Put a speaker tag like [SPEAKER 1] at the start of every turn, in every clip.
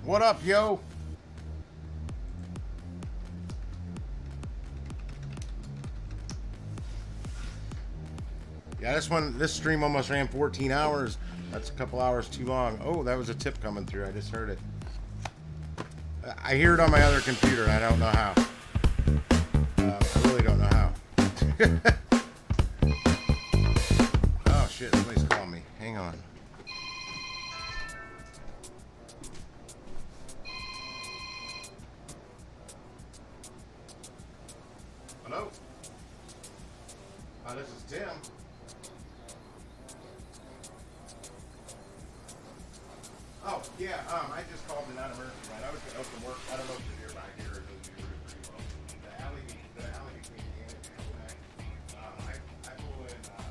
[SPEAKER 1] What up, yo? Yeah, this stream almost ran 14 hours. That's a couple hours too long. Oh, that was a tip coming through. I just heard it. I hear it on my other computer, and I don't know how. I really don't know how. Oh, shit. Somebody's calling me. Hang on. Hello? This is Tim. Oh, yeah, I just called an emergency line. I was going to open work. I don't know if you're nearby here or if you're pretty well. The alley between the end and the back. I pull in, not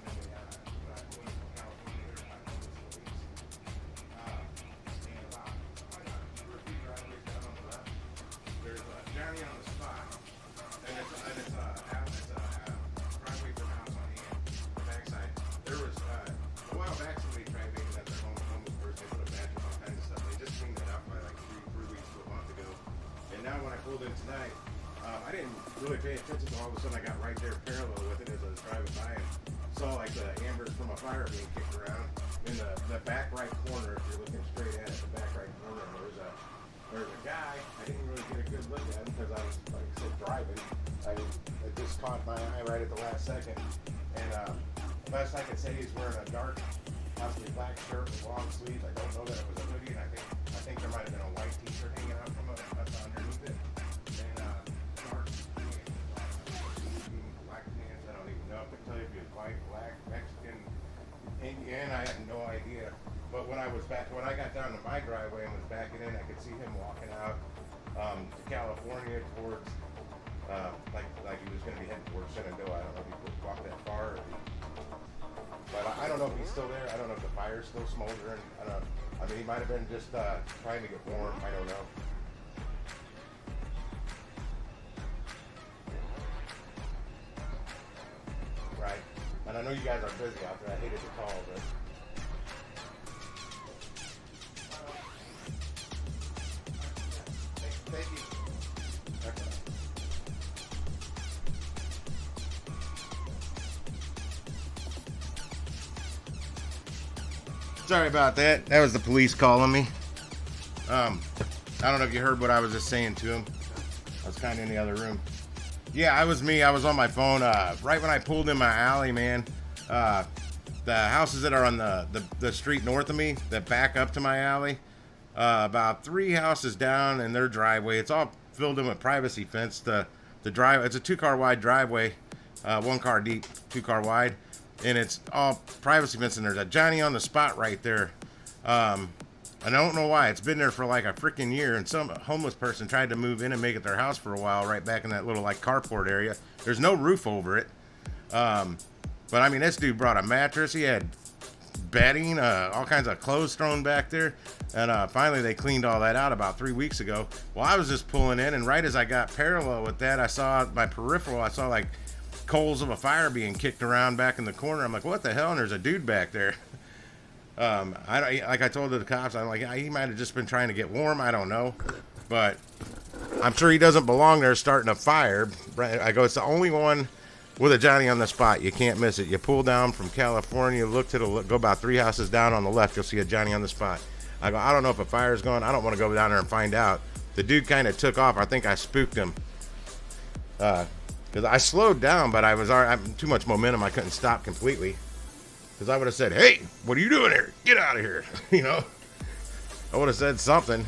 [SPEAKER 1] Minneapolis, but I pull in from California there by the police. And about 2 or 3 driveways down on the left, there's Johnny on the spot. And it's a driveway from house on the backside. There was, a while back, somebody tried making that their home first. They put a badge and all kinds of stuff. They just cleaned that up by like three weeks to a month ago. And now when I pulled in tonight, I didn't really pay attention to all of a sudden I got right there parallel with it as I was driving by and saw like the embers from a fire being kicked around in the back right corner. If you're looking straight at it, the back right corner, there's a guy. I didn't really get a good look at him because I was, like I said, driving. It just caught my eye right at the last second. And best I could say, he's wearing a dark, possibly black shirt with long sleeves. I don't know that it was a hoodie, and I think there might have been a white t-shirt hanging out from it underneath it. And dark pants, black pants. I don't even know if I tell you if he was white, black, Mexican, Indian. I had no idea. But when I got down to my driveway and was backing in, I could see him walking out to California towards, like he was going to be heading towards Shenandoah. I don't know if he walked that far. But I don't know if he's still there. I don't know if the fire's still smoldering. I don't know. I mean, he might have been just trying to get warm. I don't know. Right. And I know you guys are busy out there. I hated to call, but... Thank you. Okay. Sorry about that. That was the police calling me. I don't know if you heard what I was just saying to him. I was kind of in the other room. Yeah, I was me. I was on my phone right when I pulled in my alley, man. The houses that are on the street north of me that back up to my alley, about 3 houses down in their driveway. It's all filled in with privacy fence. The drive. It's a 2-car wide driveway, 1 car deep, 2 car wide. And it's all privacy fence, and there's a Johnny on the spot right there. I don't know why. It's been there for like a freaking year, and some homeless person tried to move in and make it their house for a while right back in that little like carport area. There's no roof over it. But I mean, this dude brought a mattress. He had bedding, all kinds of clothes thrown back there. And finally they cleaned all that out about 3 weeks ago. Well, I was just pulling in, and right as I got parallel with that, I saw my peripheral. I saw like coals of a fire being kicked around back in the corner. I'm like, what the hell? And there's a dude back there. Like I told the cops, I'm like, he might have just been trying to get warm. I don't know, but I'm sure he doesn't belong there starting a fire. I go, it's the only one with a Johnny on the spot. You can't miss it. You pull down from California, go about 3 houses down on the left. You'll see a Johnny on the spot. I go, I don't know if a fire's going. I don't want to go down there and find out. The dude kind of took off. I think I spooked him. Because I slowed down, but I'm too much momentum. I couldn't stop completely. Because I would have said, hey, what are you doing here? Get out of here. You know, I would have said something.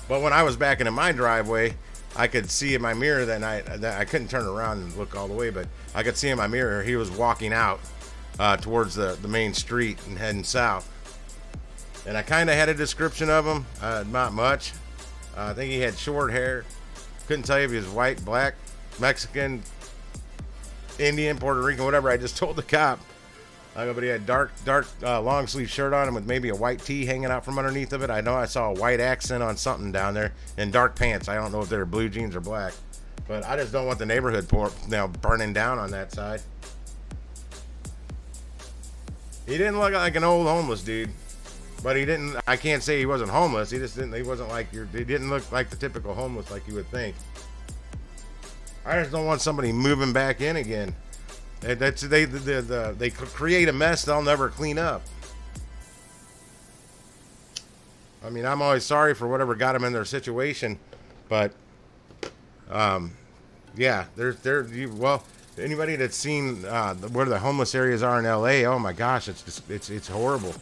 [SPEAKER 1] But when I was backing in my driveway, I could see in my mirror that night, I couldn't turn around and look all the way, but I could see in my mirror he was walking out towards the main street and heading south. And I kind of had a description of him, not much. I think he had short hair. Couldn't tell you if he was white, black, Mexican, Indian, Puerto Rican, whatever. I just told the cop. But he had dark long sleeve shirt on him with maybe a white tee hanging out from underneath of it. I know I saw a white accent on something down there, and dark pants. I don't know if they're blue jeans or black, but I just don't want the neighborhood burning down on that side. He didn't look like an old homeless dude. But he didn't. I can't say he wasn't homeless. He just didn't. He wasn't like your. He didn't look like the typical homeless like you would think. I just don't want somebody moving back in again. They create a mess they'll never clean up. I mean, I'm always sorry for whatever got them in their situation, but yeah, well, anybody that's seen where the homeless areas are in LA, oh my gosh, it's horrible.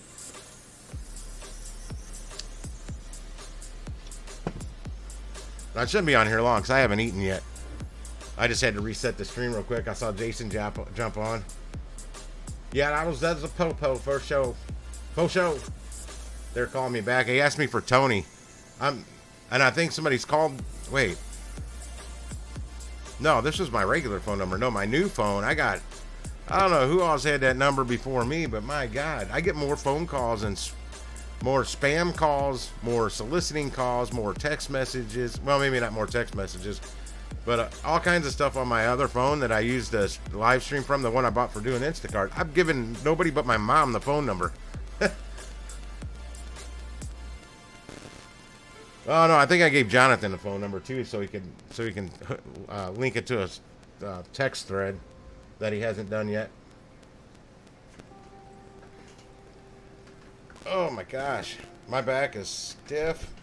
[SPEAKER 1] I shouldn't be on here long because I haven't eaten yet. I just had to reset the stream real quick. I saw Jason jump on. Yeah, that's a po for show. They're calling me back. He asked me for Tony. And I think somebody's called. Wait. No, this was my regular phone number. No, my new phone. I don't know who else had that number before me, but my God, I get more phone calls and more spam calls, more soliciting calls, more text messages. Well, maybe not more text messages, but all kinds of stuff on my other phone that I use to live stream from, the one I bought for doing Instacart. I've given nobody but my mom the phone number. Oh no, I think I gave Jonathan the phone number too, so he can link it to a text thread that he hasn't done yet. Oh my gosh, my back is stiff.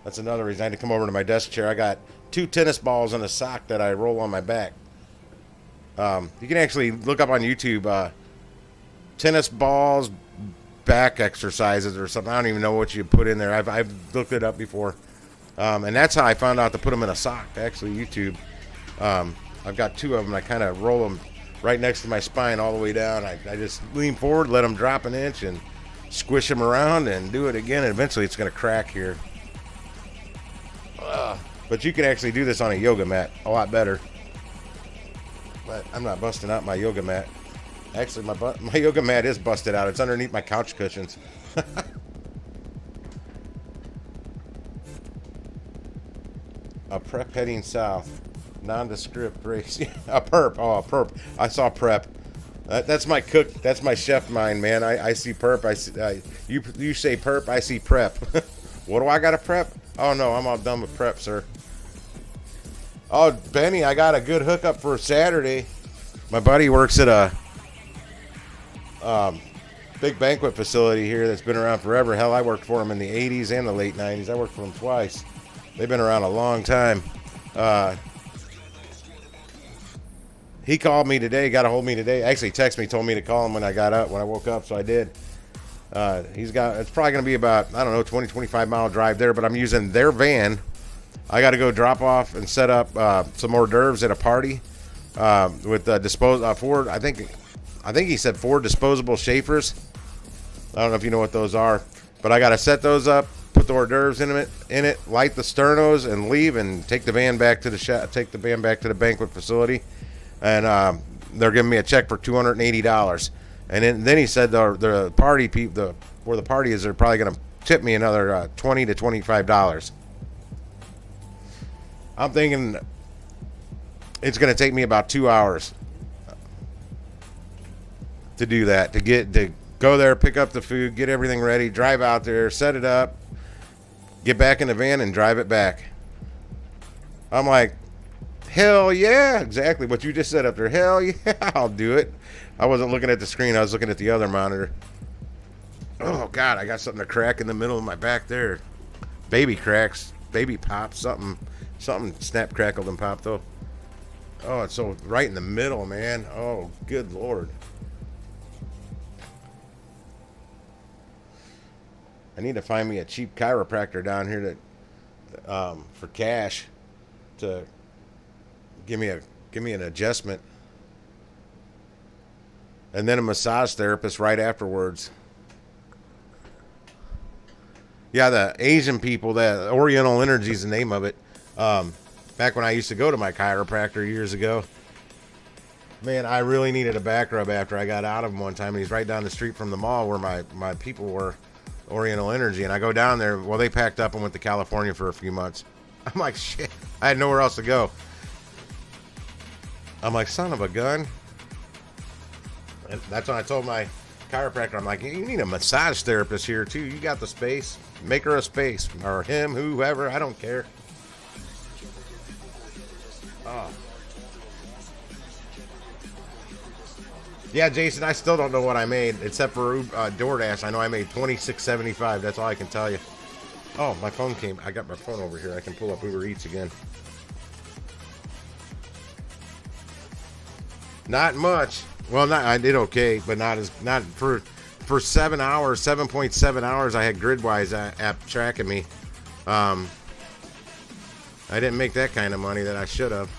[SPEAKER 1] That's another reason I had to come over to my desk chair. I got 2 tennis balls and a sock that I roll on my back. You can actually look up on YouTube tennis balls back exercises or something. I don't even know what you put in there. I've looked it up before, and that's how I found out to put them in a sock. Actually, YouTube. I've got 2 of them. I kind of roll them right next to my spine all the way down. I just lean forward, let them drop an inch, and squish them around, and do it again. And eventually, it's going to crack here. But you can actually do this on a yoga mat a lot better. But I'm not busting out my yoga mat. Actually, my yoga mat is busted out. It's underneath my couch cushions. A prep heading south. Nondescript race. A perp. Oh, a perp. I saw prep. That's my cook. That's my chef mind, man. I see perp. I see, you say perp. I see prep. What do I got to prep? Oh, no. I'm all done with prep, sir. Oh, Benny, I got a good hookup for Saturday. My buddy works at a big banquet facility here that's been around forever. Hell, I worked for him in the 80s and the late 90s. I worked for them twice. They've been around a long time. He called me today, got a hold of me today. Actually texted me, told me to call him when I woke up, so I did. It's probably going to be about, I don't know, 20, 25 mile drive there, but I'm using their van. I got to go drop off and set up some hors d'oeuvres at a party with Ford. I think he said 4 disposable Schaefers. I don't know if you know what those are, but I got to set those up, put the hors d'oeuvres in it, light the sternos, and leave, and take the van back to the banquet facility, and they're giving me a check for $280. And then he said the party people, where the party is, they're probably going to tip me another $20 to $25. I'm thinking it's going to take me about 2 hours to do that, to go there, pick up the food, get everything ready, drive out there, set it up, get back in the van, and drive it back. I'm like, hell yeah, exactly what you just said up there. Hell yeah, I'll do it. I wasn't looking at the screen. I was looking at the other monitor. Oh, God, I got something to crack in the middle of my back there. Baby cracks, baby pops, something snap, crackled, and popped, though. Oh, it's so right in the middle, man. Oh, good Lord. I need to find me a cheap chiropractor down here that for cash to give me an adjustment, and then a massage therapist right afterwards. Yeah, the Asian people, that Oriental Energy is the name of it. Back when I used to go to my chiropractor years ago, man, I really needed a back rub after I got out of him one time. And he's right down the street from the mall where my people were, Oriental Energy. And I go down there. Well, they packed up and went to California for a few months. I'm like, shit, I had nowhere else to go. I'm like, son of a gun. And that's when I told my chiropractor. I'm like, you need a massage therapist here too. You got the space. Make her a space, or him, whoever. I don't care. Oh. Yeah, Jason, I still don't know what I made, except for DoorDash. I know I made $26.75. That's all I can tell you. Oh, my phone came. I got my phone over here. I can pull up Uber Eats again. Not much. Well, I did okay, but not for 7 hours, 7.7 hours. I had Gridwise app tracking me. I didn't make that kind of money that I should have.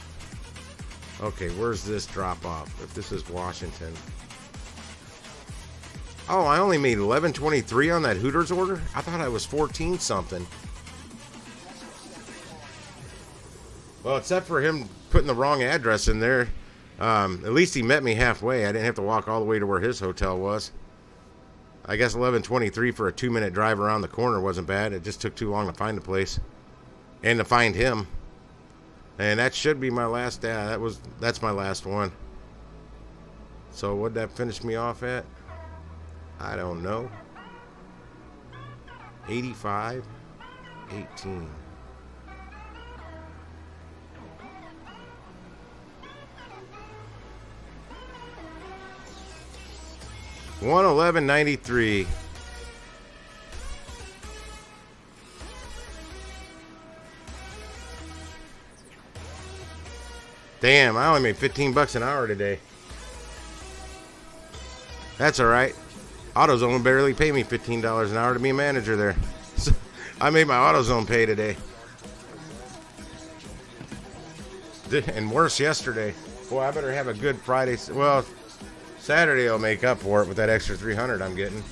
[SPEAKER 1] Okay, where's this drop off? If this is Washington. Oh, I only made $11.23 on that Hooters order? I thought I was 14 something. Well, except for him putting the wrong address in there. At least he met me halfway. I didn't have to walk all the way to where his hotel was. I guess $11.23 for a 2-minute drive around the corner wasn't bad. It just took too long to find the place. And to find him. And that should be my last. That's my last one. So what'd that finish me off at? I don't know. 85, 18. $111.93. Damn, I only made $15 an hour today. That's all right. AutoZone barely paid me $15 an hour to be a manager there. So I made my AutoZone pay today. And worse yesterday. Boy, I better have a good Friday. Well, Saturday I'll make up for it with that extra $300 I'm getting.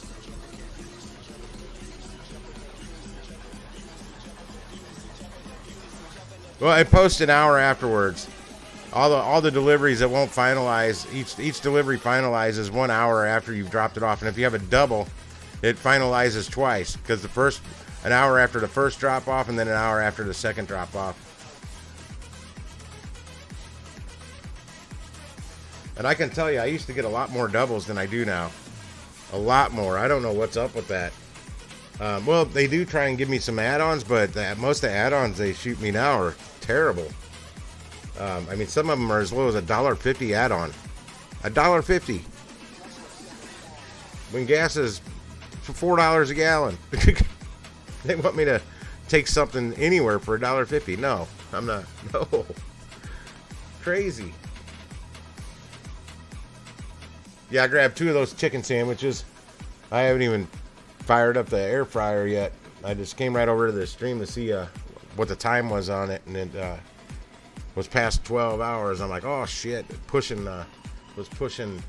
[SPEAKER 1] Well, I post an hour afterwards. All the deliveries that won't finalize, each delivery finalizes 1 hour after you've dropped it off. And if you have a double, it finalizes twice, because an hour after the first drop off and then an hour after the second drop off. And I can tell you, I used to get a lot more doubles than I do now. A lot more. I don't know what's up with that. Well, they do try and give me some add-ons, but most of the add-ons they shoot me now are terrible. I mean, some of them are as low as $1.50 add-on. $1.50. When gas is $4 a gallon. They want me to take something anywhere for $1.50. No, I'm not. No. Crazy. Yeah, I grabbed 2 of those chicken sandwiches. I haven't even fired up the air fryer yet. I just came right over to the stream to see what the time was on it, and it was past 12 hours. I'm like, oh shit, was pushing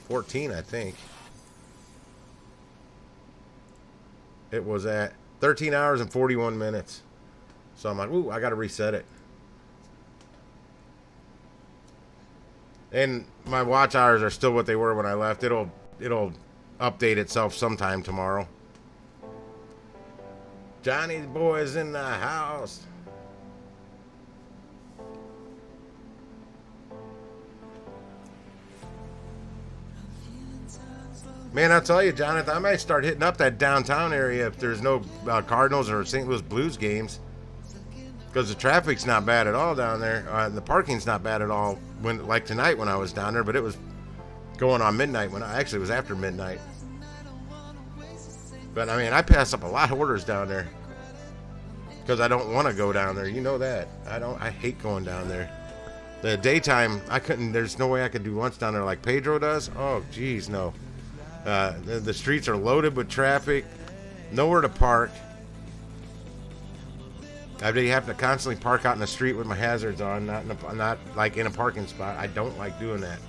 [SPEAKER 1] 14, I think. It was at 13 hours and 41 minutes. So I'm like, ooh, I got to reset it. And my watch hours are still what they were when I left. It'll update itself sometime tomorrow. Johnny's boys in the house. Man, I'll tell you, Jonathan, I might start hitting up that downtown area if there's no Cardinals or St. Louis Blues games. Because the traffic's not bad at all down there. The parking's not bad at all. Like tonight when I was down there, but it was going on midnight. Actually, it was after midnight. But, I mean, I pass up a lot of orders down there. Because I don't want to go down there. You know that. I hate going down there. The daytime, there's no way I could do lunch down there like Pedro does. Oh, geez, no. The streets are loaded with traffic. Nowhere to park. I have to constantly park out in the street with my hazards on, not like in a parking spot. I don't like doing that.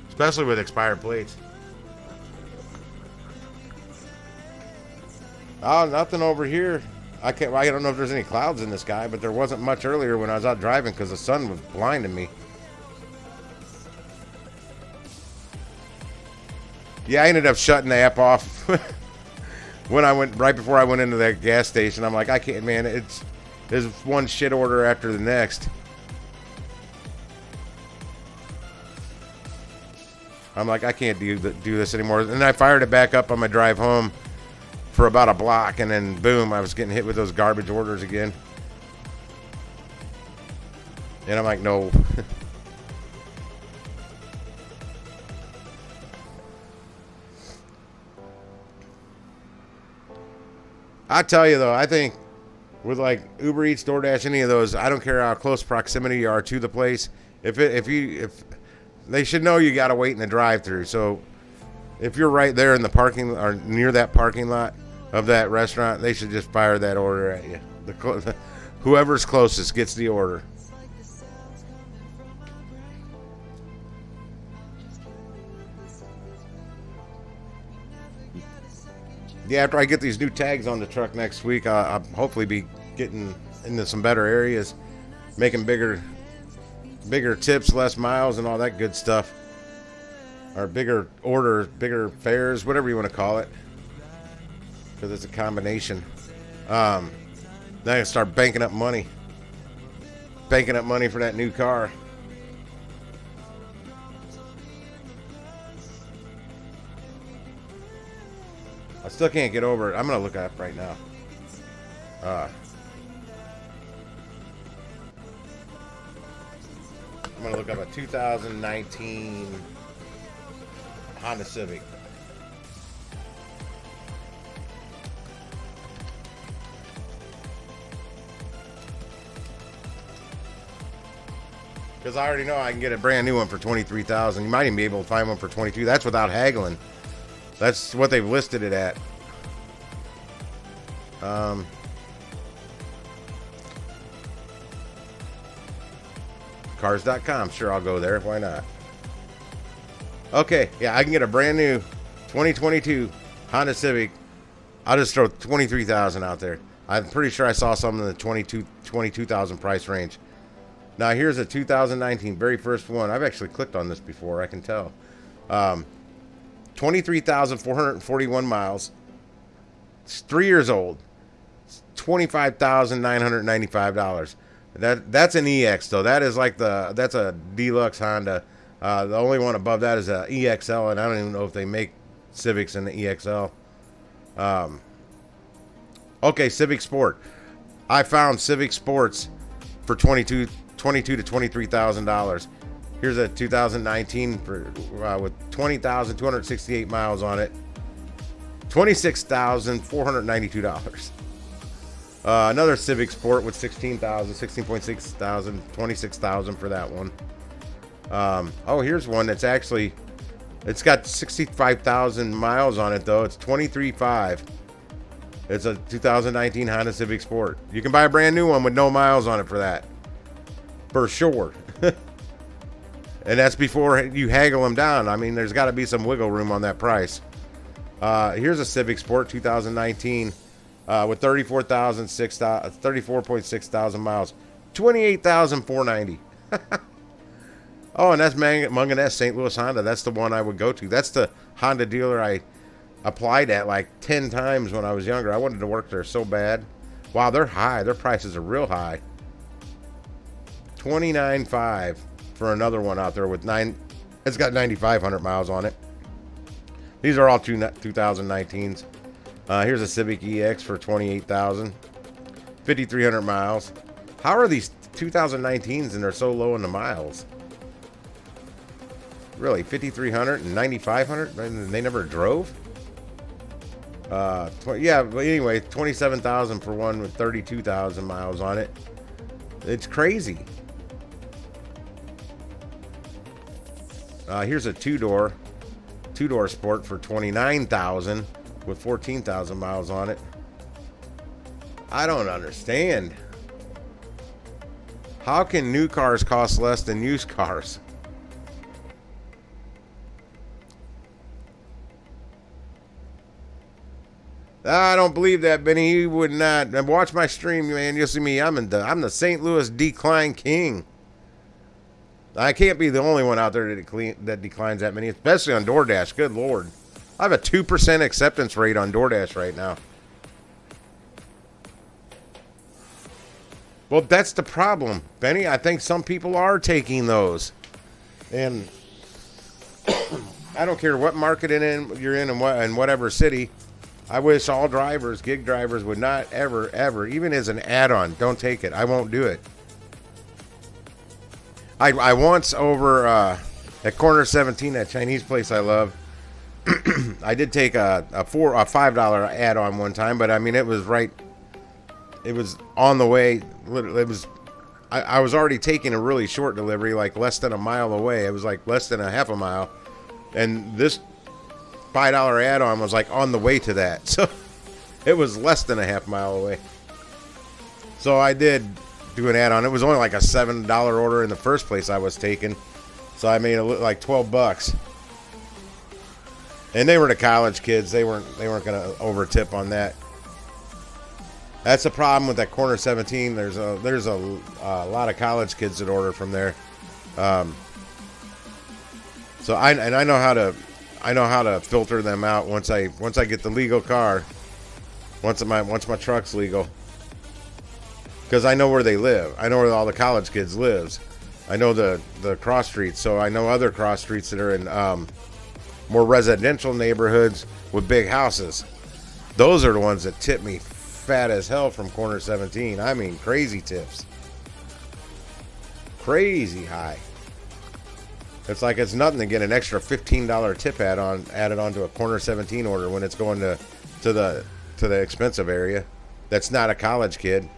[SPEAKER 1] Especially with expired plates. Oh, nothing over here. I don't know if there's any clouds in the sky, but there wasn't much earlier when I was out driving because the sun was blinding me. Yeah, I ended up shutting the app off right before I went into that gas station. I'm like, I can't, man. There's one shit order after the next. I'm like, I can't do this anymore. And I fired it back up on my drive home for about a block, and then boom, I was getting hit with those garbage orders again. And I'm like, no. I tell you though, I think with like Uber Eats, DoorDash, any of those, I don't care how close proximity you are to the place. If they should know you got to wait in the drive-through. So if you're right there in the parking or near that parking lot of that restaurant, they should just fire that order at you. Whoever's closest gets the order. Yeah, after I get these new tags on the truck next week, I'll hopefully be getting into some better areas, making bigger tips, less miles, and all that good stuff. Or bigger orders, bigger fares, whatever you want to call it. Because it's a combination. Then I start banking up money. Banking up money for that new car. I still can't get over it. I'm going to look it up right now. I'm going to look up a 2019 Honda Civic. Because I already know I can get a brand new one for $23,000. You might even be able to find one for $22,000. That's without haggling. That's what they've listed it at. Cars.com. Sure, I'll go there. Why not? Okay, yeah, I can get a brand new 2022 Honda Civic. I'll just throw $23,000 out there. I'm pretty sure I saw something in the $22,000 price range. Now here's a 2019, very first one. I've actually clicked on this before, I can tell. 23,441 miles. It's 3 years old. It's $25,995. That's an EX though. That is like that's a deluxe Honda. The only one above that is a EXL, and I don't even know if they make Civics in the EXL. Okay, Civic Sport. I found Civic Sports for $22,000 to $23,000. Here's a 2019 with 20,268 miles on it. $26,492. Another Civic Sport with 16.6 thousand, $26,000 for that one. Oh, here's one that's actually, it's got 65,000 miles on it though. It's 23.5. It's a 2019 Honda Civic Sport. You can buy a brand new one with no miles on it for that. For sure. And that's before you haggle them down. I mean, there's got to be some wiggle room on that price. Here's a Civic Sport 2019 with 34.6 thousand miles. $28,490. Oh, and that's Munganess, St. Louis Honda. That's the one I would go to. That's the Honda dealer I applied at like 10 times when I was younger. I wanted to work there so bad. Wow, they're high. Their prices are real high. $29,500 for another one out there with it's got 9,500 miles on it. These are all 2019s. Here's a Civic EX for $28,000. 5,300 miles. How are these 2019s and they're so low in the miles? Really, 5,300 and 9,500? They never drove? Yeah, but anyway, 27,000 for one with 32,000 miles on it. It's crazy. Here's a two-door Sport for $29,000 with 14,000 miles on it. I don't understand. How can new cars cost less than used cars? I don't believe that, Benny. You would not. Watch my stream, man. You'll see me. I'm the St. Louis decline king. I can't be the only one out there that declines that many, especially on DoorDash. Good Lord. I have a 2% acceptance rate on DoorDash right now. Well, that's the problem, Benny. I think some people are taking those. And I don't care what market you're in and whatever city. I wish all drivers, gig drivers, would not ever, even as an add-on, don't take it. I won't do it. I once over at Corner 17, that Chinese place I love, I did take a $5 add-on one time, but I mean it was on the way. Literally, I was already taking a really short delivery, like less than a mile away. It was like less than a half a mile, and this $5 add-on was like on the way to that, so it was less than a half mile away. So I did do an add-on. It was only like a $7 order in the first place I was taking, so I made like $12. And they were the college kids. They weren't gonna over tip on that. That's the problem with that Corner 17. There's a lot of college kids that order from there. So I know how to filter them out once I get the legal car. Once my truck's legal, because I know where they live. I know where all the college kids lives. I know the cross streets, so I know other cross streets that are in more residential neighborhoods with big houses. Those are the ones that tip me fat as hell from Corner 17. I mean, crazy tips, crazy high. It's like it's nothing to get an extra $15 tip added on to a Corner 17 order when it's going to the expensive area. That's not a college kid.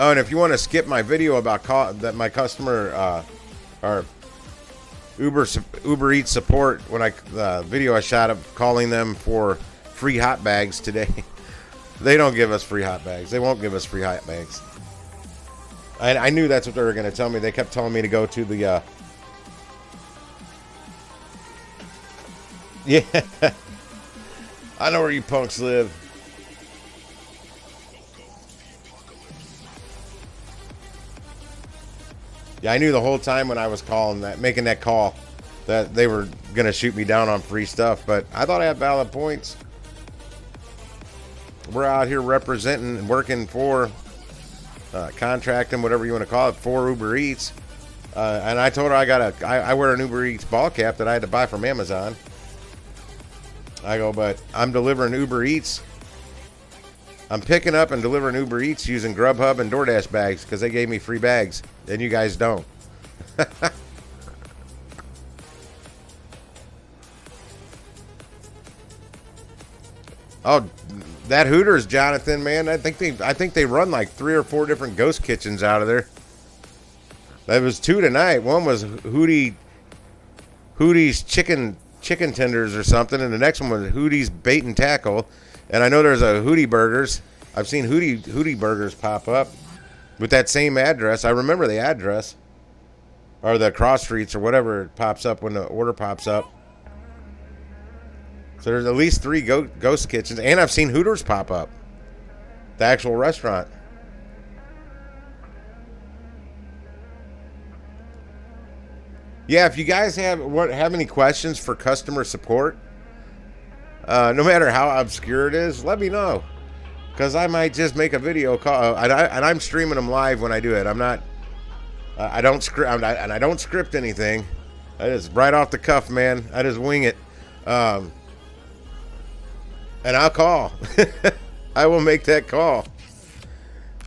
[SPEAKER 1] Oh, and if you want to skip my video about that my customer or Uber Eats support, when the video I shot of calling them for free hot bags today, they don't give us free hot bags. They won't give us free hot bags. I knew that's what they were going to tell me. They kept telling me to go to the yeah. I know where you punks live. Yeah, I knew the whole time when I was making that call, that they were going to shoot me down on free stuff, but I thought I had valid points. We're out here representing and working for, contracting, whatever you want to call it, for Uber Eats. And I told her I wear an Uber Eats ball cap that I had to buy from Amazon. I go, but I'm delivering Uber Eats. I'm picking up and delivering Uber Eats using Grubhub and DoorDash bags because they gave me free bags, and you guys don't. Oh, that Hooters, Jonathan, man. I think they run like 3 or 4 different ghost kitchens out of there. There was 2 tonight. One was Hootie's chicken tenders or something, and the next one was Hootie's bait and tackle. And I know there's a Hootie Burgers. I've seen Hootie Burgers pop up with that same address. I remember the address, or the cross streets or whatever it pops up when the order pops up. So there's at least 3 ghost kitchens, and I've seen Hooters pop up, the actual restaurant. Yeah, if you guys have any questions for customer support, no matter how obscure it is, let me know, because I might just make a video call, and I'm streaming them live when I do it. I don't script anything. I just right off the cuff, man. I just wing it, and I'll call. I will make that call.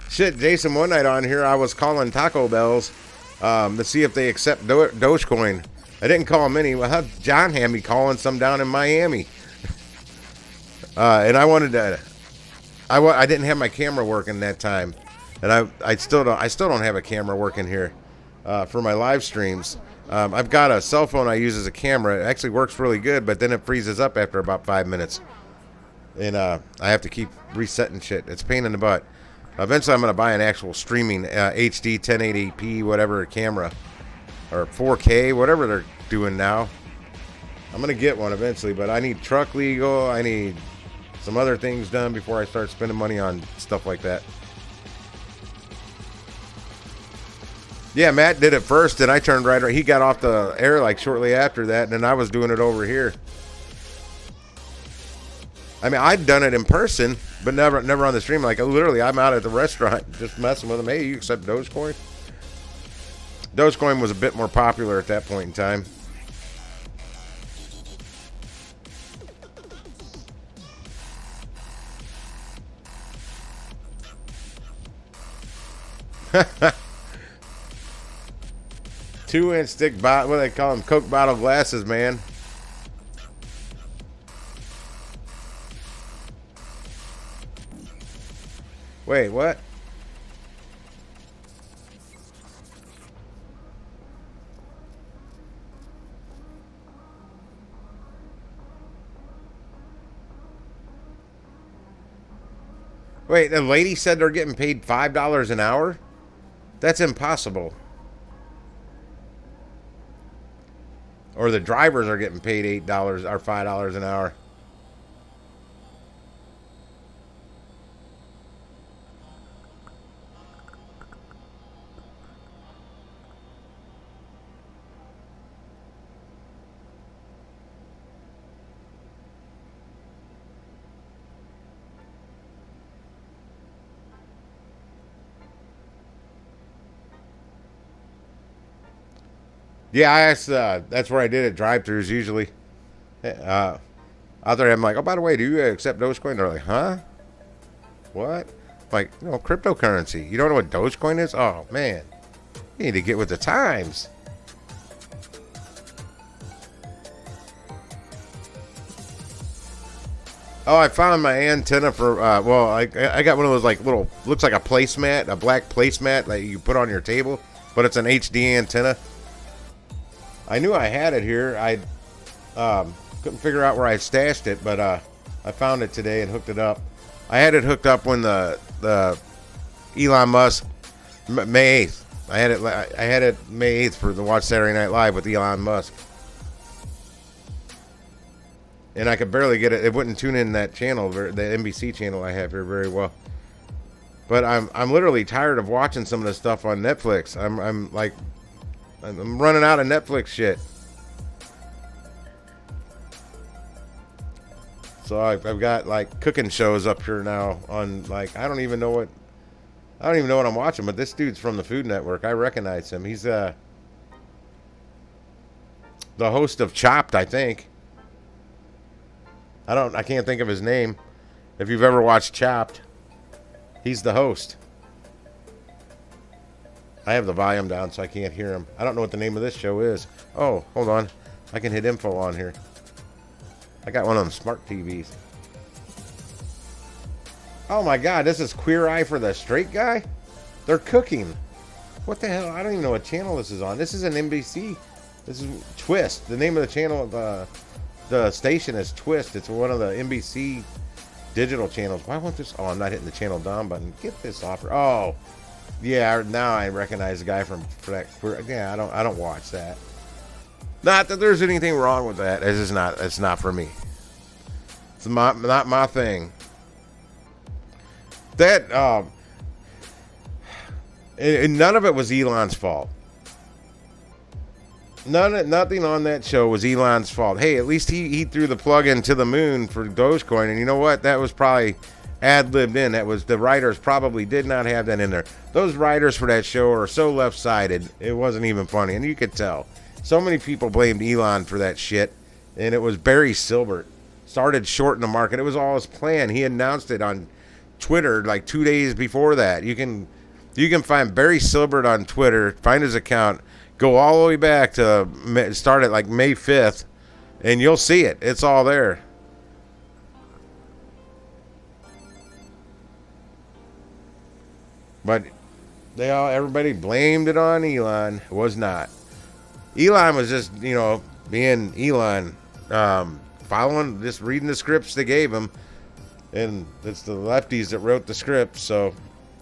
[SPEAKER 1] Shit, Jason, one night on here, I was calling Taco Bells to see if they accept Dogecoin. I didn't call them any. Well, John had me calling some down in Miami. And I wanted to. I didn't have my camera working that time, and I still don't have a camera working here for my live streams. I've got a cell phone I use as a camera. It actually works really good, but then it freezes up after about 5 minutes, and I have to keep resetting shit. It's a pain in the butt. Eventually, I'm gonna buy an actual streaming HD 1080p whatever camera, or 4K, whatever they're doing now. I'm gonna get one eventually, but I need truck legal. I need some other things done before I start spending money on stuff like that. Yeah, Matt did it first, and I turned right. He got off the air like shortly after that, and then I was doing it over here. I mean, I'd done it in person, but never on the stream. Like literally, I'm out at the restaurant just messing with them. Hey, you accept Dogecoin? Dogecoin was a bit more popular at that point in time. Two-inch stick bottle. What do they call them? Coke bottle glasses, man. Wait, what? Wait, the lady said they're getting paid $5 an hour? That's impossible. Or the drivers are getting paid $8 or $5 an hour. Yeah, I asked. That's where I did it. Drive-throughs usually. Out there, I'm like, oh, by the way, do you accept Dogecoin? They're like, huh? What? Like, cryptocurrency. You don't know what Dogecoin is? Oh man, you need to get with the times. Oh, I found my antenna for. Well, I got one of those like little, looks like a placemat, a black placemat that you put on your table, but it's an HD antenna. I knew I had it here. I couldn't figure out where I stashed it, but I found it today and hooked it up. I had it hooked up when the Elon Musk May 8th. I had it May 8th for the Watch Saturday Night Live with Elon Musk, and I could barely get it. It wouldn't tune in that channel, the NBC channel I have here, very well. But I'm literally tired of watching some of the stuff on Netflix. I'm running out of Netflix shit. So I've got like cooking shows up here now on like I don't even know what I'm watching, but this dude's from the Food Network. I recognize him. He's the host of Chopped, I think. I can't think of his name. If you've ever watched Chopped, he's the host. I have the volume down so I can't hear him. I don't know what the name of this show is. Oh, hold on. I can hit info on here. I got one of them smart TVs. Oh my God, this is Queer Eye for the Straight Guy? They're cooking. What the hell? I don't even know what channel this is on. This is an NBC. This is Twist. The name of the channel, the station is Twist. It's one of the NBC digital channels. Why won't this? Oh, I'm not hitting the channel down button. Get this off. Oh. Yeah, now I recognize the guy for that. Yeah, I don't watch that. Not that there's anything wrong with that. It's not for me. It's not my thing. That and none of it was Elon's fault. Nothing on that show was Elon's fault. Hey, at least he threw the plug into the moon for Dogecoin, and you know what? That was probably ad-libbed in. That was, the writers probably did not have that in there. Those writers for that show are so left-sided, it wasn't even funny, and you could tell. So many people blamed Elon for that shit, and it was Barry Silbert. Started shorting the market. It was all his plan. He announced it on Twitter like 2 days before that. You can find Barry Silbert on Twitter, find his account, go all the way back to start at like May 5th, and you'll see it. It's all there. But everybody blamed it on Elon. It was not. Elon was just, being Elon, just reading the scripts they gave him. And it's the lefties that wrote the script, so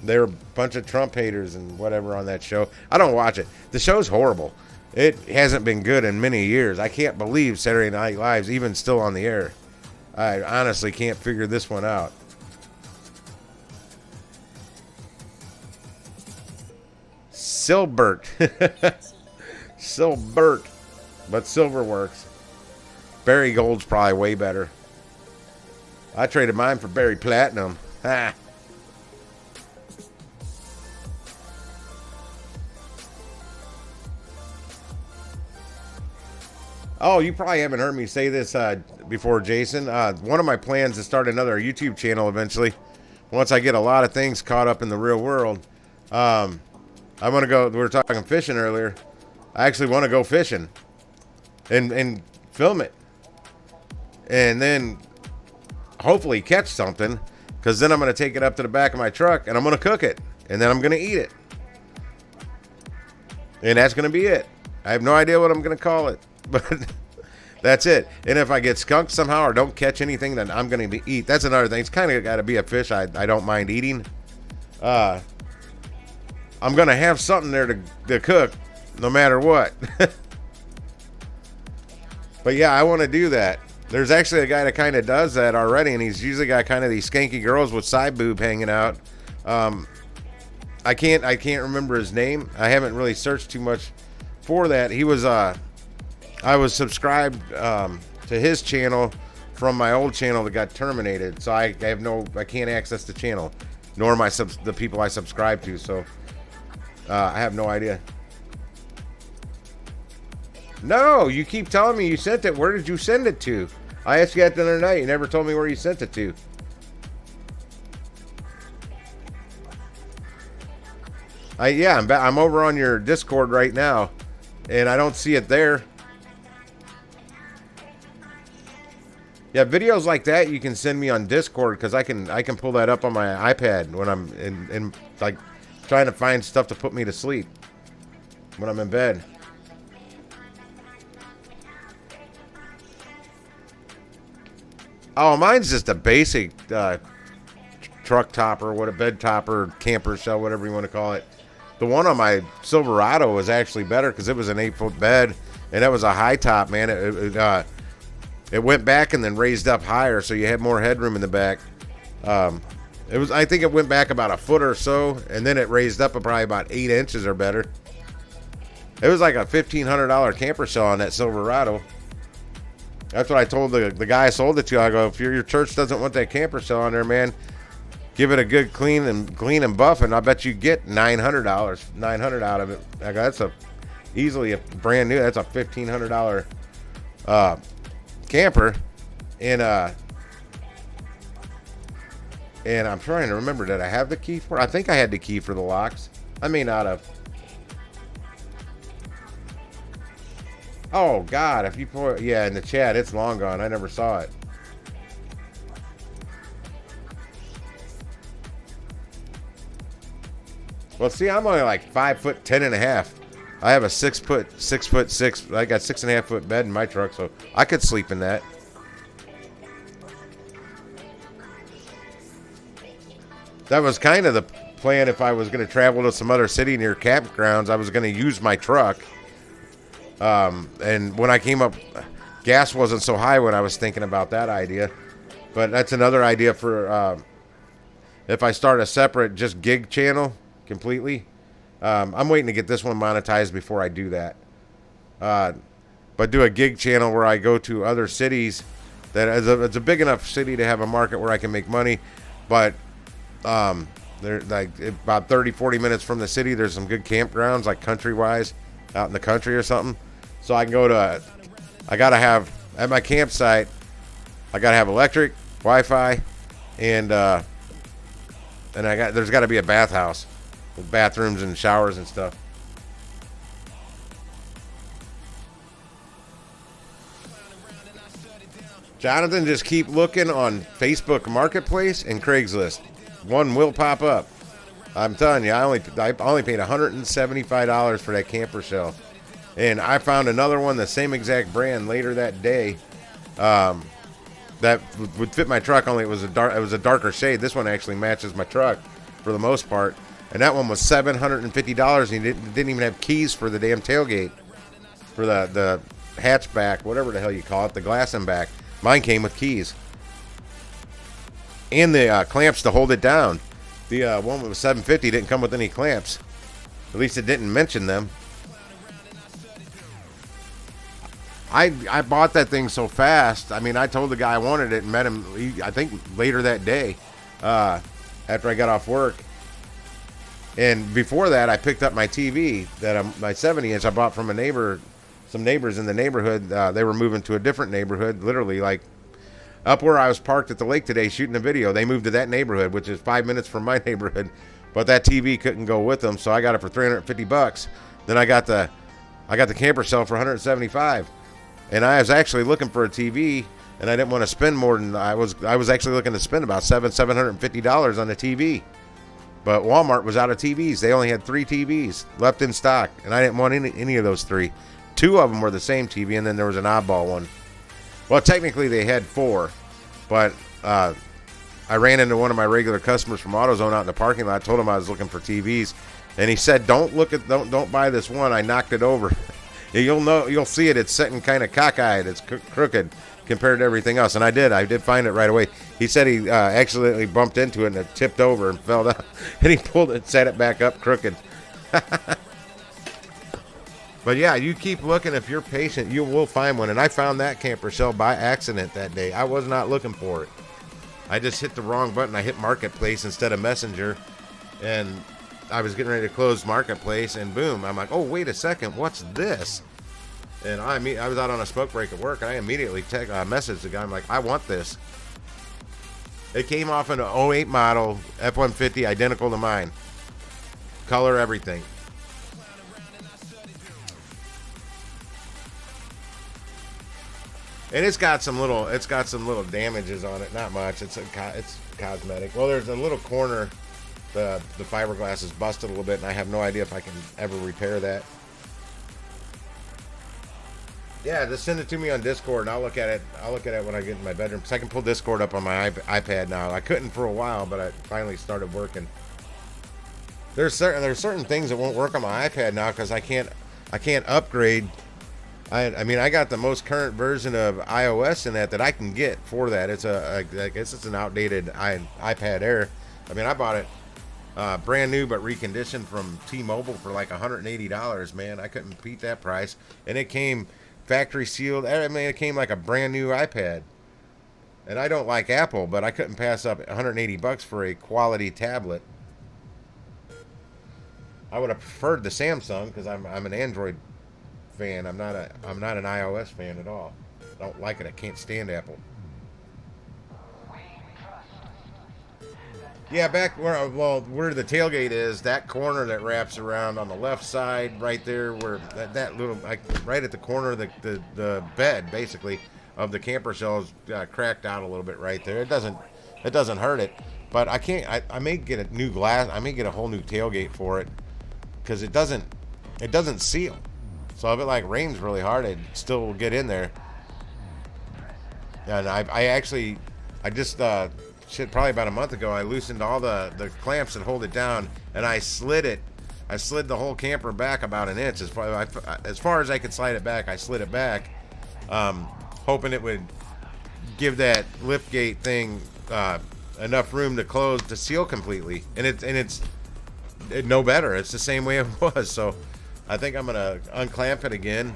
[SPEAKER 1] they were a bunch of Trump haters and whatever on that show. I don't watch it. The show's horrible. It hasn't been good in many years. I can't believe Saturday Night Live's even still on the air. I honestly can't figure this one out. Silbert. Silbert. But silver works. Berry gold's probably way better. I traded mine for berry platinum. Ha. Oh, you probably haven't heard me say this before, Jason. One of my plans is to start another YouTube channel eventually. Once I get a lot of things caught up in the real world. I want to go, we were talking fishing earlier. I actually want to go fishing and film it. And then hopefully catch something. Because then I'm going to take it up to the back of my truck and I'm going to cook it. And then I'm going to eat it. And that's going to be it. I have no idea what I'm going to call it. But that's it. And if I get skunked somehow or don't catch anything, then I'm going to eat. That's another thing. It's kind of got to be a fish I don't mind eating. I'm going to have something there to cook no matter what. But yeah, I want to do that. There's actually a guy that kind of does that already, and he's usually got kind of these skanky girls with side boob hanging out. I can't remember his name. I haven't really searched too much for that. He was I was subscribed to his channel from my old channel that got terminated, so I can't access the channel, nor the people I subscribe to. So I have no idea. No, you keep telling me you sent it. Where did you send it to? I asked you that the other night. You never told me where you sent it to. I'm over on your Discord right now, and I don't see it there. Yeah, videos like that you can send me on Discord because I can pull that up on my iPad when I'm in like trying to find stuff to put me to sleep when I'm in bed. Oh, mine's just a basic truck topper, a bed topper, camper shell, whatever you want to call it. The one on my Silverado was actually better because it was an 8-foot bed and that was a high top, man. It went back and then raised up higher, so you had more headroom in the back. I think it went back about a foot or so, and then it raised up probably about 8 inches or better. It was like a $1,500 camper shell on that Silverado. That's what I told the guy I sold it to. I go, if your church doesn't want that camper shell on there, man, give it a good clean and buff, and I bet you get $900 out of it. I go, that's easily a brand new. That's a $1,500 camper, and I'm trying to remember, did I have the key for it? I think I had the key for the locks. I may not have. Oh God, if you put, yeah, in the chat, it's long gone. I never saw it. Well, see, I'm only like 5'10.5". I have a 6'6". I got 6.5 foot bed in my truck, so I could sleep in that. That was kind of the plan. If I was going to travel to some other city near campgrounds, I was going to use my truck. And when I came up, gas wasn't so high when I was thinking about that idea. But that's another idea for if I start a separate just gig channel completely. I'm waiting to get this one monetized before I do that. But do a gig channel where I go to other cities that it's a big enough city to have a market where I can make money. But they're like about 30-40 minutes from the city. There's some good campgrounds, like country-wise, out in the country or something. So I can go to, I got to have, at my campsite, I got to have electric, Wi-Fi, and there's got to be a bathhouse with bathrooms and showers and stuff. Jonathan, just keep looking on Facebook Marketplace and Craigslist. One will pop up. I'm telling you, I only paid $175 for that camper shell. And I found another one, the same exact brand, later that day, that would fit my truck. Only it was a darker shade. This one actually matches my truck for the most part. And that one was $750, and he didn't even have keys for the damn tailgate, for the hatchback, whatever the hell you call it, the glass and back. Mine came with keys and the clamps to hold it down. The one that was $750 didn't come with any clamps. At least it didn't mention them. I bought that thing so fast. I mean, I told the guy I wanted it and met him, I think, later that day after I got off work. And before that, I picked up my TV, my 70-inch I bought from a neighbor, some neighbors in the neighborhood. They were moving to a different neighborhood, literally like up where I was parked at the lake today shooting a video. They moved to that neighborhood, which is 5 minutes from my neighborhood. But that TV couldn't go with them, so I got it for $350. Then I got the camper shell for $175. And I was actually looking for a TV, and I didn't want to spend more than I was actually looking to spend about $750 on a TV. But Walmart was out of TVs. They only had 3 TVs left in stock, and I didn't want any of those 3. 2 of them were the same TV, and then there was an oddball one. Well, technically they had 4, but I ran into one of my regular customers from AutoZone out in the parking lot. I told him I was looking for TVs, and he said, "Don't buy this one." I knocked it over. You'll see it. It's sitting kind of cockeyed. It's crooked compared to everything else. And I did find it right away. He said he accidentally bumped into it and it tipped over and fell down. And he pulled it, set it back up crooked. But yeah, you keep looking. If you're patient, you will find one. And I found that camper shell by accident that day. I was not looking for it. I just hit the wrong button. I hit Marketplace instead of Messenger. And I was getting ready to close Marketplace, and boom, I'm like, oh, wait a second, what's this? And I was out on a smoke break at work, and I immediately messaged the guy. I'm like, I want this. It came off an 08 model F-150, identical to mine. Color, everything. And it's got some little damages on it. Not much. It's cosmetic. Well, there's a little corner. The fiberglass is busted a little bit, and I have no idea if I can ever repair that. Yeah, just send it to me on Discord, and I'll look at it. I'll look at it when I get in my bedroom, because I can pull Discord up on my iPad now. I couldn't for a while, but I finally started working. There's certain things that won't work on my iPad now because I can't upgrade. I mean, I got the most current version of iOS in that I can get for that. I guess it's an outdated iPad Air. I mean, I bought it brand new but reconditioned from T-Mobile for like $180, man. I couldn't beat that price. And it came factory sealed. I mean, it came like a brand new iPad. And I don't like Apple, but I couldn't pass up $180 for a quality tablet. I would have preferred the Samsung because I'm an Android fan. I'm not an iOS fan at all. I don't like it. I can't stand Apple. Yeah, back where the tailgate is, that corner that wraps around on the left side, right there, where that little, like, right at the corner of the bed, basically, of the camper shell is cracked out a little bit right there. It doesn't hurt it, but I can't. I may get a new glass. I may get a whole new tailgate for it because it doesn't seal. So if it like rains really hard, it still will get in there. And I just probably about a month ago, I loosened all the clamps that hold it down, and I slid it. I slid the whole camper back about an inch. As far as I could slide it back, I slid it back, hoping it would give that lift gate thing enough room to close to seal completely. And it's no better. It's the same way it was. So I think I'm gonna unclamp it again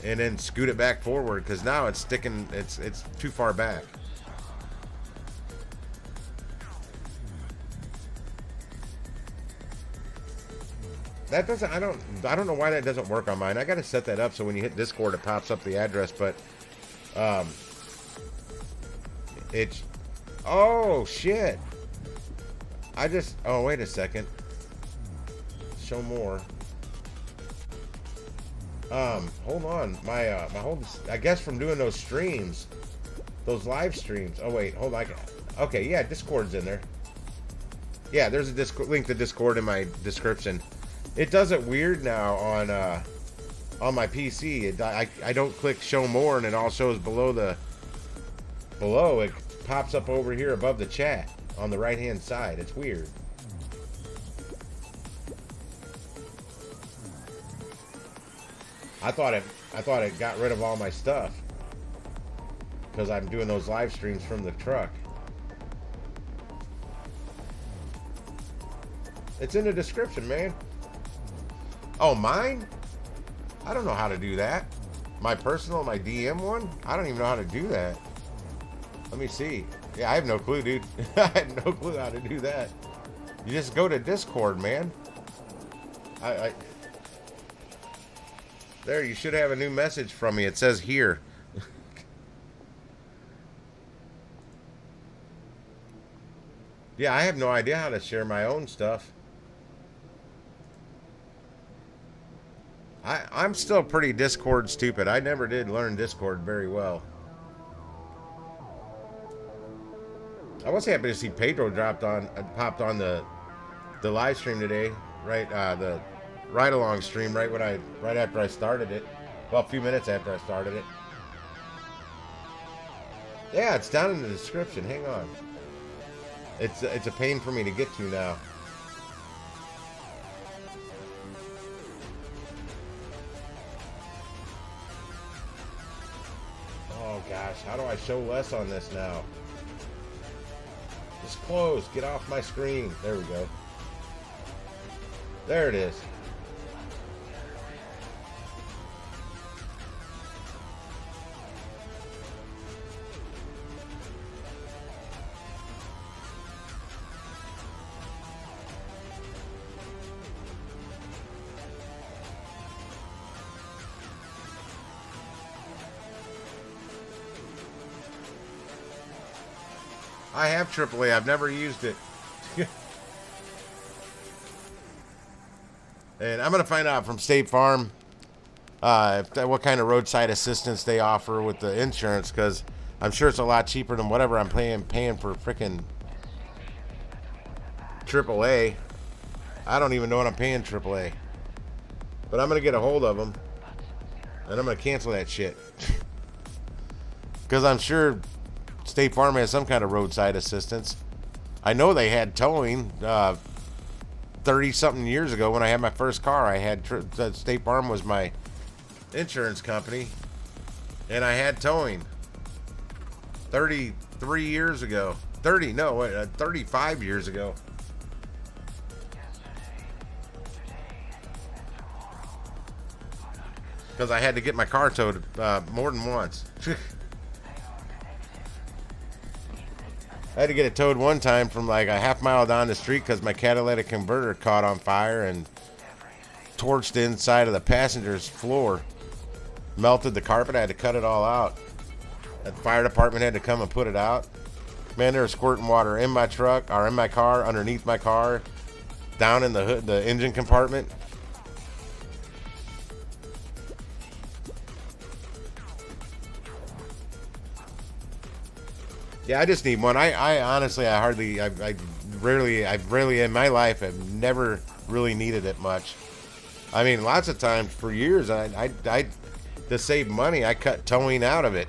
[SPEAKER 1] and then scoot it back forward because now it's sticking. It's too far back. That doesn't. I don't know why that doesn't work on mine. I got to set that up so when you hit Discord, it pops up the address. But it's. Oh shit! Oh, wait a second. Show more. Hold on. My whole. I guess from doing those streams, those live streams. Oh wait, hold on. Okay, yeah, Discord's in there. Yeah, there's a link to Discord in my description. It does it weird now on my PC. I don't click show more and it all shows below it pops up over here above the chat on the right hand side. It's weird. I thought it got rid of all my stuff because I'm doing those live streams from the truck. It's in the description, man. Oh, mine? I don't know how to do that. My personal, my DM one? I don't even know how to do that. Let me see. Yeah, I have no clue, dude. I have no clue how to do that. You just go to Discord, man. There, you should have a new message from me. It says here. Yeah, I have no idea how to share my own stuff. I'm still pretty Discord stupid. I never did learn Discord very well. I was happy to see Pedro popped on the live stream today, right? The ride along stream right after I started it. Well, a few minutes after I started it. Yeah, it's down in the description. Hang on. It's a pain for me to get to now. Oh gosh, how do I show less on this now? Just close. Get off my screen. There we go. There it is. I have AAA. I've never used it. And I'm going to find out from State Farm what kind of roadside assistance they offer with the insurance, because I'm sure it's a lot cheaper than whatever I'm paying for freaking AAA. I don't even know what I'm paying AAA. But I'm going to get a hold of them, and I'm going to cancel that shit. Because I'm sure State Farm has some kind of roadside assistance. I know they had towing 30-something years ago when I had my first car. I had State Farm was my insurance company, and I had towing 33 years ago. 35 years ago. Because I had to get my car towed more than once. I had to get it towed one time from like a half mile down the street because my catalytic converter caught on fire and torched the inside of the passenger's floor. Melted the carpet. I had to cut it all out. The fire department had to come and put it out. Man, they were squirting water in my truck, or in my car, underneath my car, down in the hood, the engine compartment. Yeah, I just need one. I honestly, I've rarely in my life have never really needed it much. I mean, lots of times for years, I to save money, I cut towing out of it,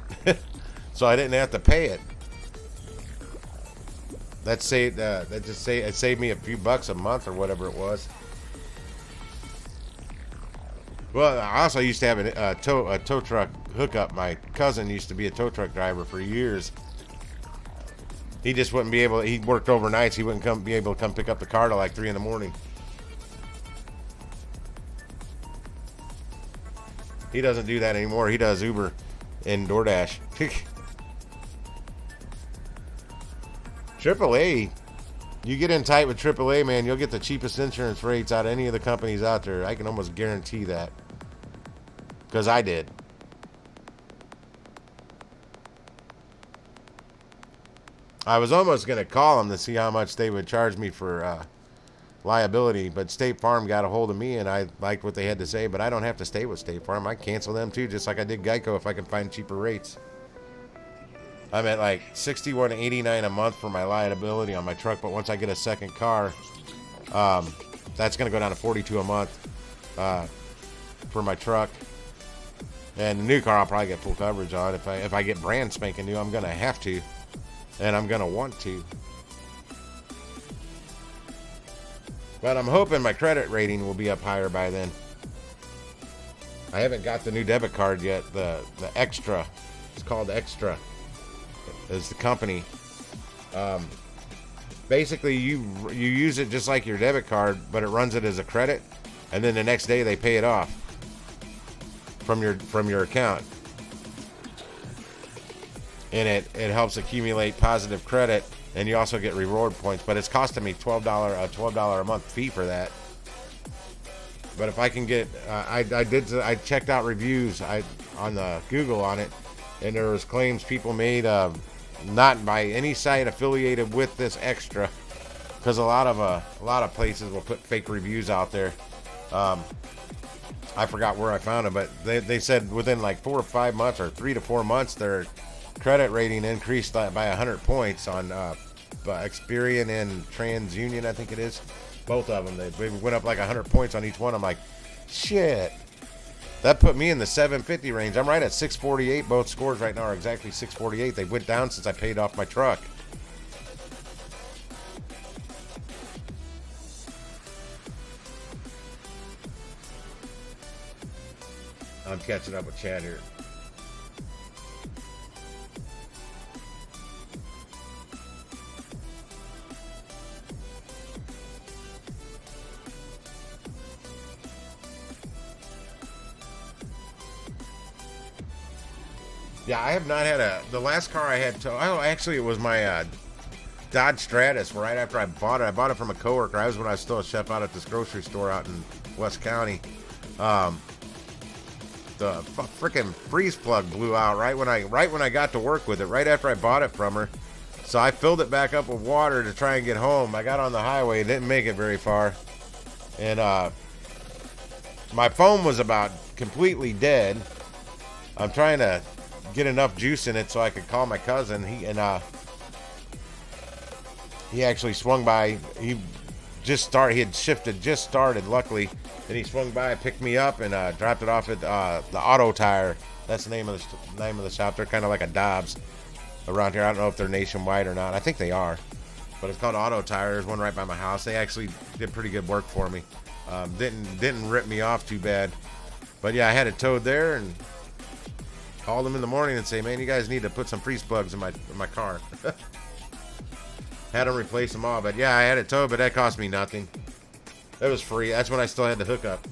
[SPEAKER 1] so I didn't have to pay it. It saved me a few bucks a month or whatever it was. Well, I also used to have a tow truck hookup. My cousin used to be a tow truck driver for years. He just wouldn't be able. He worked overnights. He wouldn't be able to come pick up the car till like 3 in the morning. He doesn't do that anymore. He does Uber and DoorDash. AAA, you get in tight with AAA, man, you'll get the cheapest insurance rates out of any of the companies out there. I can almost guarantee that, because I did. I was almost going to call them to see how much they would charge me for liability, but State Farm got a hold of me, and I liked what they had to say, but I don't have to stay with State Farm. I cancel them too, just like I did Geico, if I can find cheaper rates. I'm at like $61.89 a month for my liability on my truck, but once I get a second car, that's going to go down to $42 a month for my truck. And the new car I'll probably get full coverage on. If I get brand spanking new, I'm going to have to. And I'm going to want to. But I'm hoping my credit rating will be up higher by then. I haven't got the new debit card yet. The Extra. It's called Extra. Is the company. Basically, you use it just like your debit card, but it runs it as a credit. and then the next day they pay it off from your account, and it helps accumulate positive credit, and you also get reward points. But it's costing me $12 a month fee for that. But if I can get, I checked out reviews on the Google on it, and there was claims people made not by any site affiliated with this extra, because a lot of places will put fake reviews out there. I forgot where I found it, but they said within like 4 or 5 months, or 3 to 4 months, their credit rating increased by 100 points on Experian and TransUnion, I think it is. Both of them, they went up like 100 points on each one. I'm like, shit. That put me in the 750 range. I'm right at 648. Both scores right now are exactly 648. They went down since I paid off my truck. I'm catching up with Chad here. Yeah, I have not had the last car I had actually it was my Dodge Stratus. Right after I bought it from a coworker. I was when I was still a chef out at this grocery store out in West County. The freaking freeze plug blew out right when I got to work with it, right after I bought it from her. So I filled it back up with water to try and get home. I got on the highway, didn't make it very far, and my phone was about completely dead. I'm trying to get enough juice in it so I could call my cousin. He actually swung by. He had shifted, just started, luckily. And he swung by, picked me up, and dropped it off at the Auto Tire. That's the name of the shop. They're kind of like a Dobbs around here. I don't know if they're nationwide or not. I think they are, but it's called Auto Tire. There's one right by my house. They actually did pretty good work for me. Didn't rip me off too bad. But yeah, I had it towed there and called them in the morning and say, man, you guys need to put some freeze plugs in my car. Had them replace them all. But yeah, I had it towed, but that cost me nothing. It was free. That's when I still had the hookup.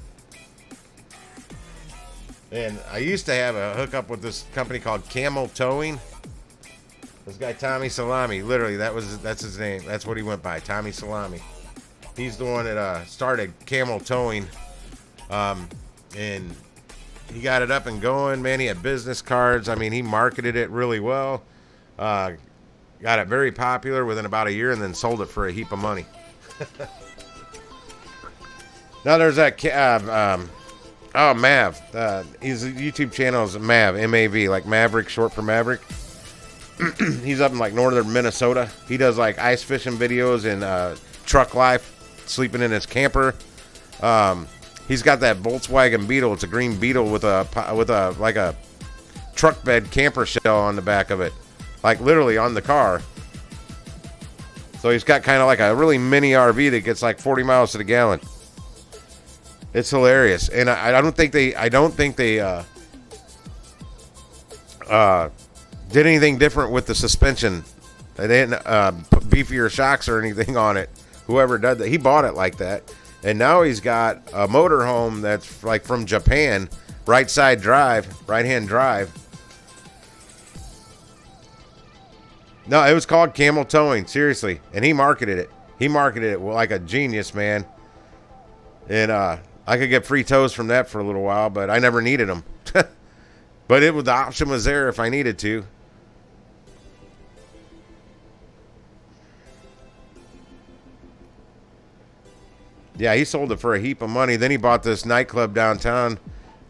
[SPEAKER 1] And I used to have a hookup with this company called Camel Towing. This guy Tommy Salami, literally, that's his name. That's what he went by, Tommy Salami. He's the one that started Camel Towing, and he got it up and going. Man, he had business cards. I mean, he marketed it really well. Got it very popular within about a year, and then sold it for a heap of money. Now there's that Mav. His YouTube channel is Mav, M-A-V, like Maverick, short for Maverick. He's up in like northern Minnesota. He does like ice fishing videos and truck life, sleeping in his camper. He's got that Volkswagen Beetle. It's a green Beetle with a like a truck bed camper shell on the back of it, like literally on the car. So he's got kind of like a really mini RV that gets like 40 miles to the gallon. It's hilarious, and I don't think they did anything different with the suspension. They didn't put beefier shocks or anything on it. Whoever did that, he bought it like that, and now he's got a motorhome that's like from Japan, right hand drive. No, it was called Camel Towing, seriously, and he marketed it. He marketed it like a genius, man. And I could get free tows from that for a little while, but I never needed them. But the option was there if I needed to. Yeah, he sold it for a heap of money. Then he bought this nightclub downtown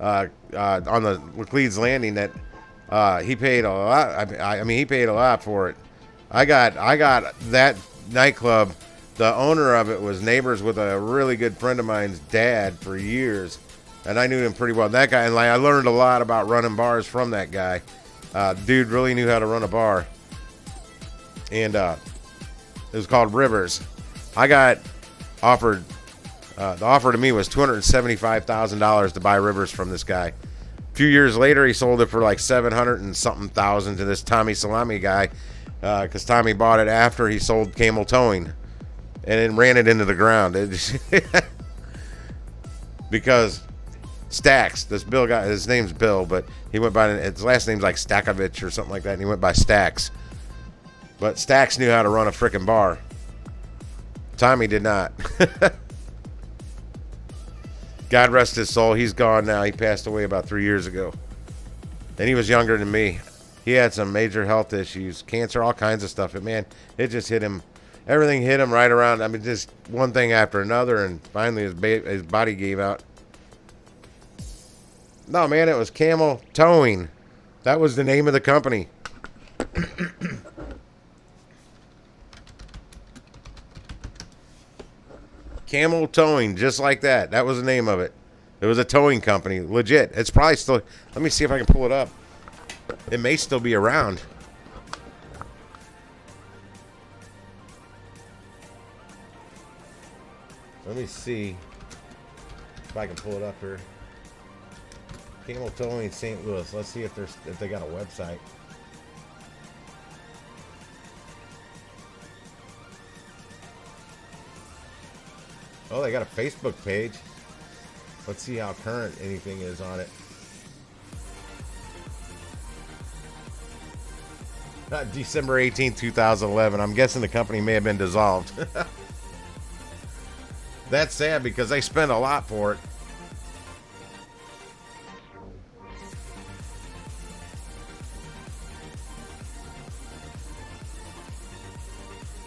[SPEAKER 1] on the Laclede's Landing that he paid a lot. I mean, he paid a lot for it. I got that nightclub. The owner of it was neighbors with a really good friend of mine's dad for years, and I knew him pretty well. That guy, and I learned a lot about running bars from that guy. Dude really knew how to run a bar, and it was called Rivers. I got offered. The offer to me was $275,000 to buy Rivers from this guy. A few years later, he sold it for like $700 and something thousand to this Tommy Salami guy, because Tommy bought it after he sold Camel Towing. And then ran it into the ground. because Stacks, this Bill guy, his name's Bill, but he went by, his last name's like Stakovich or something like that, and he went by Stacks. But Stacks knew how to run a frickin' bar. Tommy did not. God rest his soul. He's gone now. He passed away about 3 years ago. And he was younger than me. He had some major health issues, cancer, all kinds of stuff. And man, it just hit him. Everything hit him right around. I mean, just one thing after another. And finally his body gave out. No, man, it was Camel Towing. That was the name of the company. Camel Towing, just like that. That was the name of it. It was a towing company. Legit. It's probably still... Let me see if I can pull it up. It may still be around. Let me see if I can pull it up here. Camel Towing St. Louis. Let's see if they got a website. Oh, they got a Facebook page. Let's see how current anything is on it. December 18th, 2011. I'm guessing the company may have been dissolved. That's sad because they spent a lot for it.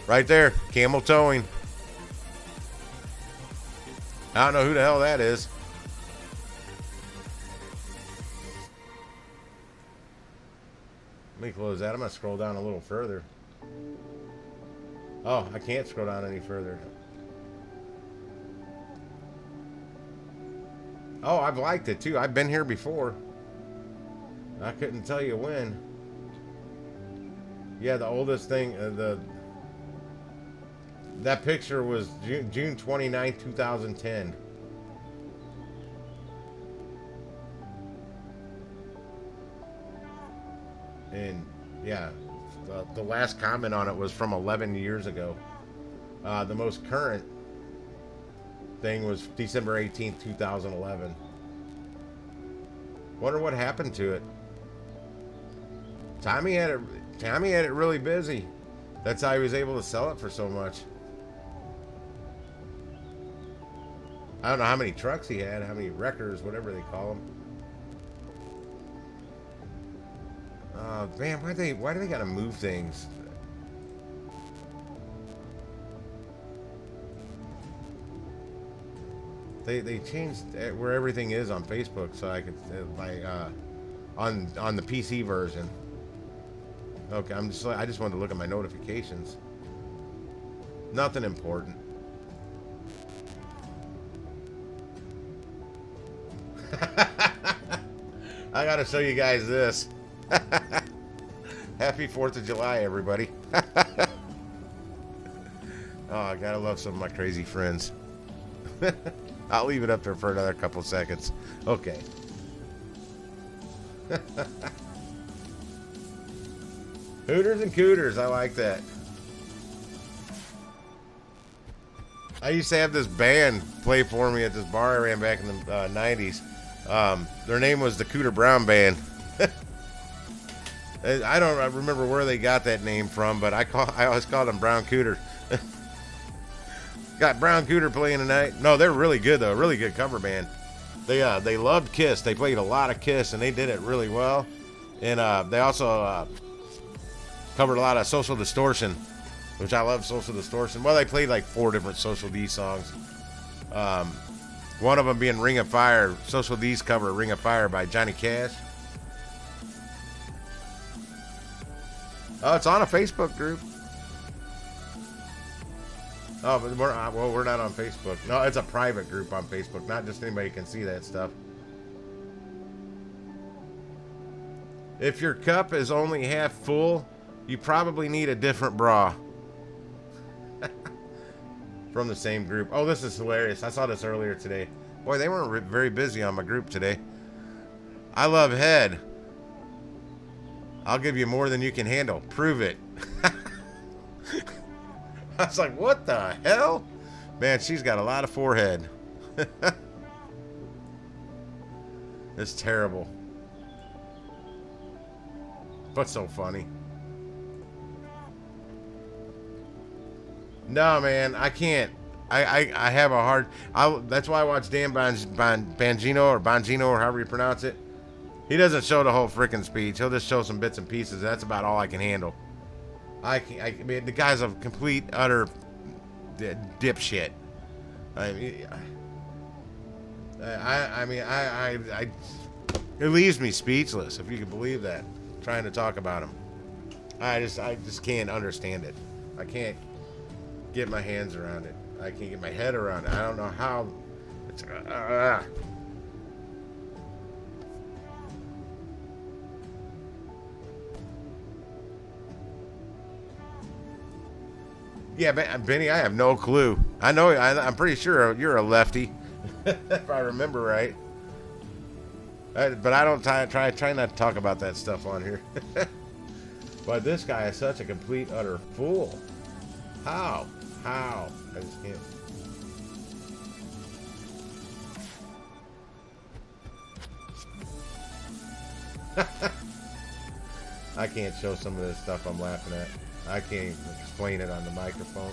[SPEAKER 1] Right there, Camel Towing. I don't know who the hell that is. Let me close that. I'm going to scroll down a little further. Oh, I can't scroll down any further. Oh, I've liked it too. I've been here before. I couldn't tell you when. Yeah, the oldest thing, that picture was June 29, 2010. And yeah, the last comment on it was from 11 years ago. The most current thing was December 18th, 2011. Wonder what happened to it. Tommy had it really busy. That's how he was able to sell it for so much. I don't know how many trucks he had, how many wreckers, whatever they call them. Man, why do they gotta move things? They changed where everything is on Facebook, so I could on the PC version. Okay, I just wanted to look at my notifications. Nothing important. I gotta show you guys this. Happy 4th of July, everybody. Oh, I gotta love some of my crazy friends. I'll leave it up there for another couple seconds. Okay. Hooters and Cooters, I like that. I used to have this band play for me at this bar I ran back in the 90s. Their name was the Cooter Brown Band. I don't remember where they got that name from, but I always called them Brown Cooter. Got Brown Cooter playing tonight. No, they're really good though. Really good cover band. They loved Kiss. They played a lot of Kiss, and they did it really well. And they also covered a lot of Social Distortion, which I love. Social Distortion. Well, they played like 4 different Social D songs. One of them being Ring of Fire. Social D's cover Ring of Fire by Johnny Cash. Oh, it's on a Facebook group. Oh, but we're not on Facebook. No, it's a private group on Facebook. Not just anybody can see that stuff. If your cup is only half full, you probably need a different bra. From the same group. Oh, this is hilarious. I saw this earlier today. Boy, they weren't very busy on my group today. I love head. I'll give you more than you can handle. Prove it. I was like, what the hell? Man, she's got a lot of forehead. It's terrible. But so funny. No, man, I can't. I have a hard. That's why I watch Dan Bongino or Bongino or however you pronounce it. He doesn't show the whole freaking speech. He'll just show some bits and pieces. That's about all I can handle. I mean, the guy's a complete, utter dipshit. I mean, it leaves me speechless, if you can believe that. Trying to talk about him. I just can't understand it. I can't get my hands around it. I can't get my head around it. I don't know how. It's, Yeah, Benny, I have no clue. I know. I'm pretty sure you're a lefty, if I remember right. But I don't try not to talk about that stuff on here. But this guy is such a complete utter fool. How? I just can't. I can't show some of this stuff I'm laughing at. I can't even explain it on the microphone.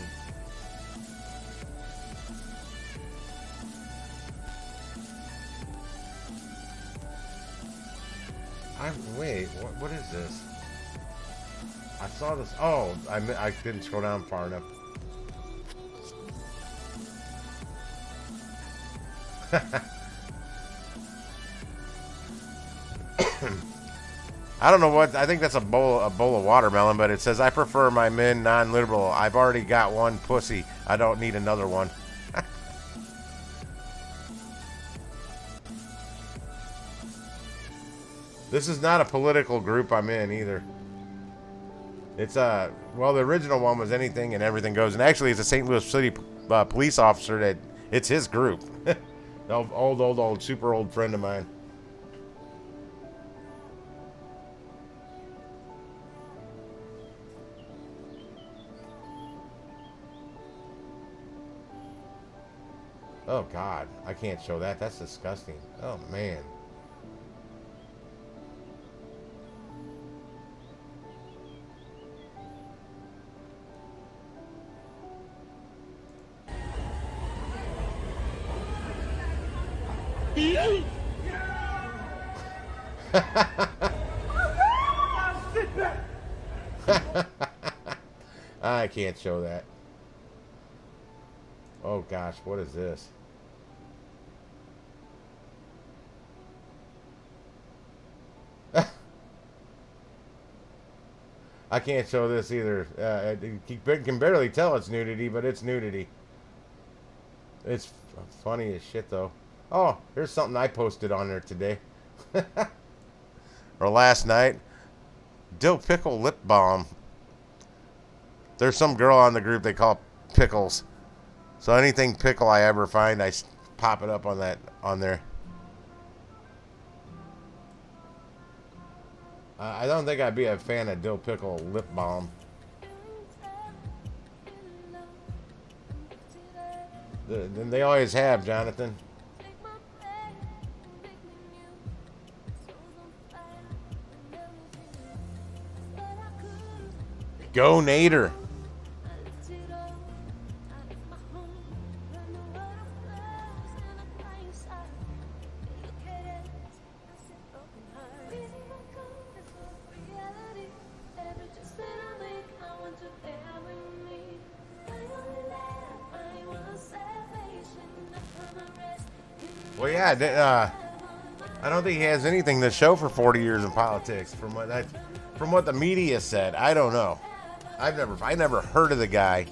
[SPEAKER 1] Wait, what is this? I saw this. Oh, I didn't scroll down far enough. I don't know what. I think that's a bowl of watermelon, but it says I prefer my men non-liberal. I've already got one pussy. I don't need another one. This is not a political group I'm in either. It's well, the original one was anything and everything goes, and actually it's a St. Louis City police officer that it's his group. old, super old friend of mine. Oh God, I can't show that. That's disgusting. Oh man. I can't show that. Oh gosh, what is this? I can't show this either. You can barely tell it's nudity, but it's nudity. It's funny as shit, though. Oh, here's something I posted on there today. Or last night. Dill pickle lip balm. There's some girl on the group they call pickles. So anything pickle I ever find, I pop it up on there. I don't think I'd be a fan of dill pickle lip balm. They always have, Jonathan. Go Nader. Well, yeah, I don't think he has anything to show for 40 years in politics. From what the media said, I don't know. I never heard of the guy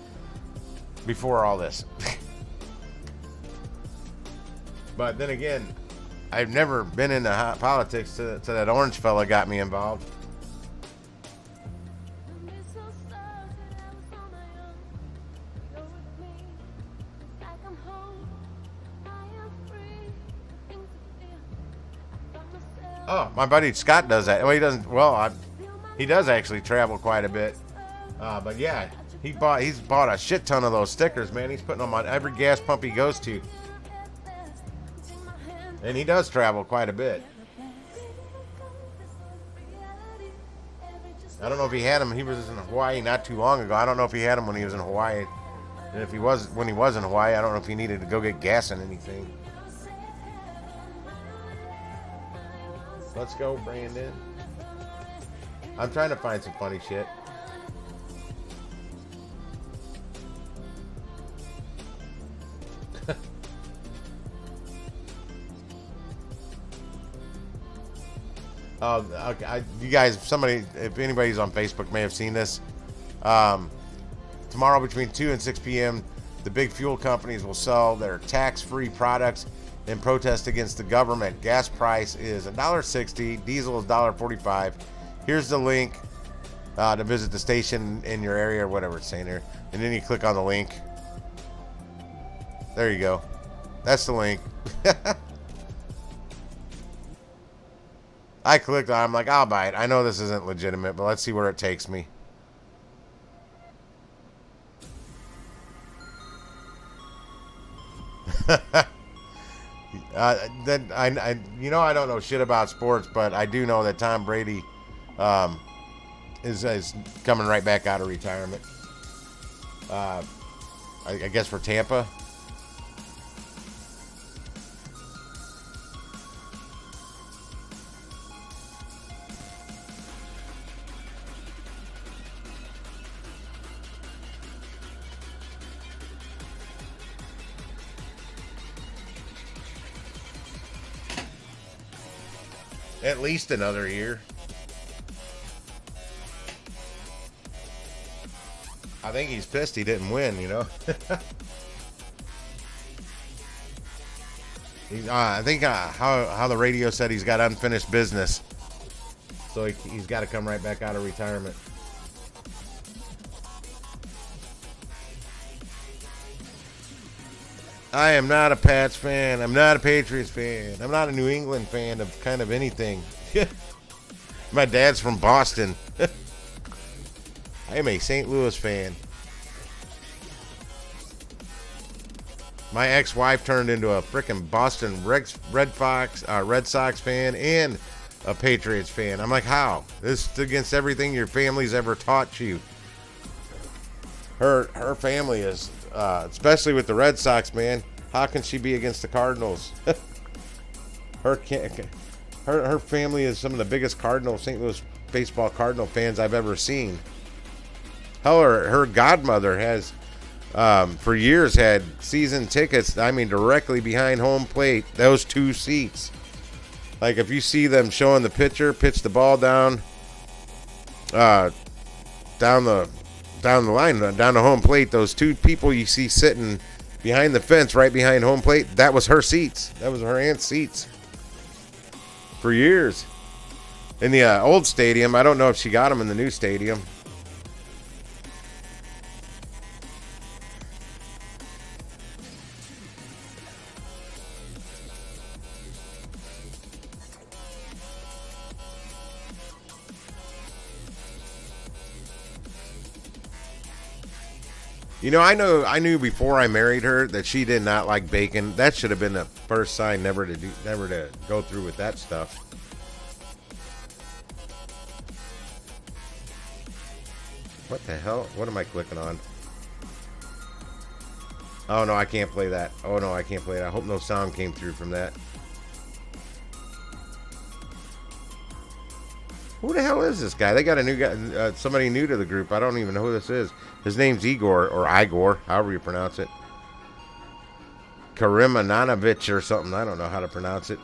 [SPEAKER 1] before all this. But then again, I've never been into politics till that orange fella got me involved. Oh, my buddy Scott does that. Well, he doesn't. Well, he does actually travel quite a bit. But yeah, he's bought a shit ton of those stickers, man. He's putting them on every gas pump he goes to, and he does travel quite a bit. I don't know if he had him. He was in Hawaii not too long ago. I don't know if he had him when he was in Hawaii. And if he was when he was in Hawaii, I don't know if he needed to go get gas and anything. Let's go, Brandon. I'm trying to find some funny shit. Okay, you guys, somebody, if anybody's on Facebook, may have seen this. Tomorrow between 2 and 6 p.m., the big fuel companies will sell their tax-free products in protest against the government. Gas price is $1.60, diesel is $1.45. Here's the link to visit the station in your area or whatever it's saying here. And then you click on the link. There you go. That's the link. I clicked on it. I'm like, I'll buy it. I know this isn't legitimate, but let's see where it takes me. Then I don't know shit about sports, but I do know that Tom Brady is coming right back out of retirement. I guess for Tampa. At least another year. I think he's pissed he didn't win, you know. I think how the radio said he's got unfinished business. So he's got to come right back out of retirement. I am not a Pats fan. I'm not a Patriots fan. I'm not a New England fan of kind of anything. My dad's from Boston. I am a St. Louis fan. My ex-wife turned into a freaking Boston Red Sox fan and a Patriots fan. I'm like, how? This is against everything your family's ever taught you. Her family is, especially with the Red Sox, man. How can she be against the Cardinals? Her family is some of the biggest St. Louis baseball Cardinal fans I've ever seen. Hell, her godmother has, for years, had season tickets. I mean, directly behind home plate. Those two seats. Like if you see them showing the pitcher pitch the ball down the line, down the home plate, those two people you see sitting behind the fence right behind home plate, that was her seats. That was her aunt's seats for years. In the old stadium, I don't know if she got them in the new stadium. You know, I knew before I married her that she did not like bacon. That should have been the first sign never to go through with that stuff. What the hell? What am I clicking on? Oh no, I can't play that. Oh no, I can't play that. I hope no sound came through from that. Who the hell is this guy? They got a new guy, somebody new to the group. I don't even know who this is. His name's Igor, or Igor, however you pronounce it. Karimananovic or something. I don't know how to pronounce it.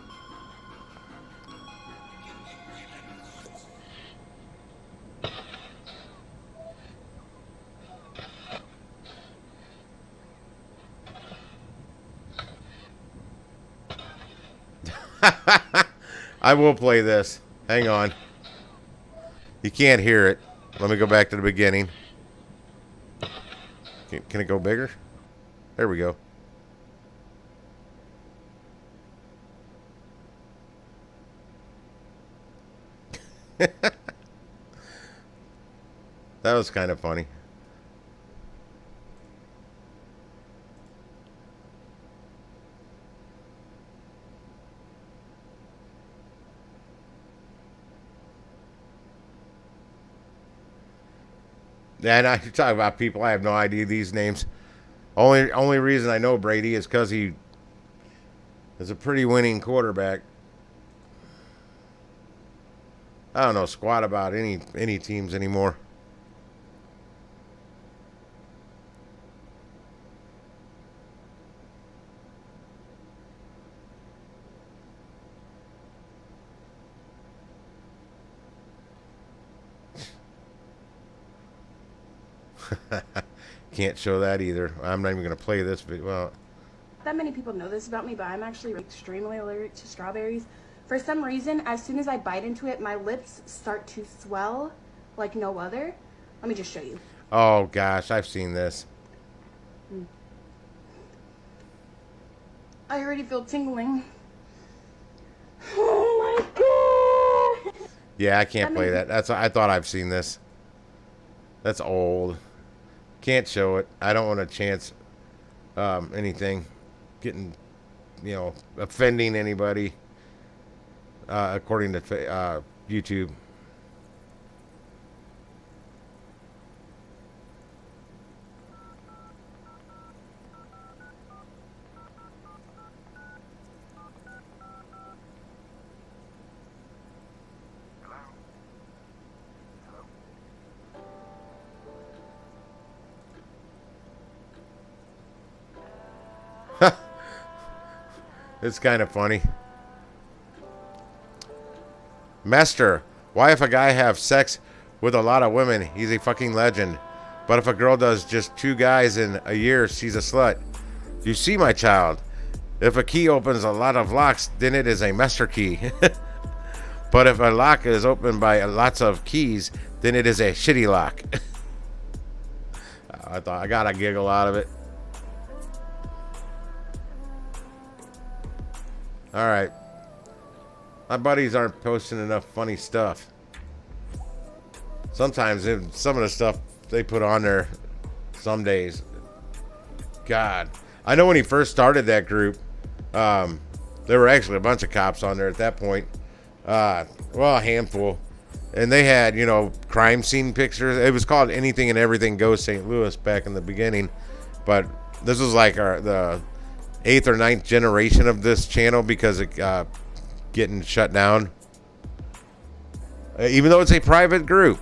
[SPEAKER 1] I will play this. Hang on. You can't hear it. Let me go back to the beginning. Can it go bigger? There we go. That was kind of funny. And I talk about people, I have no idea these names. Only reason I know Brady is because he is a pretty winning quarterback. I don't know squat about any teams anymore. Can't show that either. I'm not even going to play this video. Well,
[SPEAKER 2] that many people know this about me, but I'm actually extremely allergic to strawberries. For some reason, as soon as I bite into it, my lips start to swell like no other. Let me just show you.
[SPEAKER 1] Oh gosh, I've seen this.
[SPEAKER 2] I already feel tingling. Oh my god!
[SPEAKER 1] Yeah, I can't play that. I thought I've seen this. That's old. Can't show it. I don't want to chance anything getting, offending anybody according to YouTube. It's kind of funny. Mester, why if a guy have sex with a lot of women, he's a fucking legend. But if a girl does just 2 guys in a year, she's a slut. You see, my child, if a key opens a lot of locks, then it is a master key. But if a lock is opened by lots of keys, then it is a shitty lock. I thought I got a giggle out of it. All right. My buddies aren't posting enough funny stuff. Sometimes some of the stuff they put on there, some days, God. I know when he first started that group, there were actually a bunch of cops on there at that point. Well, a handful. And they had, crime scene pictures. It was called Anything and Everything Goes St. Louis back in the beginning. But this was like the 8th or 9th generation of this channel because it getting shut down. Even though it's a private group.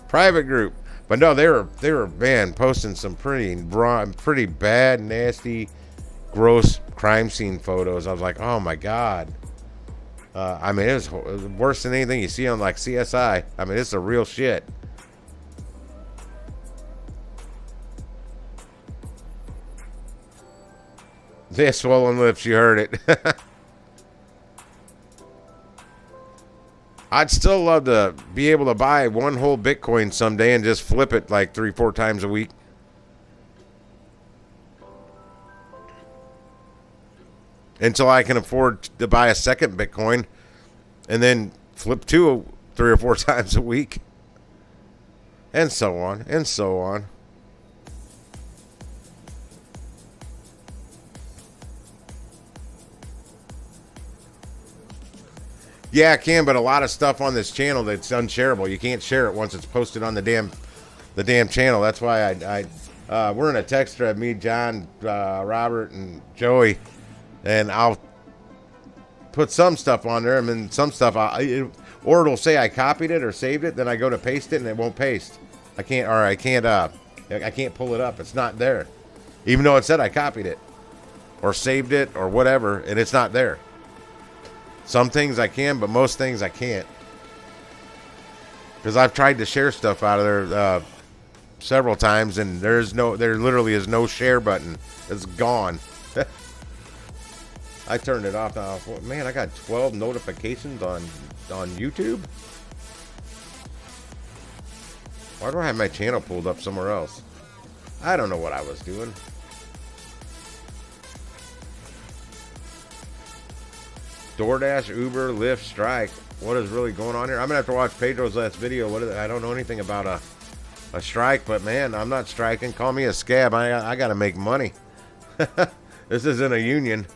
[SPEAKER 1] But no, they were man posting some pretty bad, nasty, gross crime scene photos. I was like, oh my god. I mean, it was worse than anything you see on like CSI. I mean, it's the real shit. Yeah, swollen lips, you heard it. I'd still love to be able to buy one whole Bitcoin someday and just flip it like 3-4 times a week. Until I can afford to buy a second Bitcoin and then flip 3 or 4 times a week. And so on, and so on. Yeah, I can, but a lot of stuff on this channel that's unshareable. You can't share it once it's posted on the damn channel. That's why we're in a text thread, me, John, Robert, and Joey, and I'll put some stuff on there, and then some stuff, or it'll say I copied it or saved it, then I go to paste it, and it won't paste. I can't pull it up. It's not there, even though it said I copied it or saved it or whatever, and it's not there. Some things I can, but most things I can't. Because I've tried to share stuff out of there several times, and there literally is no share button. It's gone. I turned it off now. Man, I got 12 notifications on YouTube. Why do I have my channel pulled up somewhere else? I don't know what I was doing. DoorDash, Uber, Lyft, strike. What is really going on here? I'm gonna have to watch Pedro's last video. I don't know anything about a strike, but man, I'm not striking. Call me a scab. I gotta make money. This isn't a union.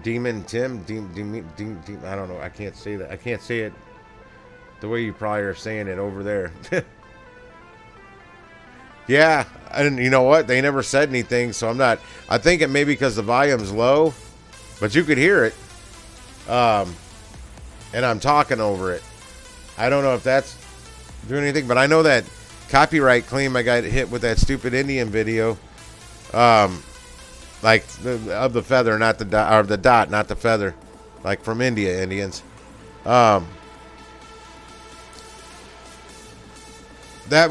[SPEAKER 1] Demon Tim, I don't know. I can't say that. I can't say it the way you probably are saying it over there. Yeah, and you know what? They never said anything, so I'm not. I think it may be because the volume's low, but you could hear it. And I'm talking over it. I don't know if that's doing anything, but I know that copyright claim I got hit with that stupid Indian video. Like of the feather, not the dot, or the dot, not the feather, like from Indians. That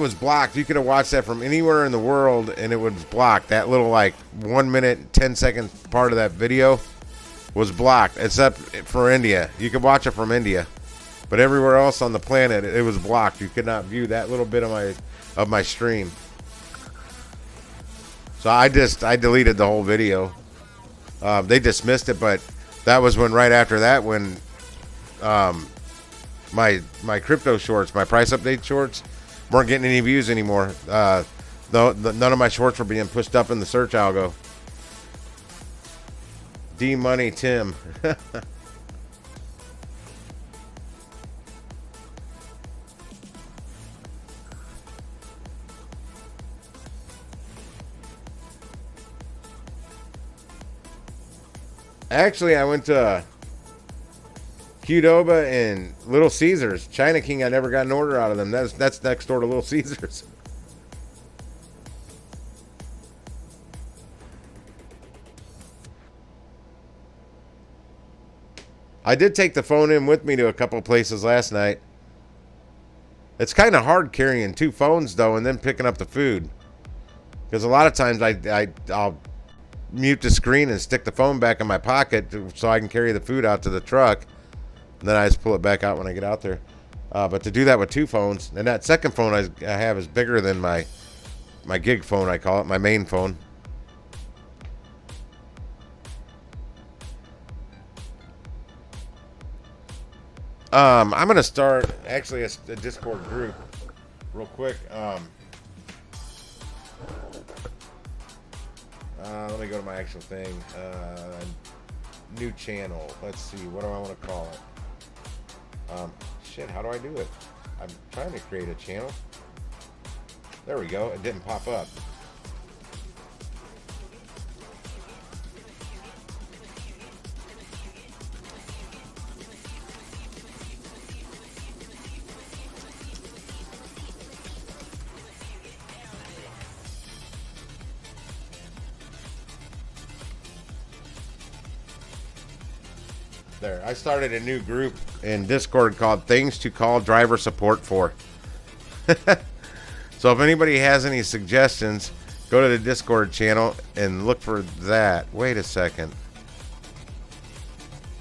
[SPEAKER 1] was blocked. You could have watched that from anywhere in the world, and it was blocked. That little like 1 minute, 10-second part of that video was blocked, except for India. You could watch it from India, but everywhere else on the planet, it was blocked. You could not view that little bit of my stream. So I deleted the whole video. They dismissed it, but that was when right after that when my crypto shorts, my price update shorts, weren't getting any views anymore. None of my shorts were being pushed up in the search algo. D Money Tim. Actually, I went to Qdoba and Little Caesars. China King, I never got an order out of them. That's next door to Little Caesars. I did take the phone in with me to a couple places last night. It's kind of hard carrying two phones, though, and then picking up the food. Because a lot of times I'll mute the screen and stick the phone back in my pocket so I can carry the food out to the truck. And then I just pull it back out when I get out there. But to do that with two phones, and that second phone I have is bigger than my gig phone, I call it, my main phone. I'm going to start, actually, a Discord group real quick. Let me go to my actual thing. New channel. Let's see. What do I want to call it? Shit, how do I do it? I'm trying to create a channel. There we go. It didn't pop up. There, I started a new group in Discord called Things to Call Driver Support For. So if anybody has any suggestions, go to the Discord channel and look for that. Wait a second.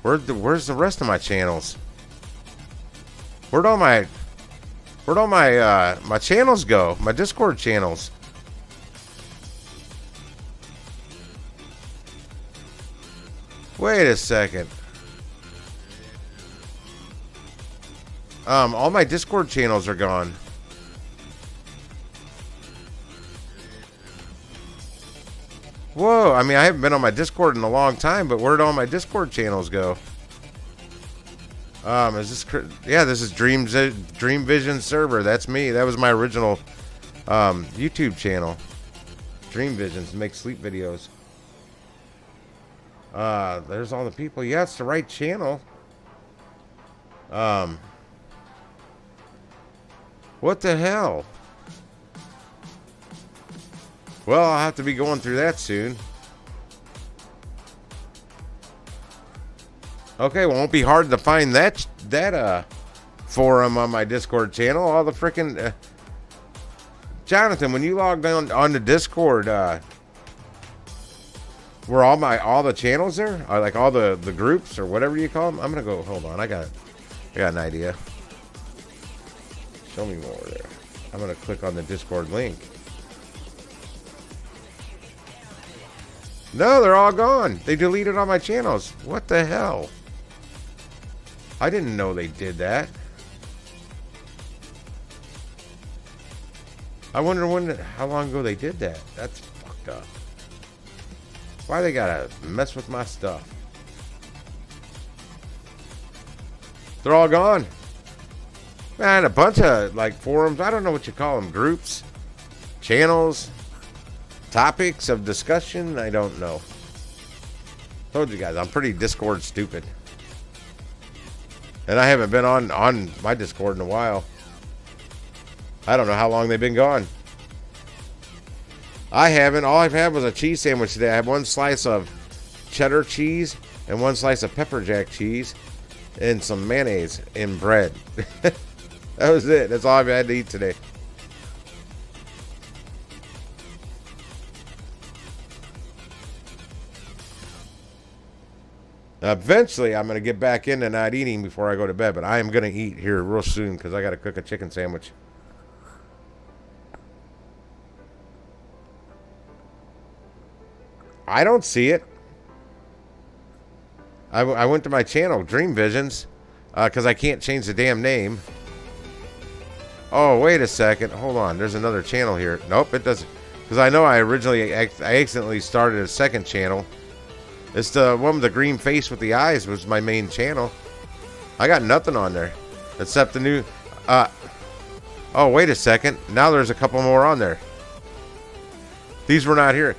[SPEAKER 1] Where's the rest of my channels? Where'd all my my channels go? My Discord channels. Wait a second. All my Discord channels are gone. Whoa, I mean, I haven't been on my Discord in a long time, but where'd all my Discord channels go? Is this... Yeah, this is Dream Vision Server. That's me. That was my original YouTube channel. Dream Visions, make sleep videos. There's all the people. Yeah, it's the right channel. What the hell? Well, I'll have to be going through that soon. Okay, well, it won't be hard to find that forum on my Discord channel. All the freaking Jonathan, when you logged on to Discord, were all the channels there? Or like all the groups or whatever you call them? I'm gonna go. Hold on, I got an idea. Show me more there. I'm gonna click on the Discord link. No, they're all gone. They deleted all my channels. What the hell? I didn't know they did that. I wonder how long ago they did that. That's fucked up. Why they gotta mess with my stuff? They're all gone. Man, a bunch of like forums. I don't know what you call them. Groups, channels, topics of discussion. I don't know. Told you guys, I'm pretty Discord stupid. And I haven't been on my Discord in a while. I don't know how long they've been gone. I haven't. All I've had was a cheese sandwich today. I had one slice of cheddar cheese and one slice of pepper jack cheese and some mayonnaise and bread. That was it. That's all I've had to eat today. Eventually, I'm going to get back into not eating before I go to bed, but I am going to eat here real soon because I got to cook a chicken sandwich. I don't see it. I went to my channel, Dream Visions, because I can't change the damn name. Oh, wait a second. Hold on. There's another channel here. Nope, it doesn't. Because I know I accidentally started a second channel. It's the one with the green face with the eyes was my main channel. I got nothing on there except the new. Oh, wait a second. Now there's a couple more on there. These were not here.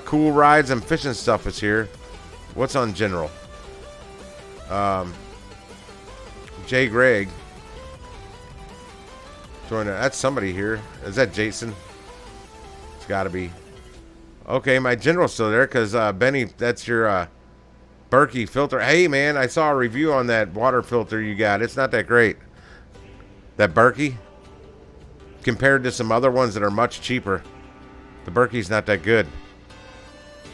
[SPEAKER 1] Cool rides and fishing stuff is here. What's on general? Jay Greg. That's somebody here. Is that Jason? It's got to be. Okay, my general's still there because Benny, that's your Berkey filter. Hey, man, I saw a review on that water filter you got. It's not that great. That Berkey, compared to some other ones that are much cheaper, the Berkey's not that good.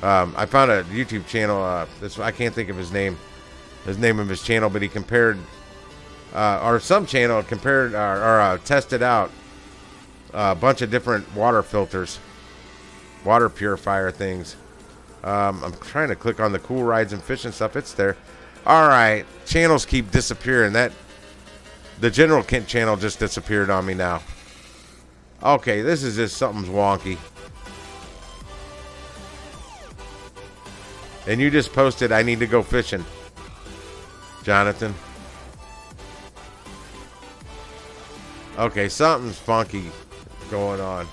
[SPEAKER 1] I found a YouTube channel. I can't think of his name of his channel, but he compared, or some channel compared or tested out a bunch of different water filters, water purifier things. I'm trying to click on the cool rides and fishing stuff. It's there. All right, channels keep disappearing. The general Kent channel just disappeared on me now. Okay, this is just something's wonky. And you just posted, I need to go fishing, Jonathan. Okay, something's funky going on.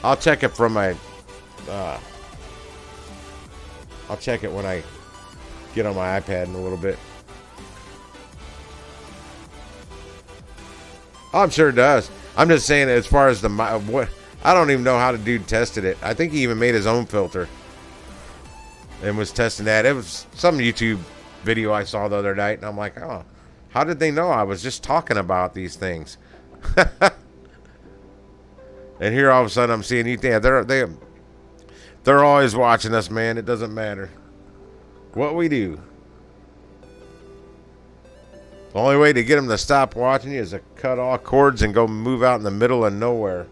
[SPEAKER 1] I'll check it from my... I'll check it when I get on my iPad in a little bit. Oh, I'm sure it does. I'm just saying, as far as what, I don't even know how the dude tested it. I think he even made his own filter and was testing that. It was some YouTube video I saw the other night, and I'm like, oh, how did they know I was just talking about these things? And here all of a sudden I'm seeing you. Yeah, they're always watching us, man. It doesn't matter what we do. The only way to get them to stop watching you is to cut all cords and go move out in the middle of nowhere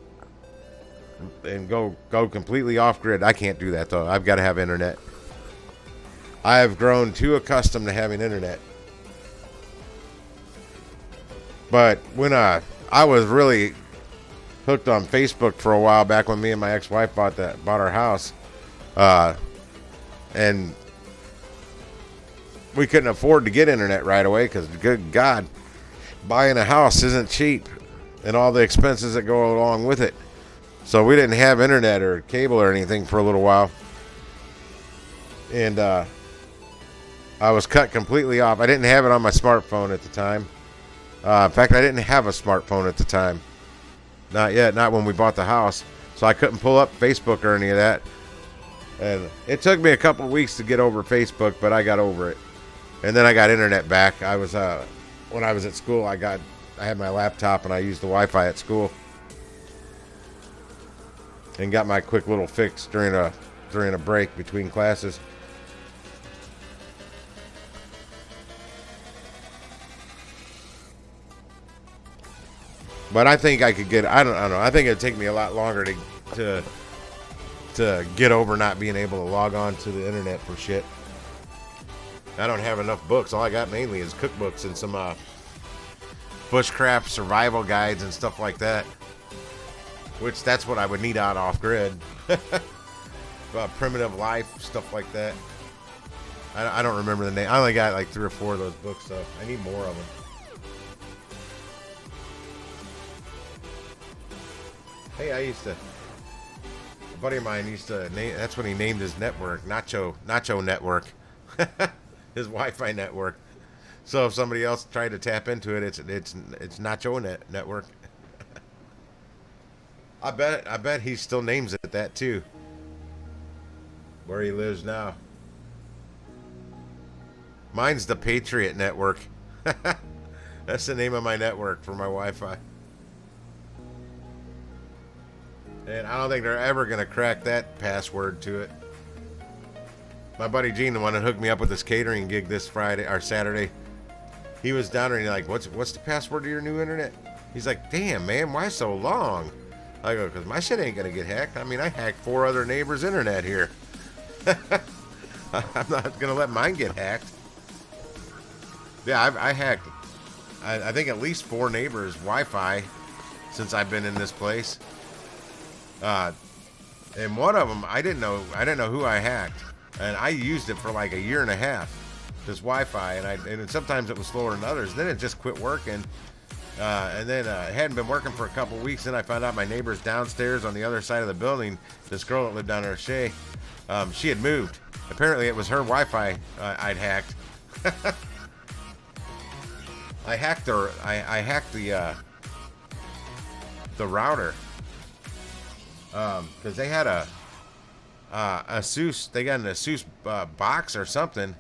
[SPEAKER 1] and go completely off grid. I can't do that though. I've got to have internet. I have grown too accustomed to having internet. But when I was really hooked on Facebook for a while back when me and my ex-wife bought our house, and we couldn't afford to get internet right away because, good God, buying a house isn't cheap and all the expenses that go along with it. So we didn't have internet or cable or anything for a little while. And I was cut completely off. I didn't have it on my smartphone at the time. In fact, I didn't have a smartphone at the time. Not yet, not when we bought the house. So I couldn't pull up Facebook or any of that. And it took me a couple weeks to get over Facebook, but I got over it. And then I got internet back. I was when I was at school, I had my laptop and I used the Wi-Fi at school. And got my quick little fix during a break between classes. But I think I could get. I don't know. I think it'd take me a lot longer to get over not being able to log on to the internet for shit. I don't have enough books. All I got mainly is cookbooks and some bushcraft survival guides and stuff like that. Which that's what I would need out off grid. Primitive life, stuff like that. I don't remember the name. I only got like 3 or 4 of those books, so I need more of them. Hey, a buddy of mine used to name, that's when he named his network, Nacho Network. His Wi-Fi network. So if somebody else tried to tap into it, it's Nacho Network. I bet he still names it that too. Where he lives now. Mine's the Patriot Network. That's the name of my network for my Wi-Fi. And I don't think they're ever gonna crack that password to it. My buddy Gene, the one that hooked me up with this catering gig this Friday or Saturday, he was down there and he's like, "What's the password to your new internet?" He's like, "Damn, man, why so long?" I go, "Because my shit ain't gonna get hacked. I mean, I hacked 4 other neighbors' internet here. I'm not gonna let mine get hacked." Yeah, I hacked, I think at least 4 neighbors' Wi-Fi since I've been in this place. And one of them, I didn't know who I hacked, and I used it for like a year and a half, this Wi-Fi, and sometimes it was slower than others. Then it just quit working, and then it hadn't been working for a couple weeks. Then I found out my neighbor's downstairs on the other side of the building, this girl that lived down there, Shay, she had moved. Apparently, it was her Wi-Fi I'd hacked. I hacked her. I hacked the router. Because they had a ASUS, they got an ASUS box or something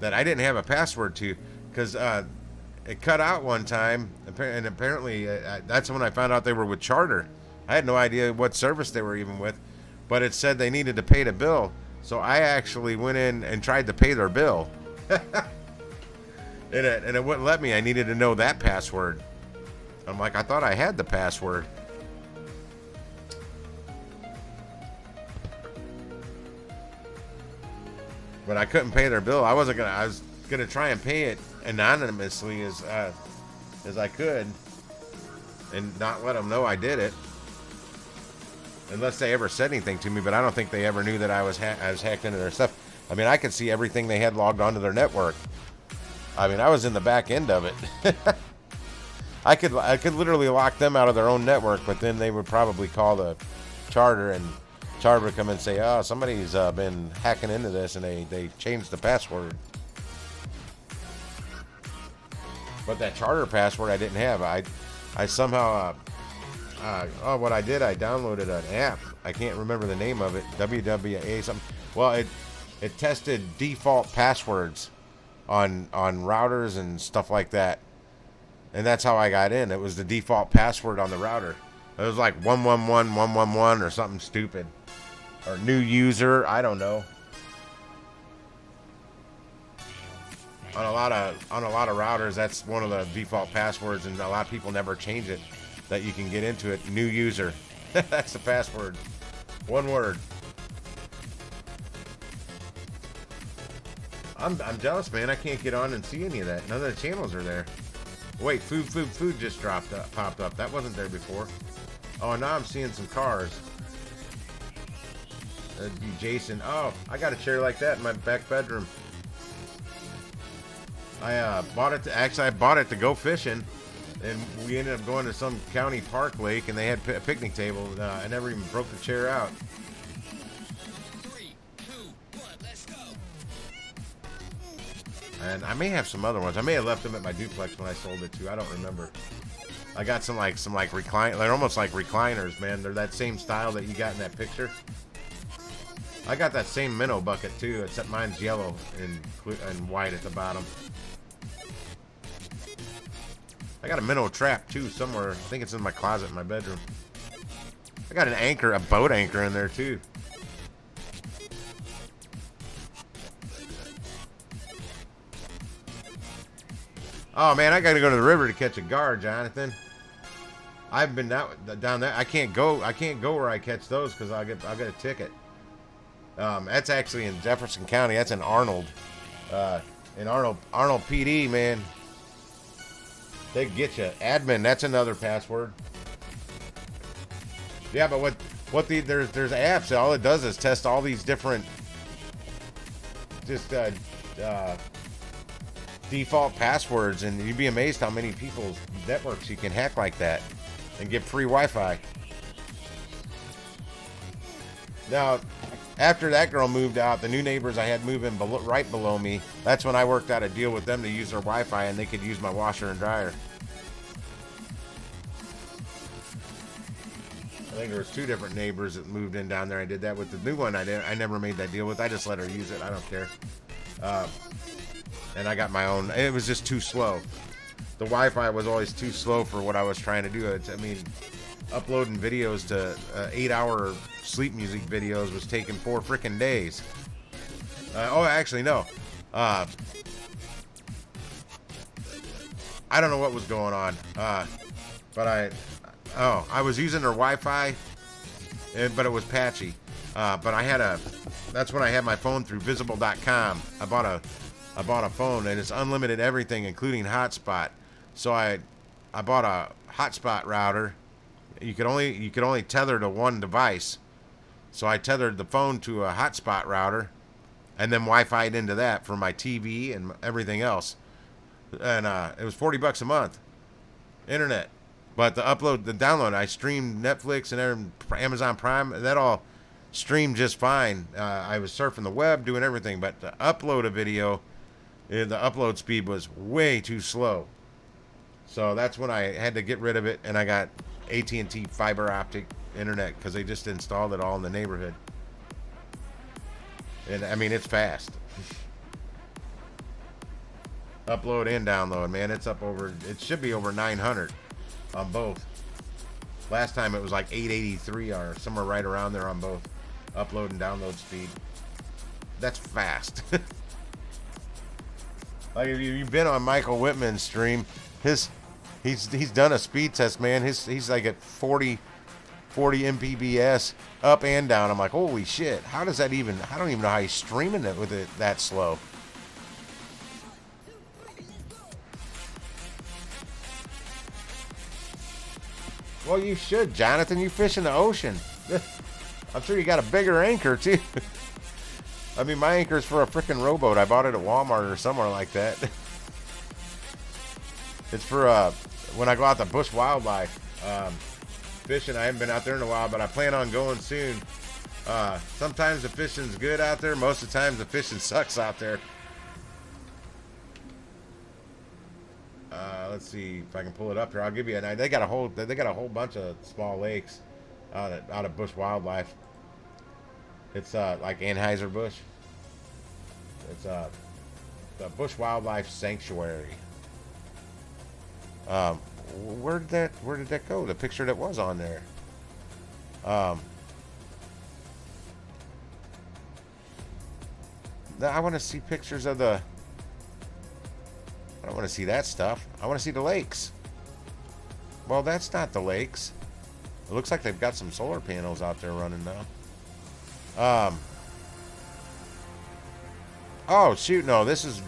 [SPEAKER 1] that I didn't have a password to, because it cut out one time, and apparently that's when I found out they were with Charter. I had no idea what service they were even with, but it said they needed to pay the bill, so I actually went in and tried to pay their bill. and it wouldn't let me. I needed to know that password. I'm like, I thought I had the password. But I couldn't pay their bill. I was gonna try and pay it anonymously as I could, and not let them know I did it, unless they ever said anything to me. But I don't think they ever knew that I was hacked into their stuff. I mean, I could see everything they had logged onto their network. I mean, I was in the back end of it. I could literally lock them out of their own network, but then they would probably call the Charter, and Charter would come and say, "Oh, somebody's been hacking into this, and they changed the password." But that Charter password I didn't have. I somehow what I did, I downloaded an app. I can't remember the name of it. WWA something. Well, it tested default passwords on routers and stuff like that, and that's how I got in. It was the default password on the router. It was like 111 or something stupid. Or new user, I don't know. On a lot of routers, that's one of the default passwords, and a lot of people never change it. That you can get into it. New user, that's the password. One word. I'm jealous, man. I can't get on and see any of that. None of the channels are there. Wait, food just popped up. That wasn't there before. Oh, now I'm seeing some cars. That'd be Jason. Oh, I got a chair like that in my back bedroom. I bought it to go fishing, and we ended up going to some county park lake, and they had a picnic table. I never even broke the chair out.
[SPEAKER 3] 3, 2, 1, let's go.
[SPEAKER 1] And I may have some other ones. I may have left them at my duplex when I sold it too. I don't remember. I got some recline. They're almost like recliners, man. They're that same style that you got in that picture. I got that same minnow bucket too, except mine's yellow and white at the bottom. I got a minnow trap too somewhere. I think it's in my closet in my bedroom. I got an anchor, a boat anchor in there too. Oh man, I gotta go to the river to catch a gar, Jonathan. I've been down there. I can't go where I catch those because I'll get a ticket. That's actually in Jefferson County. That's in Arnold. In Arnold PD, man. They get you. Admin, that's another password. Yeah, but there's apps. All it does is test all these different default passwords, and you'd be amazed how many people's networks you can hack like that and get free Wi-Fi. Now, after that girl moved out, the new neighbors I had moving right below me, that's when I worked out a deal with them to use their Wi-Fi and they could use my washer and dryer. I think there was 2 different neighbors that moved in down there. I did that with the new one. I never made that deal with. I just let her use it. I don't care. And I got my own. It was just too slow. The Wi-Fi was always too slow for what I was trying to do. I mean, uploading videos to 8-hour sleep music videos was taking 4 freaking days. Oh, actually, no. I don't know what was going on. But I was using their Wi-Fi, but it was patchy. But that's when I had my phone through visible.com. I bought a phone and it's unlimited everything, including hotspot. So I bought a hotspot router. You could only tether to one device. So I tethered the phone to a hotspot router and then Wi-Fi'd into that for my TV and everything else. And it was $40 a month. Internet. But the download, I streamed Netflix and Amazon Prime, and that all streamed just fine. I was surfing the web, doing everything, but to upload a video, the upload speed was way too slow. So that's when I had to get rid of it, and I got AT&T fiber optic internet because they just installed it all in the neighborhood. And I mean, it's fast. Upload and download, man. It should be over 900 on both. Last time it was like 883 or somewhere right around there on both. Upload and download speed. That's fast. Like if you've been on Michael Whitman's stream, he's done a speed test, man. He's like at 40 Mbps up and down. I'm like, holy shit! How does that even? I don't even know how he's streaming it with it that slow. Well, you should, Jonathan. You fish in the ocean. I'm sure you got a bigger anchor too. I mean, my anchor's for a freaking rowboat. I bought it at Walmart or somewhere like that. It's for when I go out to bush wildlife fishing. I haven't been out there in a while, but I plan on going soon. Sometimes the fishing's good out there. Most of the times the fishing sucks out there. Let's see if I can pull it up here. I'll give you an idea. They got a whole bunch of small lakes out of bush wildlife. It's like Anheuser-Busch. It's the Bush Wildlife Sanctuary. Where did that go? The picture that was on there. I want to see pictures of the. I don't want to see that stuff. I want to see the lakes. Well, that's not the lakes. It looks like they've got some solar panels out there running now. Oh shoot! No, this is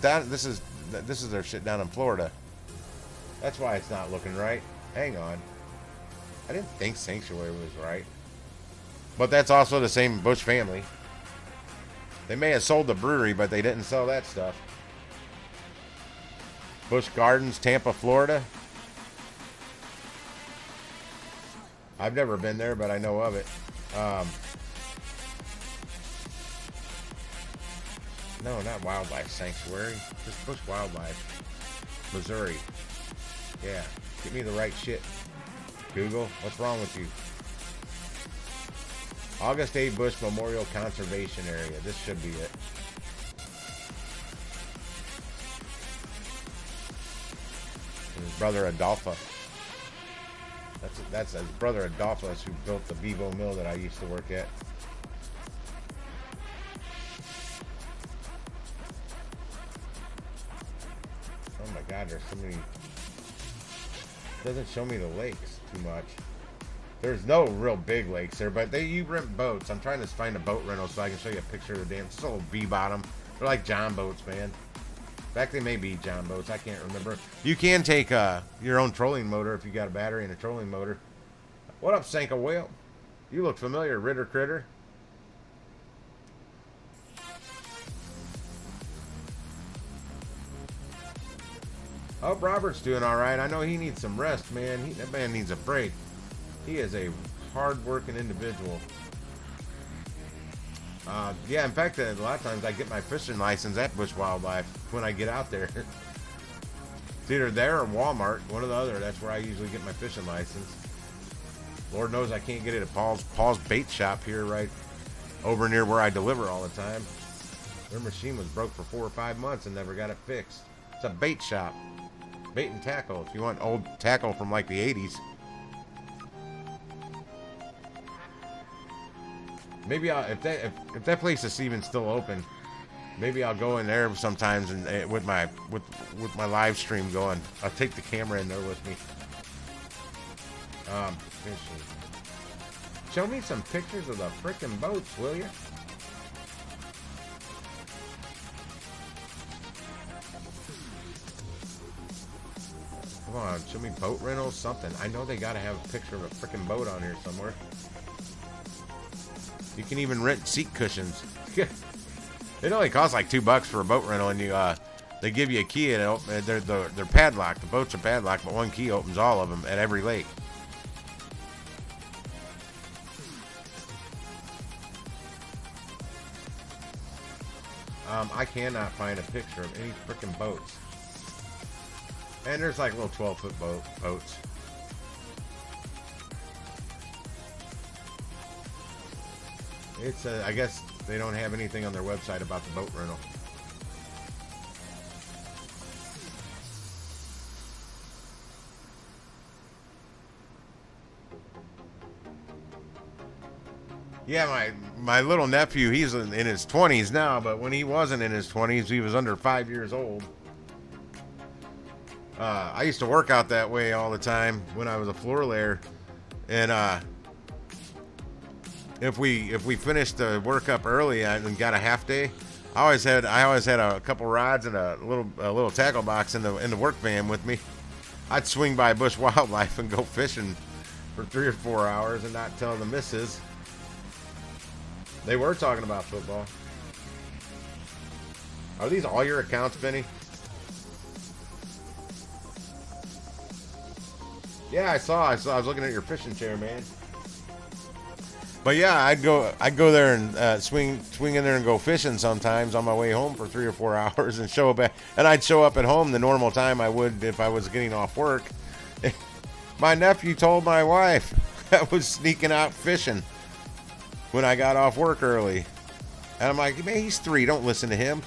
[SPEAKER 1] their shit down in Florida. That's why it's not looking right. Hang on. I didn't think Sanctuary was right. But that's also the same Bush family. They may have sold the brewery, but they didn't sell that stuff. Busch Gardens, Tampa, Florida. I've never been there, but I know of it. No, not Wildlife Sanctuary. Just Bush Wildlife. Missouri. Yeah. Give me the right shit. Google, what's wrong with you? August A. Bush Memorial Conservation Area. This should be it. His brother Adolphus. That's his brother Adolphus who built the Bevo Mill that I used to work at. Oh my God, there's so many. It doesn't show me the lakes too much. There's no real big lakes there, but you rent boats. I'm trying to find a boat rental so I can show you a picture of the damn. It's a little V-bottom. They're like John boats, man. In fact, they may be John boats. I can't remember. You can take your own trolling motor if you got a battery and a trolling motor. What up, Sanka Whale? You look familiar, Ritter Critter. I hope Robert's doing all right. I know he needs some rest, man. That man needs a break. He is a hard-working individual. Yeah, in fact, a lot of times I get my fishing license at Bush Wildlife when I get out there. It's either there or Walmart, one or the other. That's where I usually get my fishing license. Lord knows I can't get it at Paul's bait shop here right over near where I deliver all the time. Their machine was broke for 4 or 5 months and never got it fixed. It's a bait shop. Bait and tackle, if you want old tackle from like the 80s. Maybe if that place is even still open, maybe I'll go in there sometimes and with my live stream going. I'll take the camera in there with me. Fishing. Show me some pictures of the frickin' boats, will you? Come on, show me boat rentals, something. I know they gotta have a picture of a frickin' boat on here somewhere. You can even rent seat cushions. It only costs like $2 for a boat rental, and they give you a key, and they're padlocked. The boats are padlocked, but one key opens all of them at every lake. I cannot find a picture of any frickin' boats. And there's like little 12-foot boats. It's I guess they don't have anything on their website about the boat rental. Yeah, my little nephew, he's in his 20s now, but when he wasn't in his 20s, he was under 5 years old. I used to work out that way all the time when I was a floor layer, and if we finished the work up early and got a half day, I always had a couple rods and a little tackle box in the work van with me. I'd swing by Bush Wildlife and go fishing for 3 or 4 hours and not tell the missus. They were talking about football. Are these all your accounts, Benny? Yeah, I saw. I was looking at your fishing chair, man. But yeah, I'd go there and swing in there and go fishing sometimes on my way home for 3 or 4 hours and show up and I'd show up at home the normal time I would if I was getting off work. My nephew told my wife I was sneaking out fishing when I got off work early. And I'm like, man, he's 3. Don't listen to him.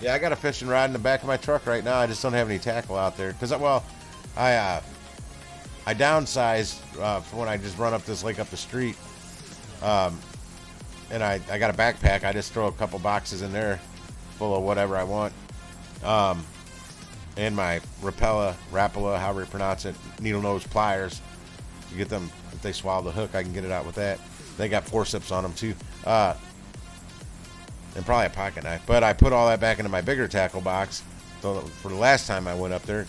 [SPEAKER 1] Yeah, I got a fishing rod in the back of my truck right now. I just don't have any tackle out there. Because, well, I downsized for when I just run up this lake up the street. And I got a backpack. I just throw a couple boxes in there full of whatever I want. And my Rapala, however you pronounce it, needle nose pliers. You get them, if they swallow the hook, I can get it out with that. They got forceps on them too. And probably a pocket knife. But I put all that back into my bigger tackle box for the last time I went up there.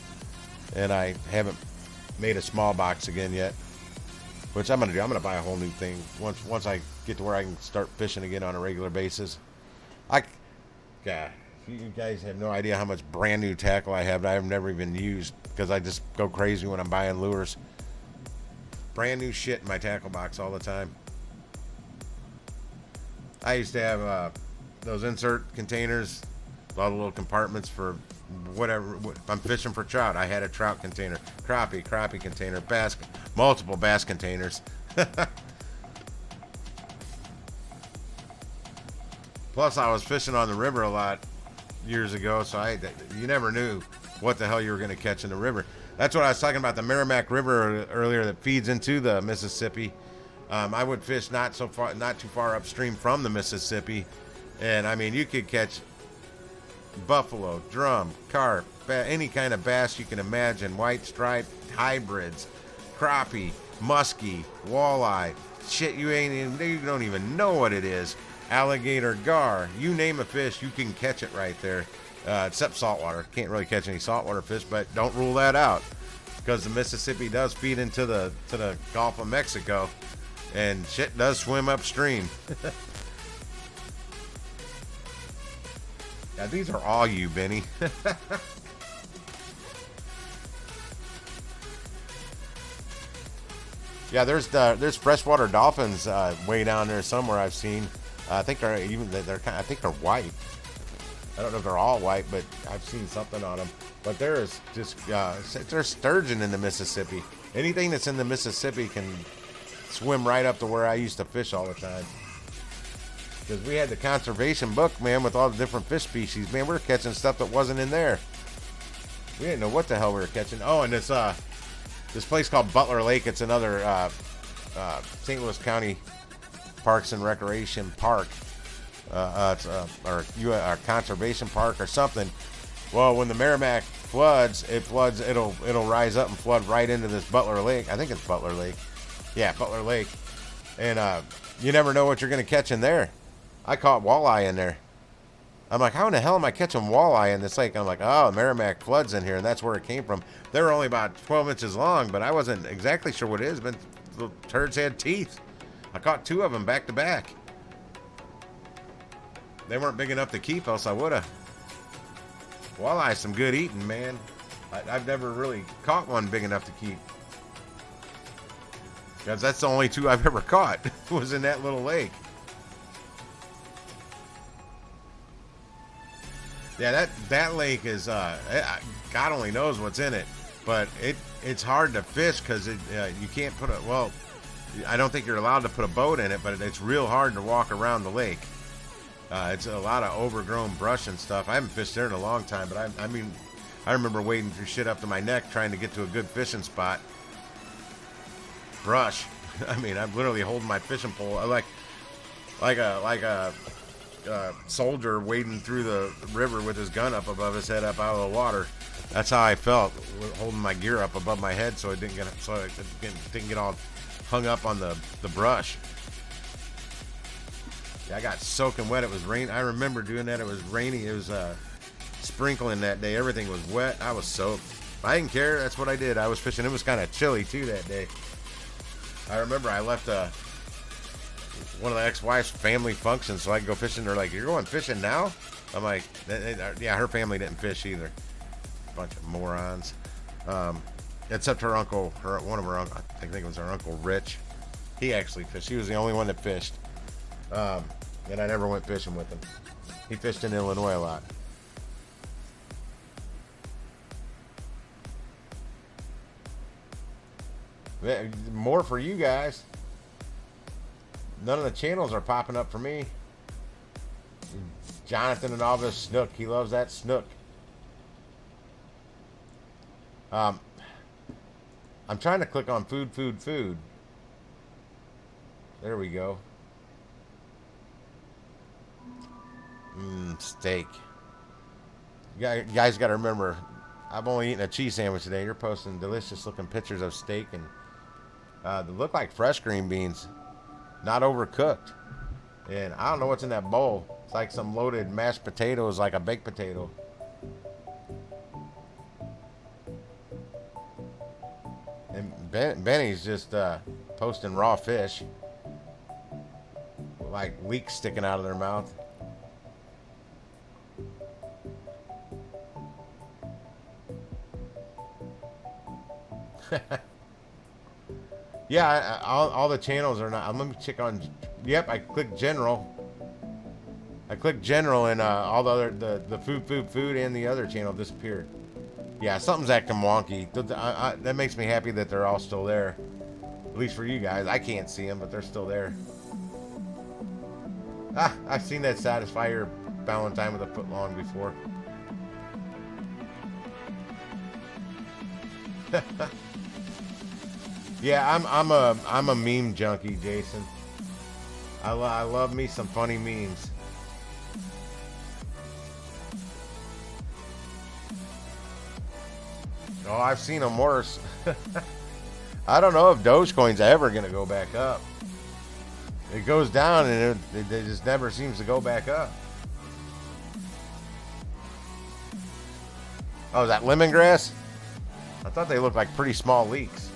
[SPEAKER 1] And I haven't made a small box again yet. Which I'm going to do. I'm going to buy a whole new thing once I get to where I can start fishing again on a regular basis. God. You guys have no idea how much brand new tackle I have that I've never even used because I just go crazy when I'm buying lures. Brand new shit in my tackle box all the time. I used to have those insert containers, all the little compartments for whatever. If I'm fishing for trout, I had a trout container, crappie container, bass, multiple bass containers. Plus, I was fishing on the river a lot years ago, so you never knew what the hell you were going to catch in the river. That's what I was talking about, the Merrimack River earlier that feeds into the Mississippi. I would fish not too far upstream from the Mississippi, and I mean you could catch buffalo, drum, carp, any kind of bass you can imagine, white stripe, hybrids, crappie, muskie, walleye, shit you don't even know what it is. Alligator, gar, you name a fish, you can catch it right there, except saltwater. Can't really catch any saltwater fish, but don't rule that out because the Mississippi does feed into the Gulf of Mexico, and shit does swim upstream. Yeah, these are all you, Benny. Yeah, there's freshwater dolphins way down there somewhere I've seen. I think I think they're white. I don't know if they're all white, but I've seen something on them. But there's sturgeon in the Mississippi. Anything that's in the Mississippi can swim right up to where I used to fish all the time. Because we had the conservation book, man, with all the different fish species. Man, we were catching stuff that wasn't in there. We didn't know what the hell we were catching. Oh, and this place called Butler Lake. It's another St. Louis County Parks and Recreation Park, or conservation park or something. Well, when the Merrimack floods, it'll rise up and flood right into this Butler Lake. I think it's Butler Lake. Yeah, Butler Lake. And you never know what you're going to catch in there. I caught walleye in there. I'm like, how in the hell am I catching walleye in this lake? I'm like, oh, Merrimack floods in here, and that's where it came from. They were only about 12 inches long, but I wasn't exactly sure what it is, but the turds had teeth. I caught 2 of them back to back. They weren't big enough to keep, else I would have. Walleye, some good eating, man. I've never really caught one big enough to keep. Because that's the only 2 I've ever caught, was in that little lake. Yeah, that lake is, God only knows what's in it. But it's hard to fish because you can't put I don't think you're allowed to put a boat in it, but it's real hard to walk around the lake. It's a lot of overgrown brush and stuff. I haven't fished there in a long time, but I remember wading through shit up to my neck trying to get to a good fishing spot. Brush. I'm literally holding my fishing pole like a soldier wading through the river with his gun up above his head up out of the water. That's how I felt, holding my gear up above my head so I didn't get all hung up on the brush. Yeah, I got soaking wet. It was rain. I remember doing that. It was rainy. It was sprinkling that day. Everything was wet. I was soaked. I didn't care. That's what I did. I was fishing. It was kind of chilly too that day. I remember I left one of the ex-wife's family functions so I could go fishing. They're like, "You're going fishing now?" I'm like, "Yeah." Her family didn't fish either. Bunch of morons. Except her uncle, one of her uncle, I think it was her uncle Rich. He actually fished. He was the only one that fished. And I never went fishing with him. He fished in Illinois a lot. More for you guys. None of the channels are popping up for me. Jonathan and all this snook. He loves that snook. I'm trying to click on food. There we go. Steak. You guys got to remember, I've only eaten a cheese sandwich today. You're posting delicious looking pictures of steak, and they look like fresh green beans, not overcooked. And I don't know what's in that bowl. It's like some loaded mashed potatoes, like a baked potato. And Benny's just posting raw fish, like leeks sticking out of their mouth. Yeah, all the channels are not. Let me check on. Yep, I clicked general. And all the other the food and the other channel disappeared. Yeah, something's acting wonky. That makes me happy that they're all still there. At least for you guys, I can't see them, but they're still there. I've seen that Satisfyer Valentine with a foot long before. Yeah, I'm a meme junkie, Jason. I love me some funny memes. Oh, I've seen them worse. I don't know if Dogecoin's ever gonna go back up. It goes down and it just never seems to go back up. Oh, is that lemongrass? I thought they looked like pretty small leeks.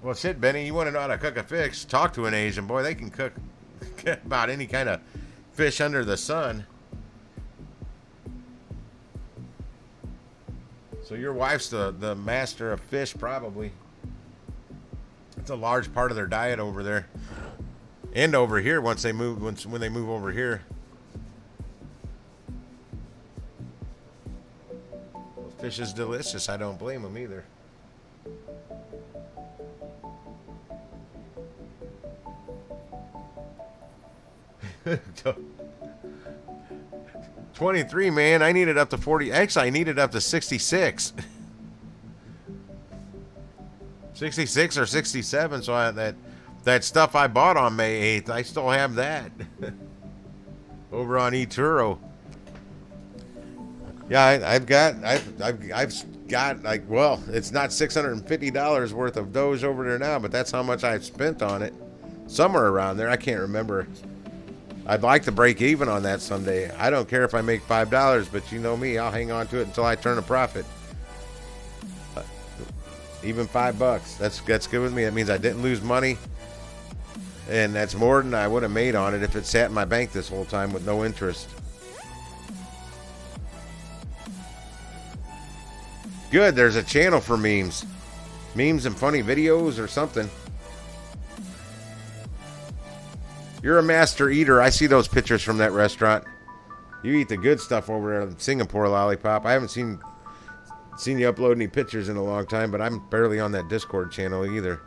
[SPEAKER 1] Well, shit, Benny, you want to know how to cook a fish? Talk to an Asian boy. They can cook about any kind of fish under the sun. So your wife's the master of fish, probably. It's a large part of their diet over there, and over here once they move when they move over here. Fish is delicious. I don't blame them either. $23, man. I needed up to 40. Actually, I needed up to 66. 66 or 67. So that stuff I bought on May 8th, I still have that over on eToro. Yeah, I've got like, well, it's not $650 worth of Doge over there now, but that's how much I've spent on it. Somewhere around there, I can't remember. I'd like to break even on that someday. I don't care if I make $5, but you know me, I'll hang on to it until I turn a profit. Even $5, that's good with me. That means I didn't lose money, and that's more than I would have made on it if it sat in my bank this whole time with no interest. Good, there's a channel for memes and funny videos or something. You're a master eater. I see those pictures from that restaurant. You eat the good stuff over there in Singapore, Lollipop. I haven't seen you upload any pictures in a long time, but I'm barely on that Discord channel either.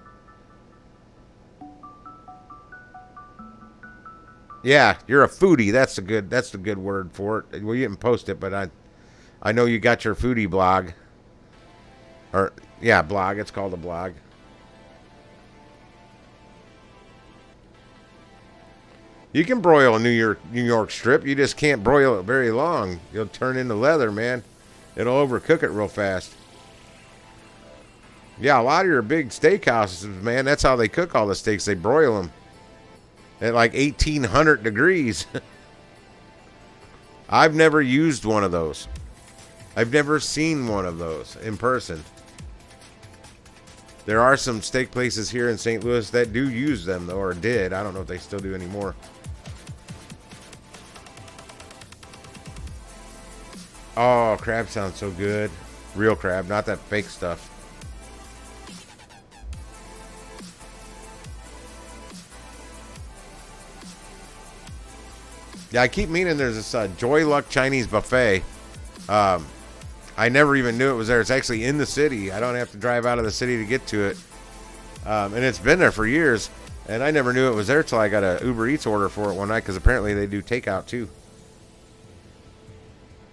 [SPEAKER 1] Yeah, you're a foodie. That's the good word for it. Well, you didn't post it, but I know you got your foodie blog. Or yeah, blog. It's called a blog. You can broil a New York strip. You just can't broil it very long. You'll turn into leather, man. It'll overcook it real fast. Yeah, a lot of your big steakhouses, man, that's how they cook all the steaks. They broil them at like 1,800 degrees. I've never used one of those. I've never seen one of those in person. There are some steak places here in St. Louis that do use them, though, or did. I don't know if they still do anymore. Oh, crab sounds so good. Real crab, not that fake stuff. Yeah, I keep meaning there's this Joy Luck Chinese buffet. I never even knew it was there. It's actually in the city. I don't have to drive out of the city to get to it. And it's been there for years. And I never knew it was there till I got a Uber Eats order for it one night, because apparently they do takeout too.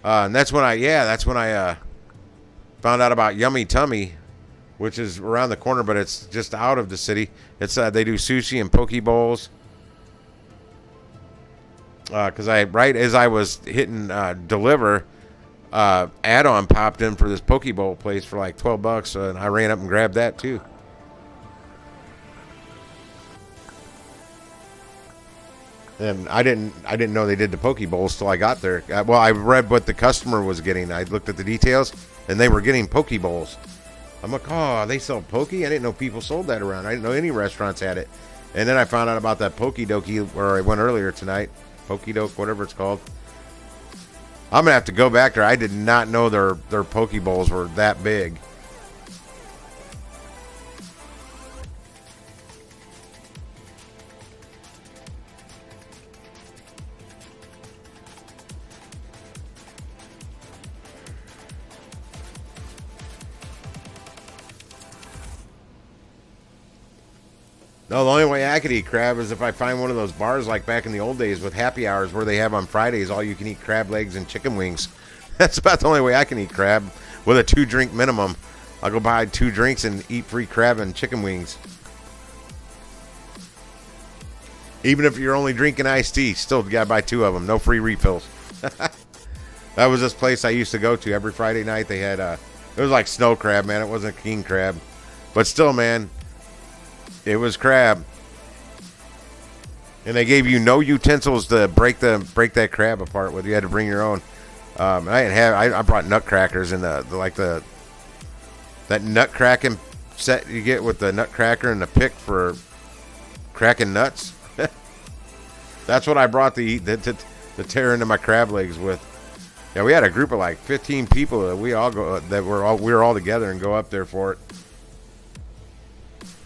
[SPEAKER 1] And that's when I found out about Yummy Tummy, which is around the corner, but it's just out of the city. It's they do sushi and poke bowls. Because right as I was hitting deliver, add-on popped in for this poke bowl place for like $12, and I ran up and grabbed that too. And I didn't know they did the poke bowls till I got there. Well, I read what the customer was getting. I looked at the details, and they were getting poke bowls. I'm like, oh, they sell poke? I didn't know people sold that around. I didn't know any restaurants had it. And then I found out about that poke dokie where I went earlier tonight. Poke doke, whatever it's called. I'm gonna have to go back there. I did not know their poke bowls were that big. No, the only way I could eat crab is if I find one of those bars like back in the old days with happy hours where they have on Fridays all you can eat crab legs and chicken wings. That's about the only way I can eat crab, with a 2-drink minimum. I'll go buy 2 drinks and eat free crab and chicken wings. Even if you're only drinking iced tea, still gotta buy 2 of them. No free refills. That was this place I used to go to every Friday night. They had it was like snow crab, man. It wasn't king crab, but still, man. It was crab, and they gave you no utensils to break that crab apart with. You had to bring your own. I brought nutcrackers and that nutcracking set you get with the nutcracker and the pick for cracking nuts. That's what I brought to eat to tear into my crab legs with. Yeah, we had a group of like 15 people that we were all together and go up there for it.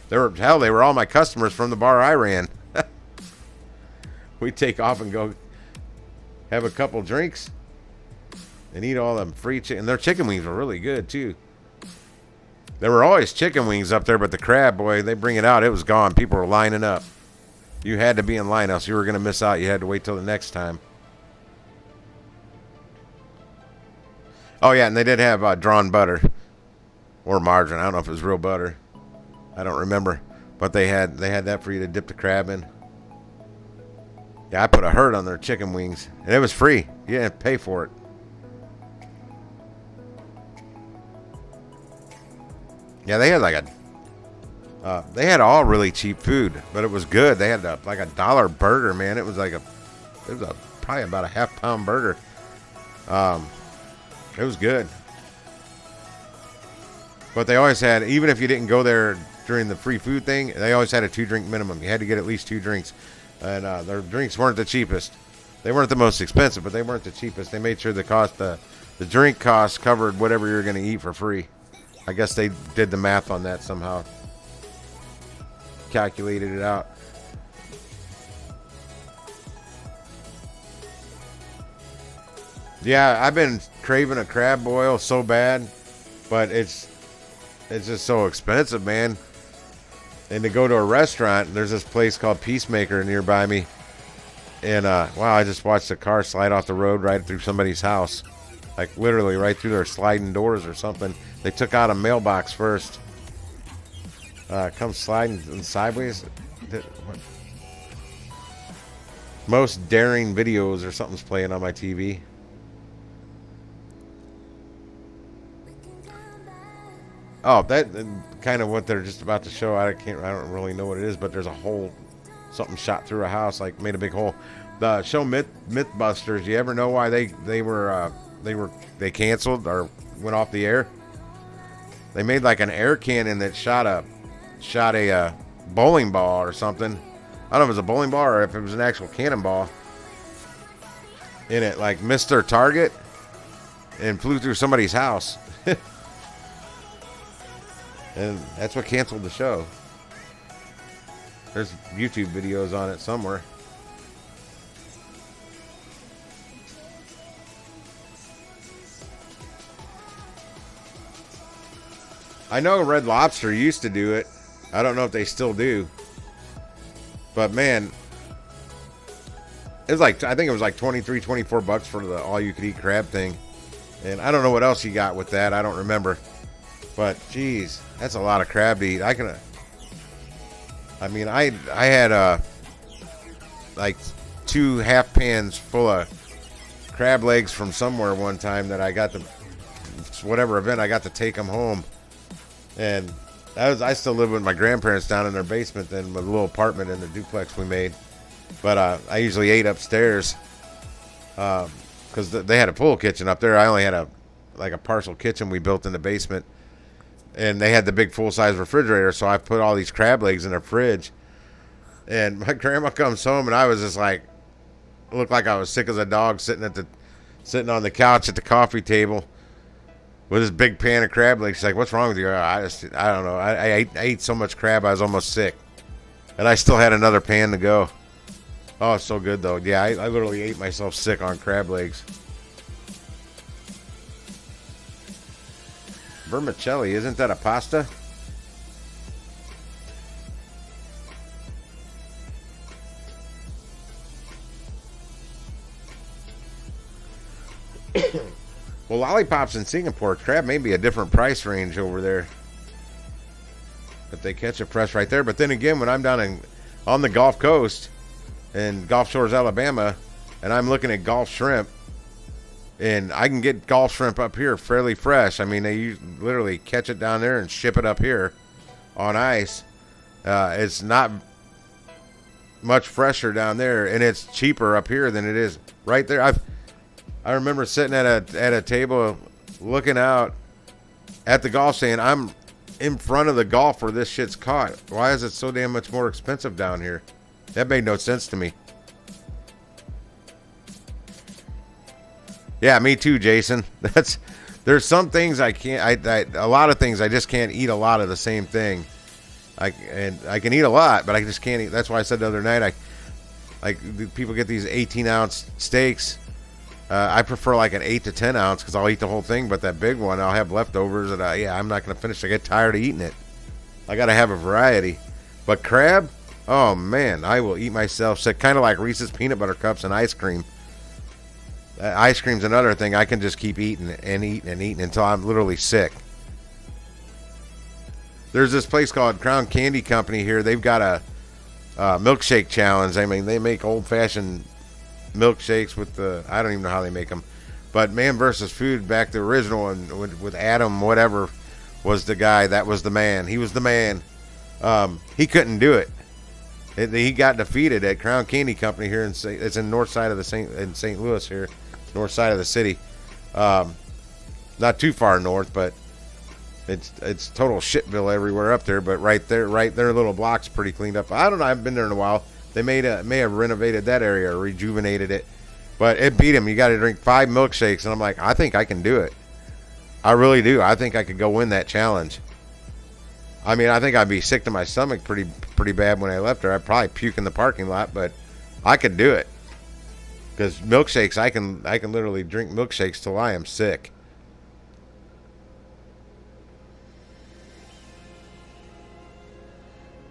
[SPEAKER 1] They were all my customers from the bar I ran. We'd take off and go have a couple drinks and eat all them free chicken. And their chicken wings were really good too. There were always chicken wings up there, but the crab, boy, they bring it out. It was gone. People were lining up. You had to be in line, else you were going to miss out. You had to wait till the next time. Oh, yeah, and they did have drawn butter or margarine. I don't know if it was real butter. I don't remember. But they had that for you to dip the crab in. Yeah, I put a hurt on their chicken wings. And it was free. You didn't pay for it. Yeah, they had they had all really cheap food, but it was good. They had like a $1 burger, man. It was probably about a half-pound burger. It was good. But they always had, even if you didn't go there during the free food thing, they always had a 2-drink minimum. You had to get at least 2 drinks. And their drinks weren't the cheapest. They weren't the most expensive, but they weren't the cheapest. They made sure the drink cost covered whatever you were going to eat for free. I guess they did the math on that somehow. Calculated it out. Yeah, I've been craving a crab boil so bad, but it's just so expensive, man. And to go to a restaurant, there's this place called Peacemaker nearby me. And, wow, I just watched a car slide off the road right through somebody's house. Like, literally right through their sliding doors or something. They took out a mailbox first. Come sliding sideways. What? Most daring videos or something's playing on my TV. Oh, that kind of what they're just about to show. I don't really know what it is, but there's a hole. Something shot through a house, like made a big hole. The show Mythbusters. You ever know why they canceled or went off the air? They made like an air cannon that shot a bowling ball or something. I don't know if it was a bowling ball or if it was an actual cannonball. And it like missed their target and flew through somebody's house. And that's what canceled the show. There's YouTube videos on it somewhere. I know Red Lobster used to do it. I don't know if they still do. But man, I think it was like $23-24 for the all-you-could-eat crab thing. And I don't know what else you got with that. I don't remember. But geez, that's a lot of crab to eat. I had like 2 half pans full of crab legs from somewhere one time that I got to whatever event I got to take them home. And I still live with my grandparents down in their basement then with a little apartment in the duplex we made. But I usually ate upstairs because they had a full kitchen up there. I only had a partial kitchen we built in the basement. And they had the big full-size refrigerator, so I put all these crab legs in their fridge. And my grandma comes home, and I was just like, looked like I was sick as a dog sitting on the couch at the coffee table with this big pan of crab legs. She's like, "What's wrong with you?" I don't know. I ate so much crab, I was almost sick. And I still had another pan to go. Oh, it's so good, though. Yeah, I literally ate myself sick on crab legs. Vermicelli, isn't that a pasta? Well, lollipops in Singapore, crab may be a different price range over there. But they catch it fresh right there. But then again, when I'm down on the Gulf Coast in Gulf Shores, Alabama, and I'm looking at Gulf shrimp, and I can get Gulf shrimp up here fairly fresh. I mean, they literally catch it down there and ship it up here on ice. It's not much fresher down there, and it's cheaper up here than it is right there. I remember sitting at a table looking out at the Gulf saying, I'm in front of the Gulf where this shit's caught. Why is it so damn much more expensive down here? That made no sense to me. Yeah, me too, Jason. There's some things I can't. A lot of things I just can't eat a lot of the same thing. I can eat a lot, but I just can't eat. That's why I said the other night, people get these 18-ounce steaks. I prefer like an 8 to 10 ounce because I'll eat the whole thing. But that big one, I'll have leftovers, and I'm not gonna finish. I get tired of eating it. I gotta have a variety. But crab, oh man, I will eat myself sick. Kind of like Reese's peanut butter cups and ice cream. Ice cream's another thing. I can just keep eating and eating and eating until I'm literally sick. There's this place called Crown Candy Company here. They've got a milkshake challenge. I mean, they make old-fashioned milkshakes with I don't even know how they make them. But Man vs. Food, back the original one with Adam, whatever, was the guy. That was the man. He was the man. He couldn't do it. He got defeated at Crown Candy Company here it's in north side of in St. Louis here, north side of the city. Not too far north, but it's total shitville everywhere up there. But right there, little block's pretty cleaned up. I don't know. I haven't been there in a while. They may have renovated that area or rejuvenated it, but it beat him. You got to drink 5 milkshakes, and I'm like, I think I can do it. I really do. I think I could go win that challenge. I mean, I think I'd be sick to my stomach pretty bad when I left her. I'd probably puke in the parking lot, but I could do it. Because milkshakes, I can literally drink milkshakes till I am sick.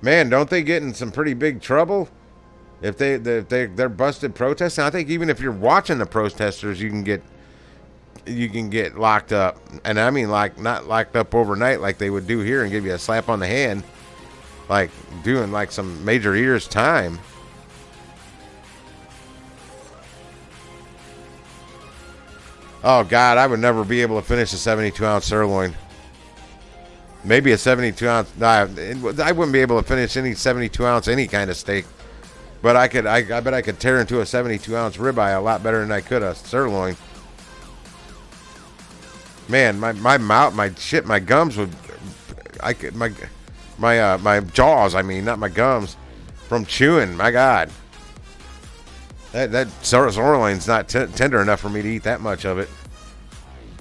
[SPEAKER 1] Man, don't they get in some pretty big trouble if they're busted protesting? I think even if you're watching the protesters, you can get locked up, and I mean like not locked up overnight like they would do here and give you a slap on the hand, like doing like some major years time. Oh God, I would never be able to finish a 72-ounce sirloin. Maybe a 72-ounce. No, I wouldn't be able to finish any 72-ounce any kind of steak, but I could. I bet I could tear into a 72-ounce ribeye a lot better than I could a sirloin. Man, my mouth, my gums would, my jaws, I mean, not my gums, from chewing. My God, that sirloin's not tender enough for me to eat that much of it.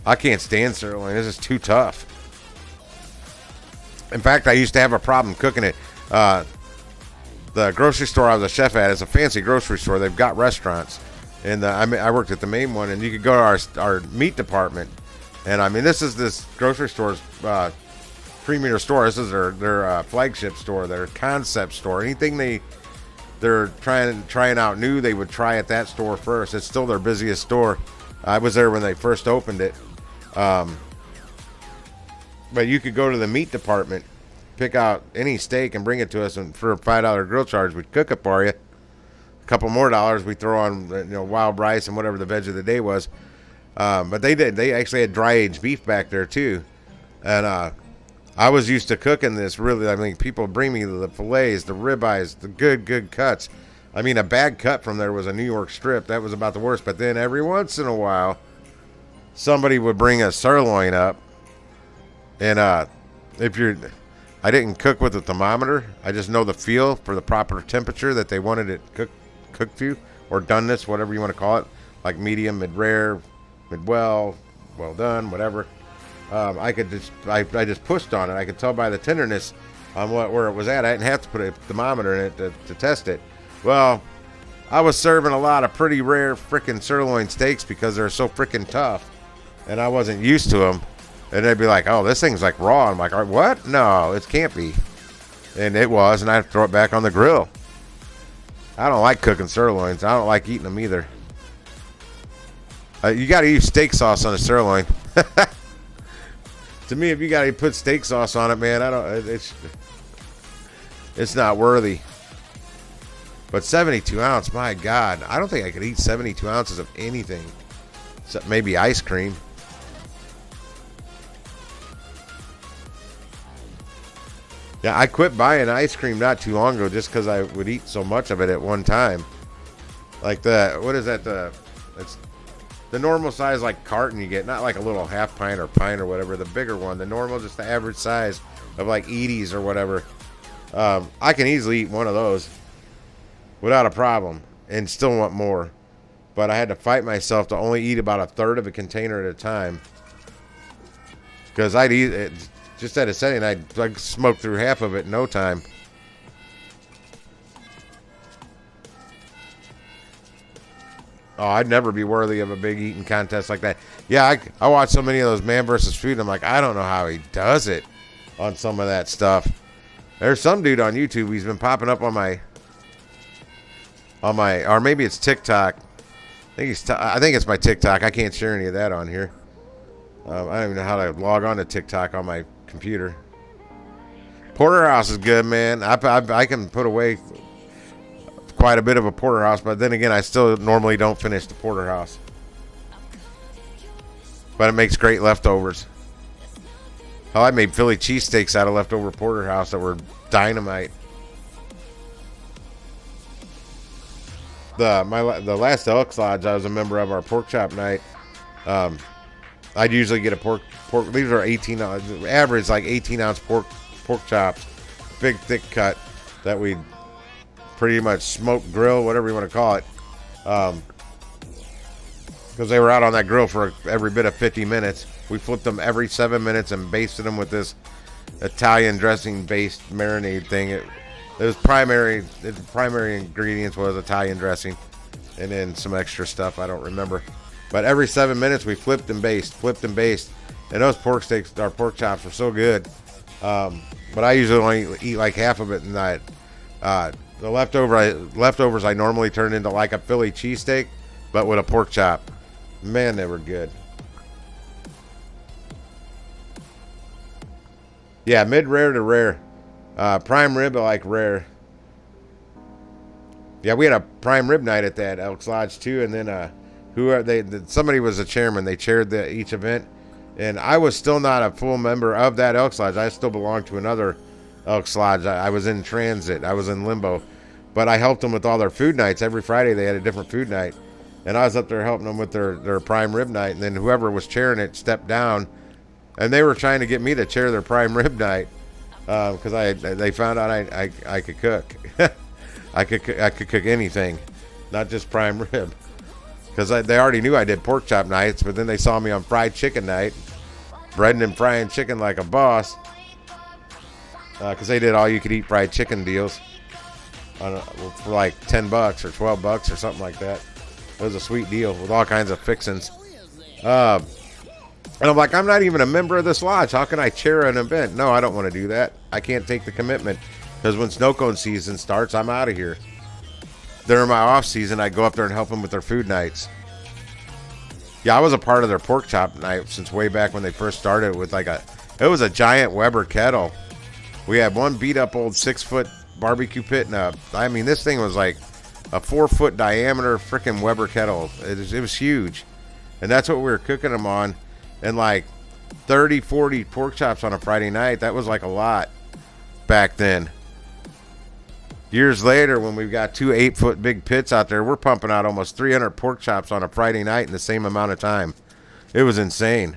[SPEAKER 1] I can't stand sirloin. This is too tough. In fact, I used to have a problem cooking it. The grocery store I was a chef at is a fancy grocery store. They've got restaurants, and I worked at the main one, and you could go to our meat department. And I mean, this is this grocery store's premier store. This is their flagship store, their concept store. Anything they're trying out new, they would try at that store first. It's still their busiest store. I was there when they first opened it. But you could go to the meat department, pick out any steak, and bring it to us, and for a $5 grill charge, we'd cook it for you. A couple more dollars, we throw on wild rice and whatever the veg of the day was. But they actually had dry aged beef back there too, and I was used to cooking this. Really, I mean, people bring me the fillets, the ribeyes, the good cuts. I mean, a bad cut from there was a New York strip. That was about the worst. But then every once in a while, somebody would bring a sirloin up, and I didn't cook with a thermometer. I just know the feel for the proper temperature that they wanted it cooked to, or doneness, whatever you want to call it, like medium, mid-rare, mid-well, well done, whatever. I just pushed on it. I could tell by the tenderness on where it was at. I didn't have to put a thermometer in it to test it. Well, I was serving a lot of pretty rare frickin' sirloin steaks because they're so frickin' tough, and I wasn't used to them. And they'd be like, "Oh, this thing's like raw." I'm like, "What? No, it can't be." And it was, and I'd throw it back on the grill. I don't like cooking sirloins. I don't like eating them either. You got to use steak sauce on a sirloin. To me, if you got to put steak sauce on it, man, it's not worthy. But 72 ounce, my God, I don't think I could eat 72 ounces of anything, except maybe ice cream. Yeah, I quit buying ice cream not too long ago just because I would eat so much of it at one time. Like what is that? It's the normal size like carton you get, not like a little half pint or pint or whatever, the bigger one, the normal, just the average size of like Edie's or whatever. I can easily eat one of those without a problem and still want more. but I had to fight myself to only eat about a third of a container at a time. Because I'd eat it just at a setting, I'd smoke through half of it in no time. Oh, I'd never be worthy of a big eating contest like that. Yeah, I watch so many of those man versus food. I'm like, I don't know how he does it on some of that stuff. There's some dude on YouTube. He's been popping up on my, or maybe it's TikTok. I think it's my TikTok. I can't share any of that on here. I don't even know how to log on to TikTok on my computer. Porterhouse is good, man. I can put away quite a bit of a porterhouse, but then again, I still normally don't finish the porterhouse. But it makes great leftovers. Oh, I made Philly cheesesteaks out of leftover porterhouse that were dynamite. The last Elks Lodge I was a member of, our pork chop night. I'd usually get a pork. These are 18 average, like 18-ounce pork chops, big thick cut that we pretty much smoke, grill, whatever you want to call it, because they were out on that grill for every bit of 50 minutes. We flipped them every 7 minutes and basted them with this Italian dressing based marinade thing. It was primary ingredients was Italian dressing, and then some extra stuff I don't remember. But every 7 minutes we flipped and based, and those pork steaks, our pork chops, were so good. But I usually only eat like half of it, and the leftovers I normally turn into like a Philly cheesesteak, but with a pork chop. Man, they were good. Yeah, mid rare to rare. Prime rib, I like rare. Yeah, we had a prime rib night at that Elks Lodge too, and then somebody was a chairman. They chaired each event, and I was still not a full member of that Elks Lodge. I still belonged to another Elks Lodge. I was in transit. I was in limbo, but I helped them with all their food nights. Every Friday they had a different food night, and I was up there helping them with their prime rib night. And then whoever was chairing it stepped down, and they were trying to get me to chair their prime rib night because they found out I could cook. I could cook anything, not just prime rib. Because they already knew I did pork chop nights, but then they saw me on fried chicken night, breading and frying chicken like a boss. Because they did all you could eat fried chicken deals for like $10 or $12 or something like that. It was a sweet deal with all kinds of fixings. And I'm like, I'm not even a member of this lodge. How can I chair an event? No, I don't want to do that. I can't take the commitment. Because when snow cone season starts, I'm out of here. During my off season, I go up there and help them with their food nights. Yeah, I was a part of their pork chop night since way back when they first started with it was a giant Weber kettle. We had one beat up old 6-foot barbecue pit, and this thing was like a 4-foot diameter freaking Weber kettle. It was huge, and that's what we were cooking them on. And like 30, 40 pork chops on a Friday night. That was like a lot back then. Years later, when we've got 2 8-foot big pits out there, we're pumping out almost 300 pork chops on a Friday night in the same amount of time. It was insane.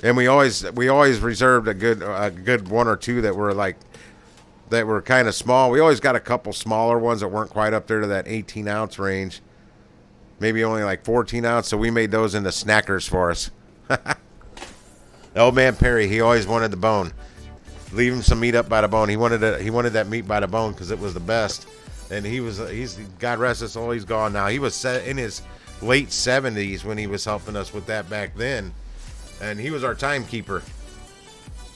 [SPEAKER 1] And we always reserved a good one or two that were kind of small. We always got a couple smaller ones that weren't quite up there to that 18-ounce range. Maybe only like 14 ounce. So we made those into snackers for us. Old man Perry, he always wanted the bone. Leave him some meat up by the bone. He wanted that meat by the bone because it was the best. And he's God rest his soul, he's gone now. He was in his late 70s when he was helping us with that back then, and he was our timekeeper.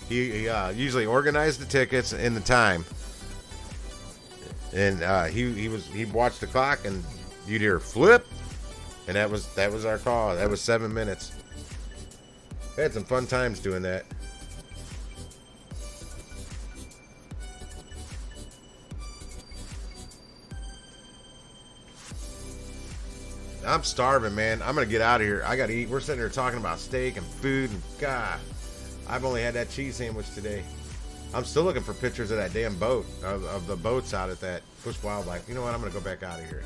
[SPEAKER 1] He usually organized the tickets and the time, and he watched the clock, and you'd hear flip, and that was our call. That was 7 minutes. We had some fun times doing that. I'm starving, man. I'm gonna get out of here. I gotta eat. We're sitting here talking about steak and food, and God, I've only had that cheese sandwich today. I'm still looking for pictures of that damn boat, of the boats out at that Bush Wildlife. You know what? I'm gonna go back out of here.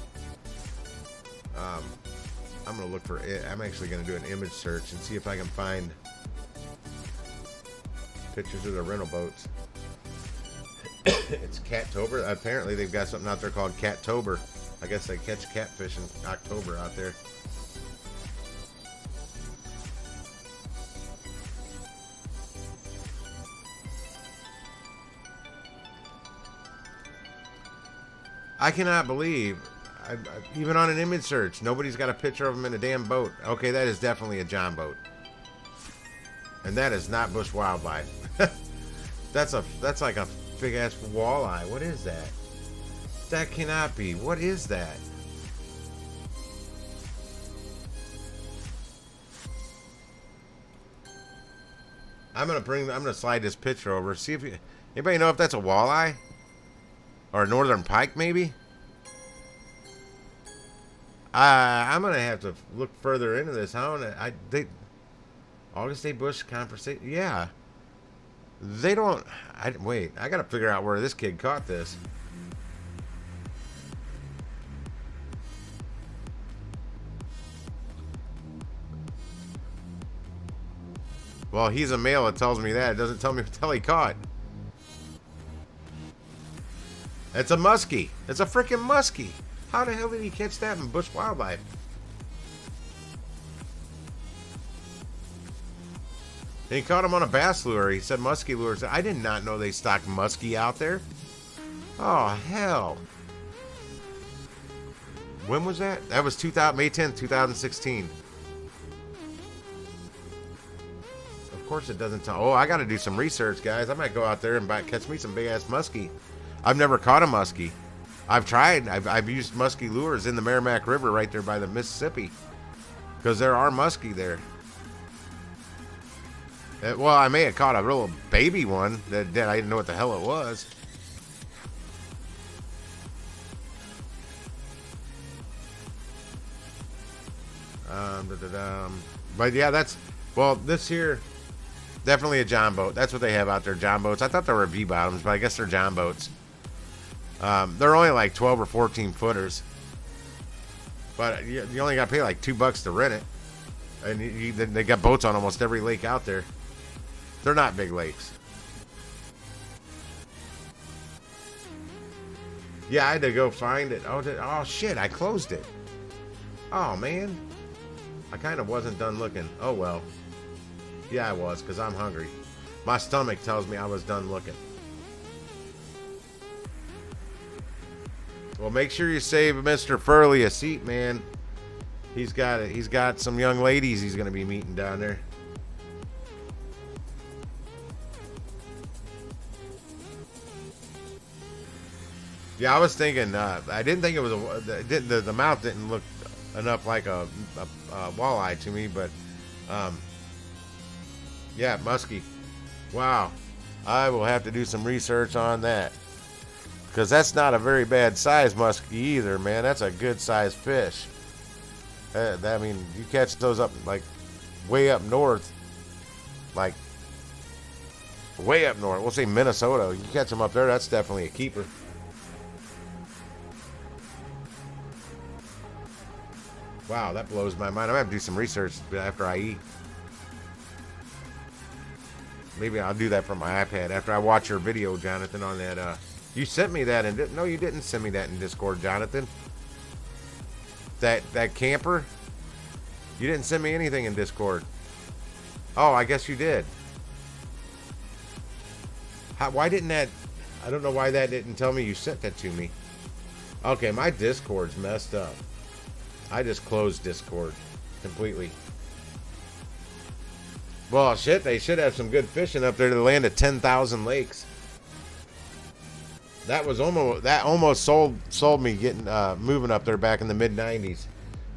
[SPEAKER 1] I'm gonna look for it. I'm actually gonna do an image search and see if I can find pictures of the rental boats. It's Cattober. Apparently, they've got something out there called Cattober. I guess they catch catfish in October out there. I cannot believe, even on an image search, nobody's got a picture of him in a damn boat. Okay, that is definitely a John boat. And that is not bush wildlife. That's like a big ass walleye. What is that? That cannot be. What is that? I'm gonna slide this picture over. See if anybody know if that's a walleye or a northern pike, maybe. I'm gonna have to look further into this. August Day bush conversation. Yeah, they don't. Wait. I gotta figure out where this kid caught this. Well, he's a male. It tells me that. It doesn't tell me until he caught. It's a muskie. It's a freaking muskie. How the hell did he catch that in bush wildlife? And he caught him on a bass lure. He said muskie lures. I did not know they stocked muskie out there. Oh, hell. When was that? That was May 10th, 2016. Of course it doesn't tell. Oh, I got to do some research, guys. I might go out there and catch me some big-ass muskie. I've never caught a muskie. I've tried. I've used muskie lures in the Merrimack River right there by the Mississippi. Because there are muskie there. Well, I may have caught a little baby one that I didn't know what the hell it was. But yeah, this here, definitely a John boat. That's what they have out there, John boats. I thought they were V-bottoms, but I guess they're John boats. They're only like 12 or 14 footers. But you only got to pay like $2 to rent it. And they got boats on almost every lake out there. They're not big lakes. Yeah, I had to go find it. Oh shit, I closed it. Oh, man. I kind of wasn't done looking. Oh, well. Yeah, I was, because I'm hungry. My stomach tells me I was done looking. Well, make sure you save Mr. Furley a seat, man. He's got some young ladies he's going to be meeting down there. Yeah, I was thinking, I didn't think it was the mouth didn't look enough like a walleye to me, but yeah, muskie. Wow. I will have to do some research on that. Because that's not a very bad size muskie either, man. That's a good size fish. I mean, you catch those up, like, way up north. Like, way up north. We'll say Minnesota. You catch them up there, that's definitely a keeper. Wow, that blows my mind. I'm going to have to do some research after I eat. Maybe I'll do that from my iPad after I watch your video, Jonathan, on that. You sent me that in... No, you didn't send me that in Discord, Jonathan. That camper? You didn't send me anything in Discord. Oh, I guess you did. Why didn't that... I don't know why that didn't tell me you sent that to me. Okay, my Discord's messed up. I just closed Discord completely. Well, shit, they should have some good fishing up there to the land of 10,000 lakes. That almost sold me getting moving up there back in the mid 90s.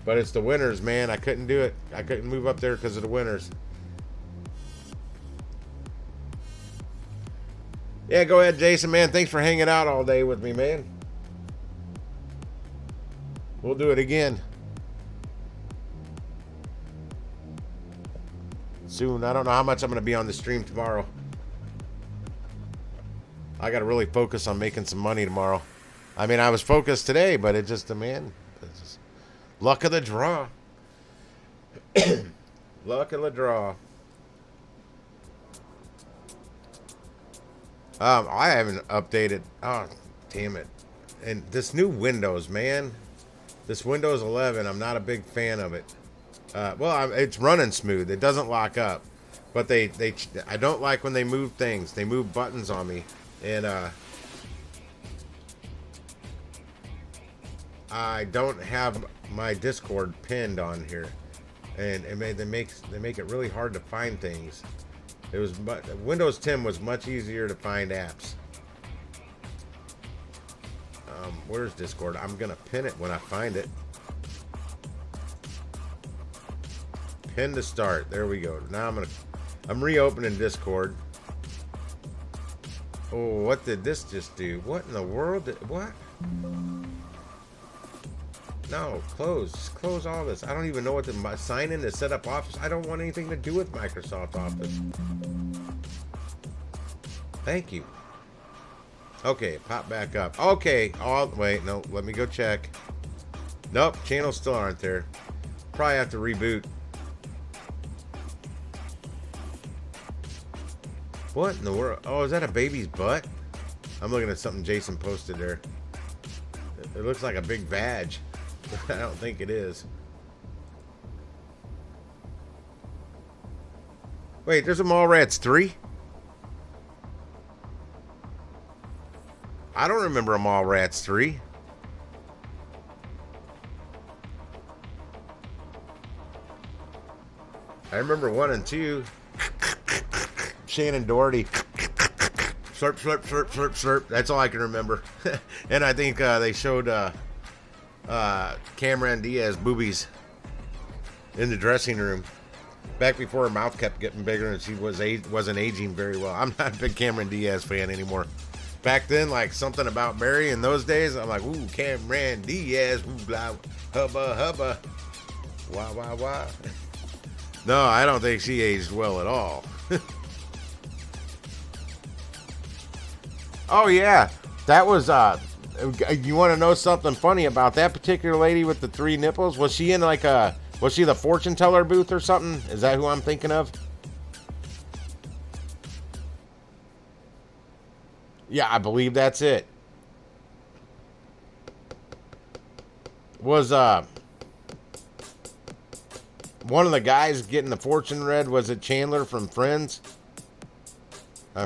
[SPEAKER 1] But it's the winters, man. I couldn't do it. I couldn't move up there because of the winters. Yeah, go ahead, Jason, man. Thanks for hanging out all day with me, man. We'll do it again soon. I don't know how much I'm going to be on the stream tomorrow. I got to really focus on making some money tomorrow. I mean, I was focused today, but it just, man, it's just luck of the draw. Luck of the draw. I haven't updated. Oh, damn it. And this new Windows, man. This Windows 11, I'm not a big fan of it. Well, it's running smooth. It doesn't lock up. But I don't like when they move things. They move buttons on me. And, I don't have my Discord pinned on here. And they make it really hard to find things. Windows 10 was much easier to find apps. Where's Discord? I'm gonna pin it when I find it. Pin to start. There we go. Now I'm reopening Discord. Oh, what did this just do? What in the world? What? No, close. Just close all this. I don't even know what to sign in to set up Office. I don't want anything to do with Microsoft Office. Thank you. Okay, pop back up. Okay. Oh, wait. No, let me go check. Nope, channels still aren't there. Probably have to reboot. What in the world? Oh, is that a baby's butt? I'm looking at something Jason posted there. It looks like a big vag. I don't think it is. Wait, there's a Mallrats 3? I don't remember a Mallrats 3. I remember 1 and 2. Shannon Doherty. Slurp, slurp, slurp, slurp, slurp. That's all I can remember. And I think they showed Cameron Diaz boobies in the dressing room back before her mouth kept getting bigger and she wasn't aging very well. I'm not a big Cameron Diaz fan anymore. Back then, like something about Barry in those days, I'm like, ooh, Cameron Diaz, ooh, blah, hubba, hubba, wah, wah, wah. No, I don't think she aged well at all. Oh yeah, that was you want to know something funny about that particular lady with the 3 nipples? Was she in like was she the fortune teller booth or something? Is that who I'm thinking of? Yeah, I believe that's it. Was one of the guys getting the fortune read, was it Chandler from Friends?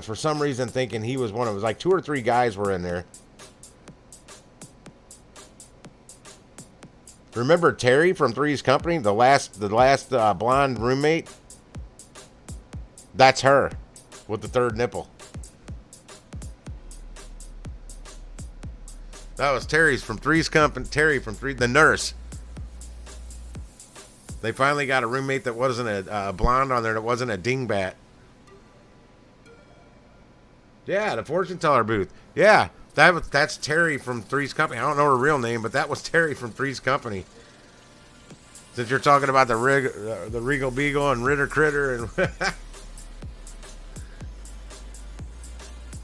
[SPEAKER 1] For some reason thinking he was one of it. Was like 2 or 3 guys were in there. Remember Terry from Three's Company, the last blonde roommate? That's her with the 3rd nipple. That was Terry's from Three's Company. Terry from the nurse. They finally got a roommate that wasn't a blonde on there, that wasn't a dingbat. Yeah, the fortune teller booth. Yeah, that's Terry from Three's Company. I don't know her real name, but that was Terry from Three's Company. Since you're talking about the Regal Beagle and Ritter Critter and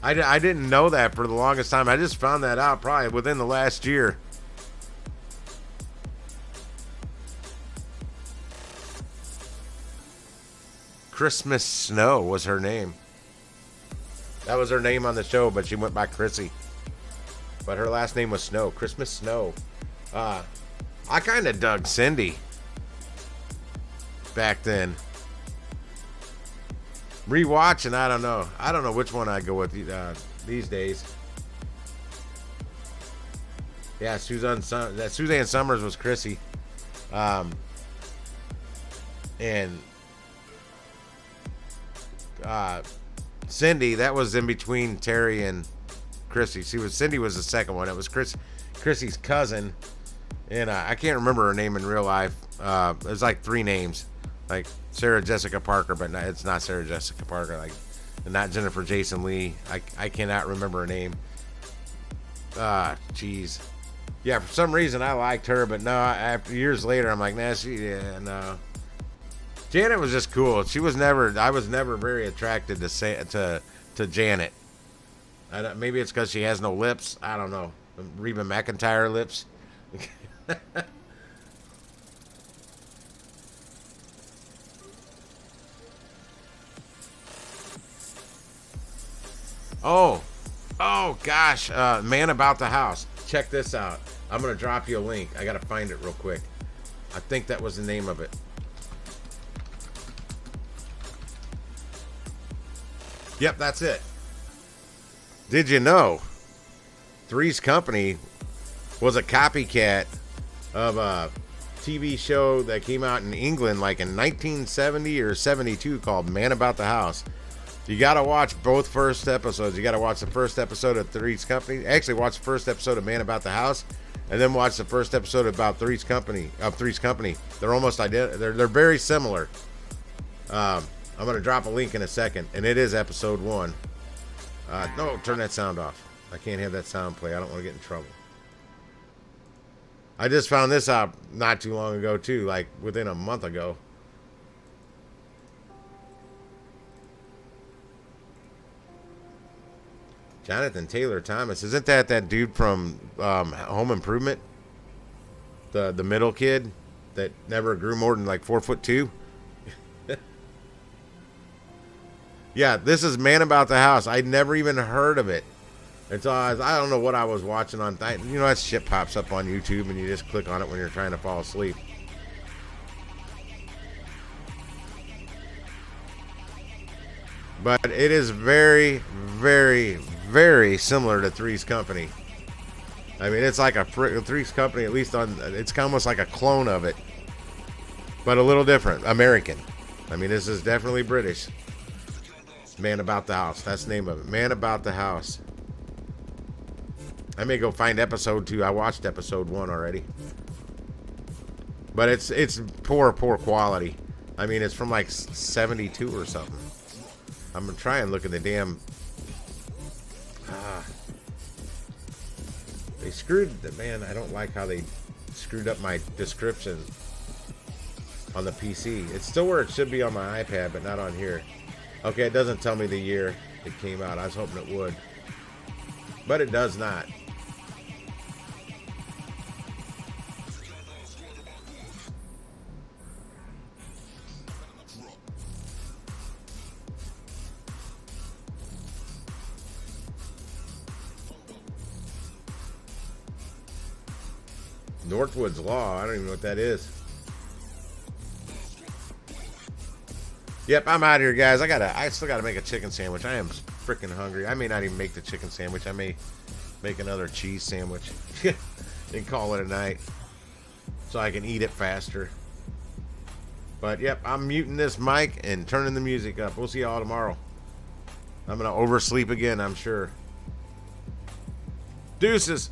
[SPEAKER 1] I didn't know that for the longest time. I just found that out probably within the last year. Christmas Snow was her name. That was her name on the show, but she went by Chrissy. But her last name was Snow. Christmas Snow. I kind of dug Cindy back then. Rewatching, I don't know. I don't know which one I go with these days. Yeah, Suzanne Summers was Chrissy. And Cindy, that was in between Terry and Chrissy. Cindy was the second one. It was Chrissy's cousin, and I can't remember her name in real life. There's like 3 names, like Sarah Jessica Parker, but it's not Sarah Jessica Parker. Like, not Jennifer Jason Leigh. I cannot remember her name. Jeez. Yeah, for some reason I liked her, but no. After years later, I'm like, nah, no. Janet was just cool. I was never very attracted to Janet. Maybe it's because she has no lips. I don't know. Reba McEntire lips. Oh, oh gosh, Man About the House. Check this out. I'm gonna drop you a link. I gotta find it real quick. I think that was the name of it. Yep, that's it. Did you know Three's Company was a copycat of a TV show that came out in England like in 1970 or 72 called Man About the House? You got to watch both first episodes. You got to watch the first episode of Three's Company. Actually, watch the first episode of Man About the House, and then watch the first episode about Three's Company. They're almost identical. They're very similar. I'm going to drop a link in a second, and it is episode 1. No, turn that sound off. I can't have that sound play. I don't want to get in trouble. I just found this out not too long ago, too, like within a month ago. Jonathan Taylor Thomas. Isn't that dude from Home Improvement? The middle kid that never grew more than like 4'2"? Yeah, this is Man About the House. I'd never even heard of it. Until I don't know what I was watching on. You know, that shit pops up on YouTube and you just click on it when you're trying to fall asleep. But it is very, very, very similar to Three's Company. I mean, it's like a Three's Company, at least it's almost like a clone of it. But a little different. American. I mean, this is definitely British. Man About the House. That's the name of it. Man About the House. I may go find episode 2. I watched episode 1 already. But it's poor quality. I mean, it's from like 72 or something. I'm going to try and look at the damn... They screwed... Man, I don't like how they screwed up my description on the PC. It's still where it should be on my iPad, but not on here. Okay, it doesn't tell me the year it came out. I was hoping it would. But it does not. Northwood's Law. I don't even know what that is. Yep, I'm out here, guys. I still gotta make a chicken sandwich. I am freaking hungry. I may not even make the chicken sandwich. I may make another cheese sandwich and call it a night so I can eat it faster. But yep, I'm muting this mic and turning the music up. We'll see y'all tomorrow. I'm gonna oversleep again, I'm sure. Deuces.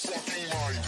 [SPEAKER 4] fucking mind.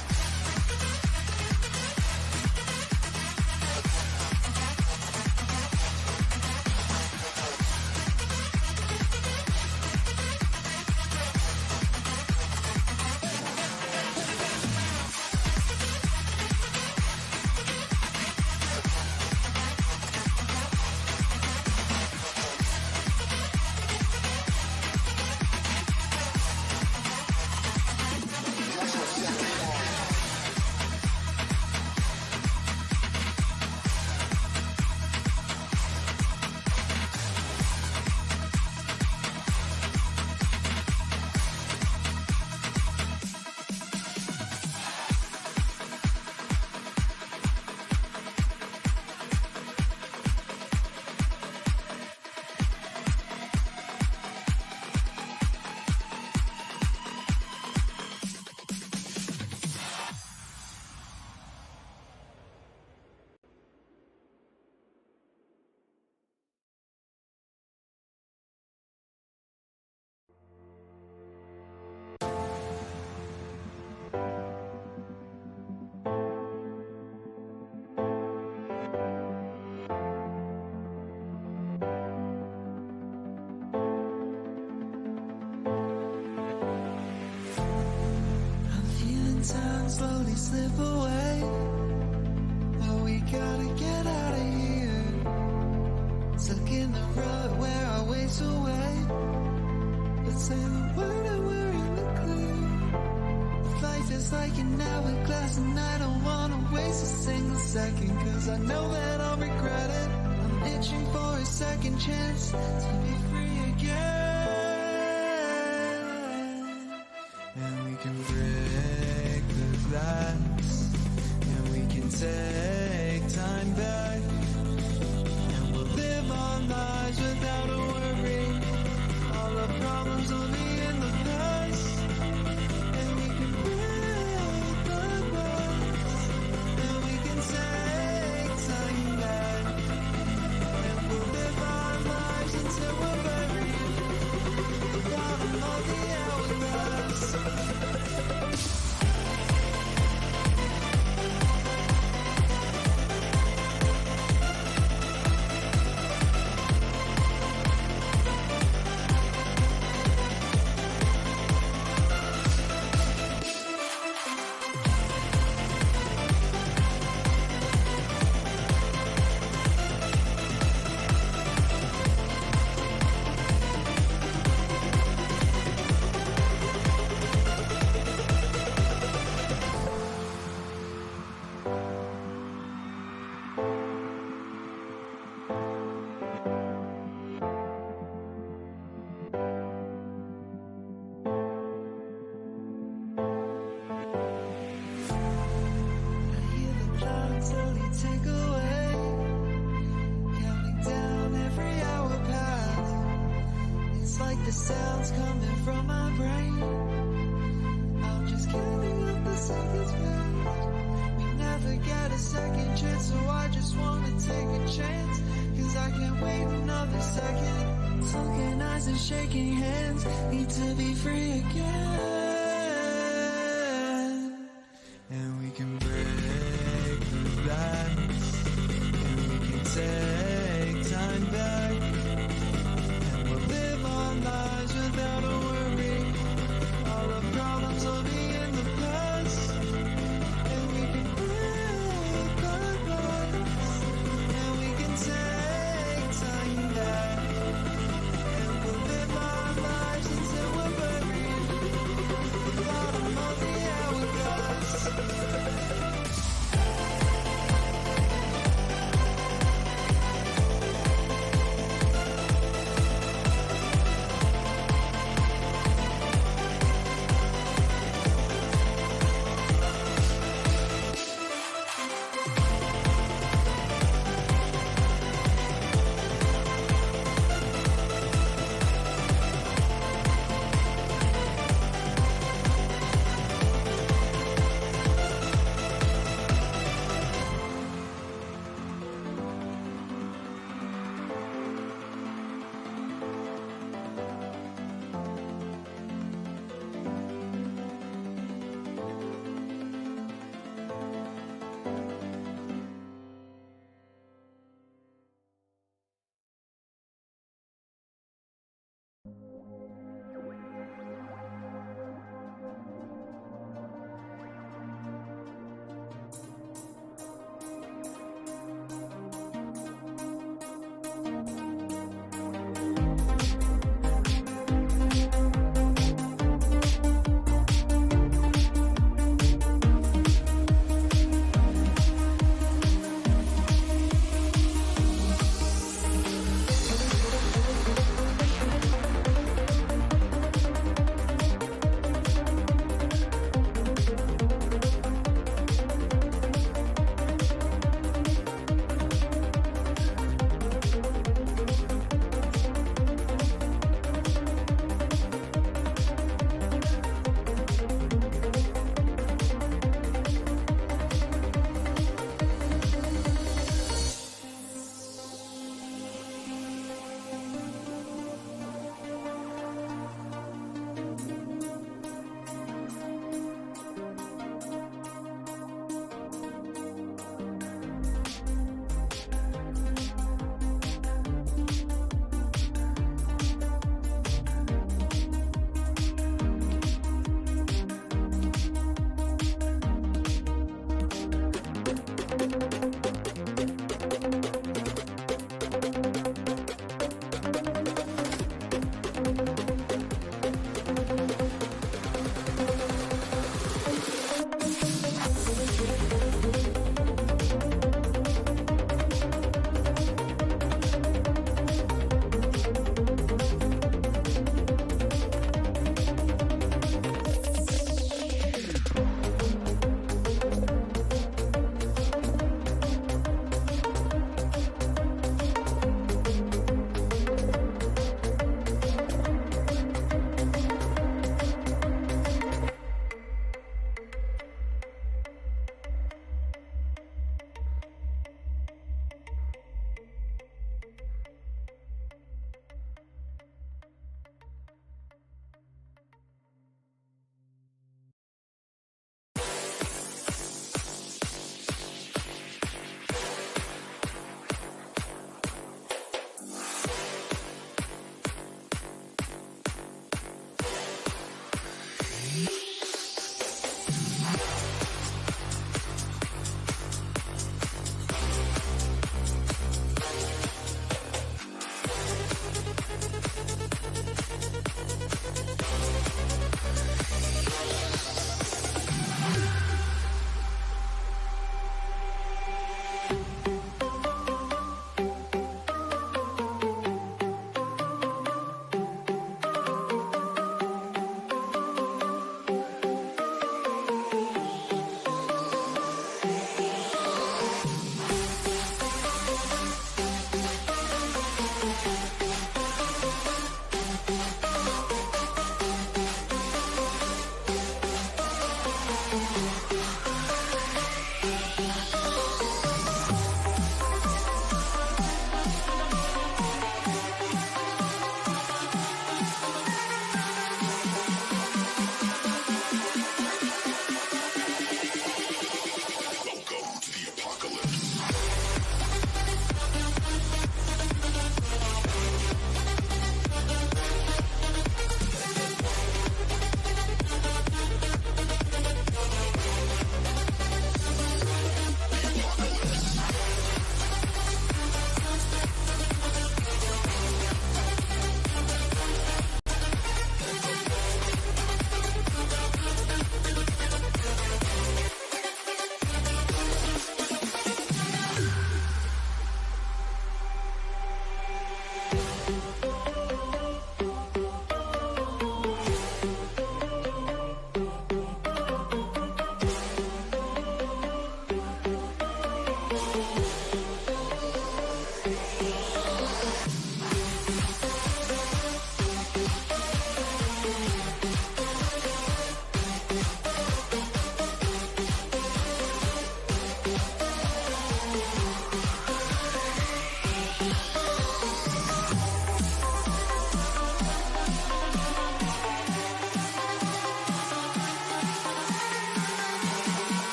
[SPEAKER 5] Time slowly slip away, but we gotta get out of here. Stuck in the rut where our waits away. Let's say the word and we're in the clear. If life is like an hourglass and I don't wanna waste a single second, cause I know that I'll regret it. I'm itching for a second chance to be free again. And we can break the glass, and we can take time back, and we'll live our lives without a worry. All our problems will be in the past, and we can break the glass, and we can take time back, and we'll live our lives until we're buried. Bottom of the hourglass. The sounds coming from my brain, I'm just counting up the seconds fast. We never get a second chance, so I just wanna take a chance, cause I can't wait another second. Sunken eyes and shaking hands, need to be free again. And we can break the glass, and we can take time back, and we'll live our lives without a worry. All our problems will be in the past, and we can break our glass, and we can take time back, and we'll live our lives until we're buried.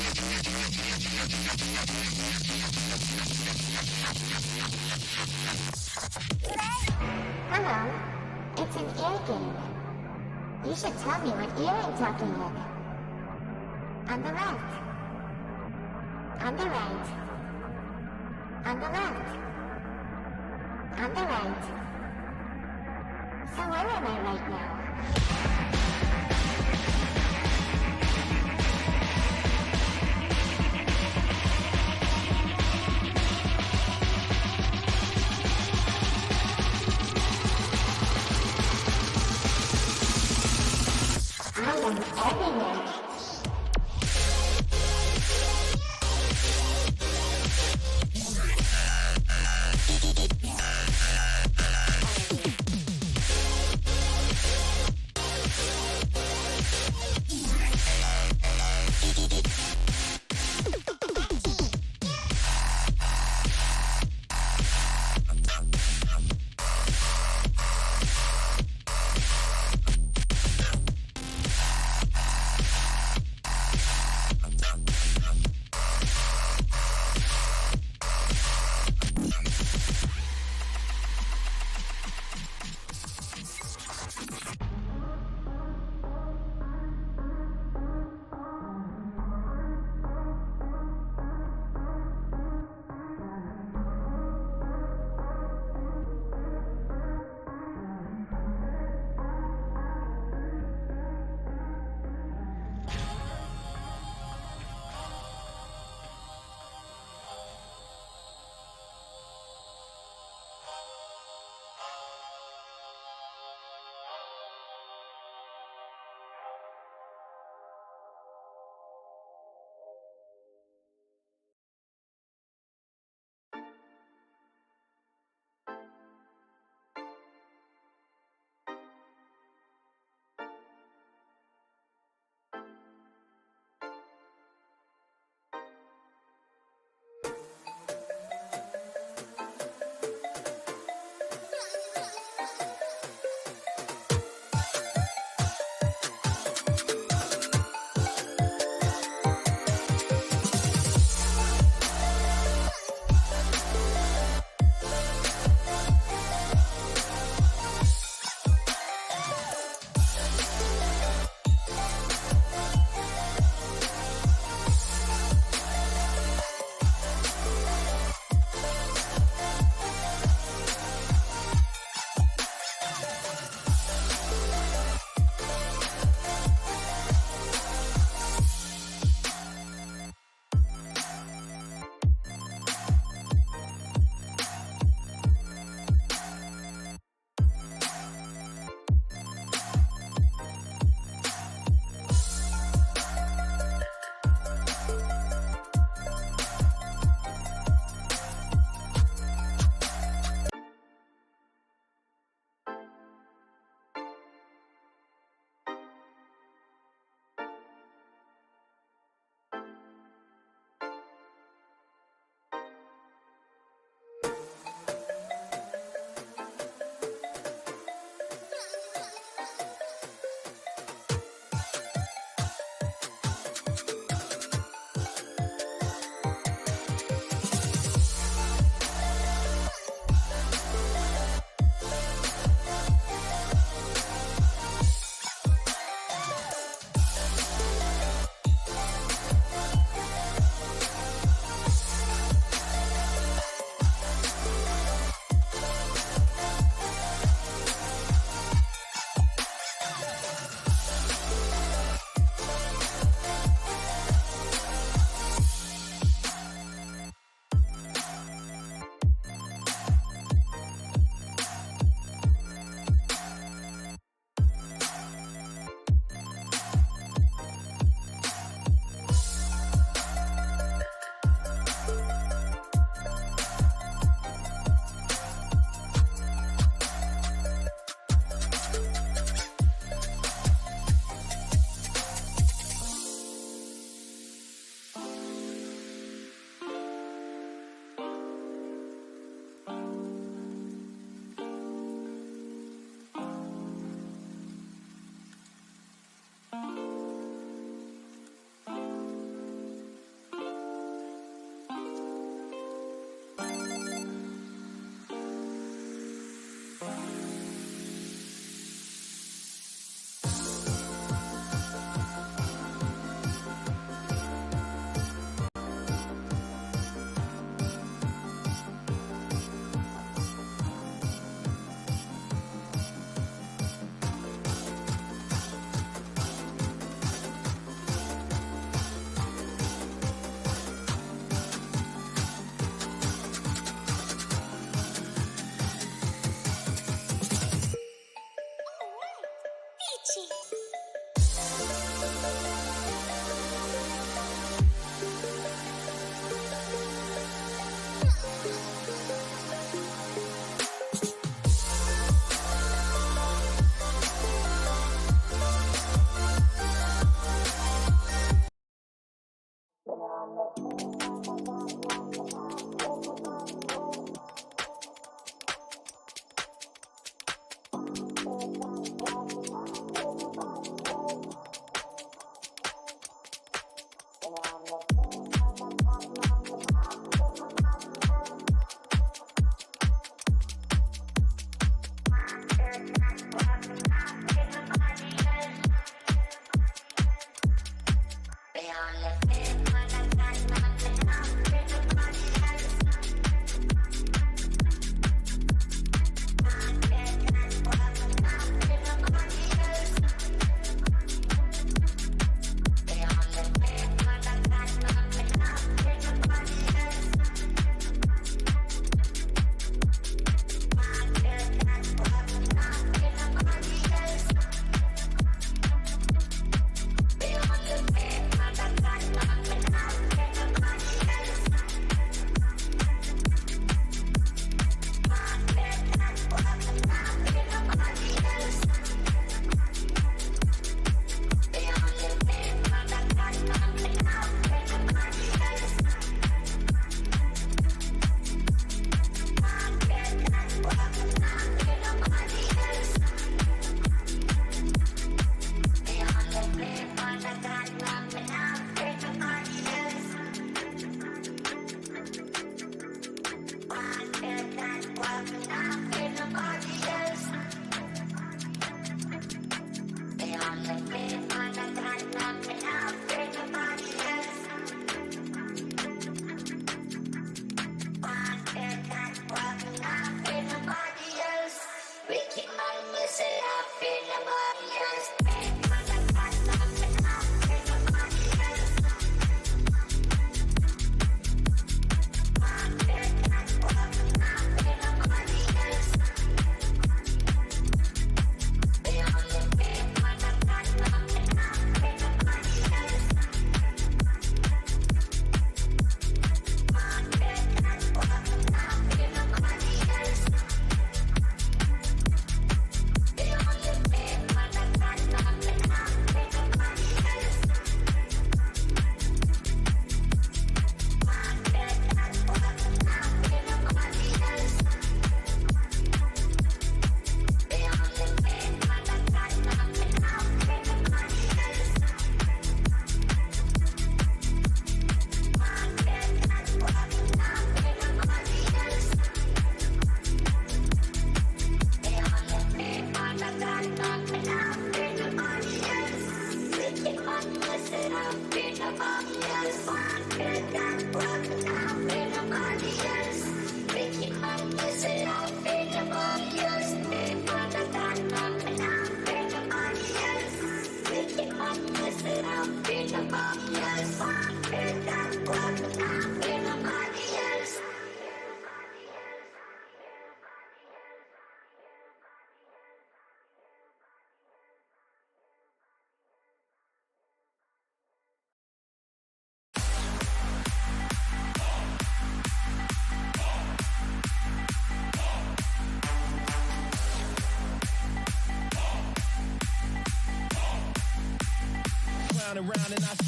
[SPEAKER 4] Hello. It's an ear game. You should tell me what ear I'm talking in. On the left. On the right. On the left. On the right. So where am I right now? I am everywhere.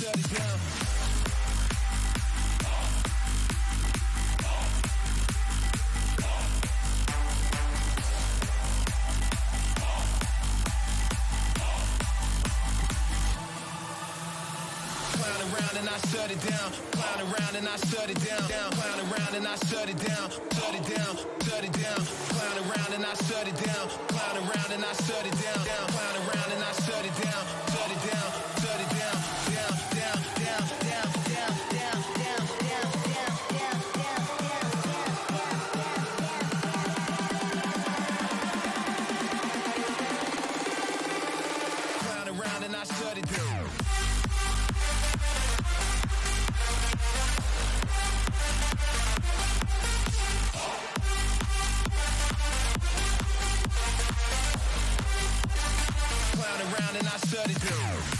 [SPEAKER 6] shut it down. Clown around and I shut it down. Clown around and I shut it down. Clown around and I shut it down. Shut it down. Shut it down. Clown around and I shut it down. Clown around and I shut it down. Clown around and I shut it down. Shut it down. Shut it down. Down. Down. Down. Down. Down. Down. Down. Down. Down. Clown around and I shut it down. Clown around and I shut it down.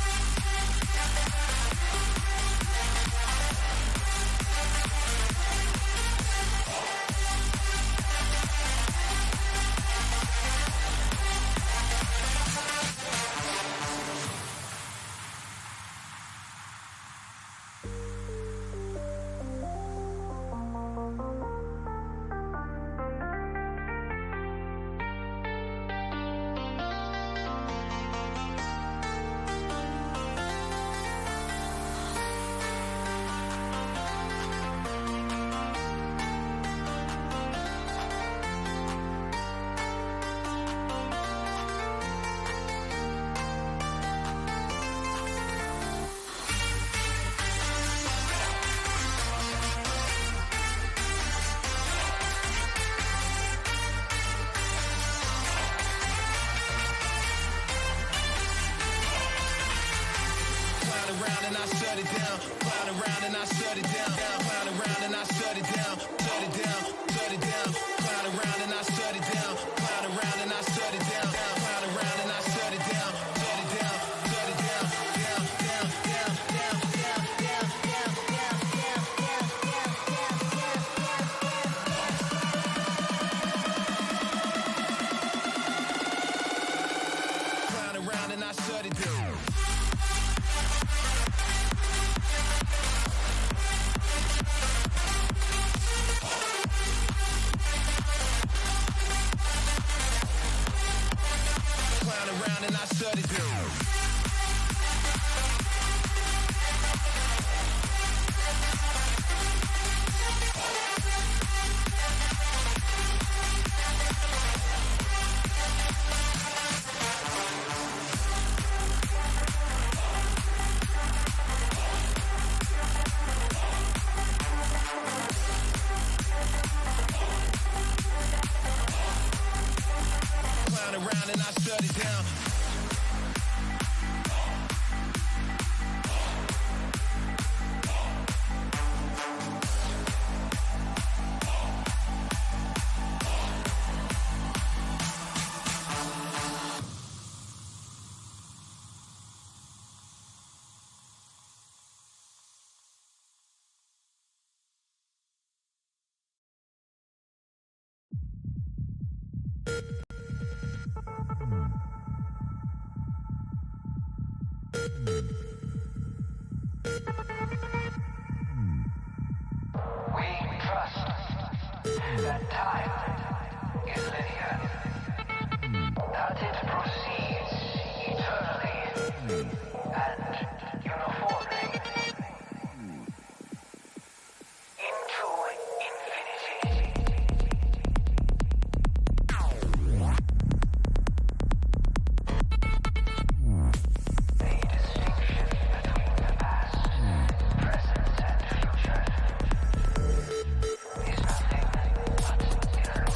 [SPEAKER 6] Around and I shut it down. Clown around and I shut it down. Clown around and I shut it down. Shut it down. Shut it down. Clown around and I shut it down. Clown around and I shut it down. Clown around and I shut it down. Shut it down. Shut it down. Down. Down. Down. Down. Down. Down. Down. Down. Down. Clown around and I shut it down. Clown around and I shut it down. Clown around and I shut it down.
[SPEAKER 3] We trust that time is linear, that it proceeds eternally and uniformly into infinity. The distinction between the past, present, and future is nothing but illusion.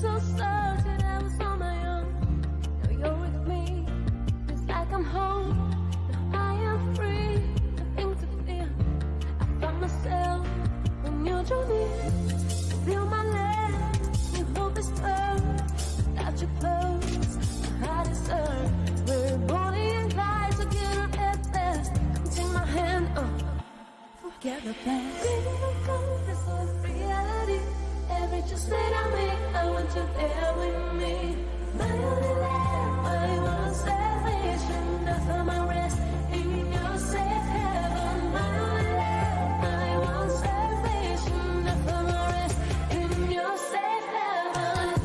[SPEAKER 7] so certain I was on my own. Now you're with me. It's like I'm home. Now I am free. Nothing to fear. I found myself when you drew near. Feel my legs. You hold this bird. Without your clothes, my heart is hurt. We're Bonnie and Clyde together at best. Come take my hand. Forget the past. Baby, don't go. This is reality. Every choice that I make, I want you there with me. My only life, my one salvation. I found my rest in your safe heaven. My only life, my one salvation. I found my rest in your safe heaven.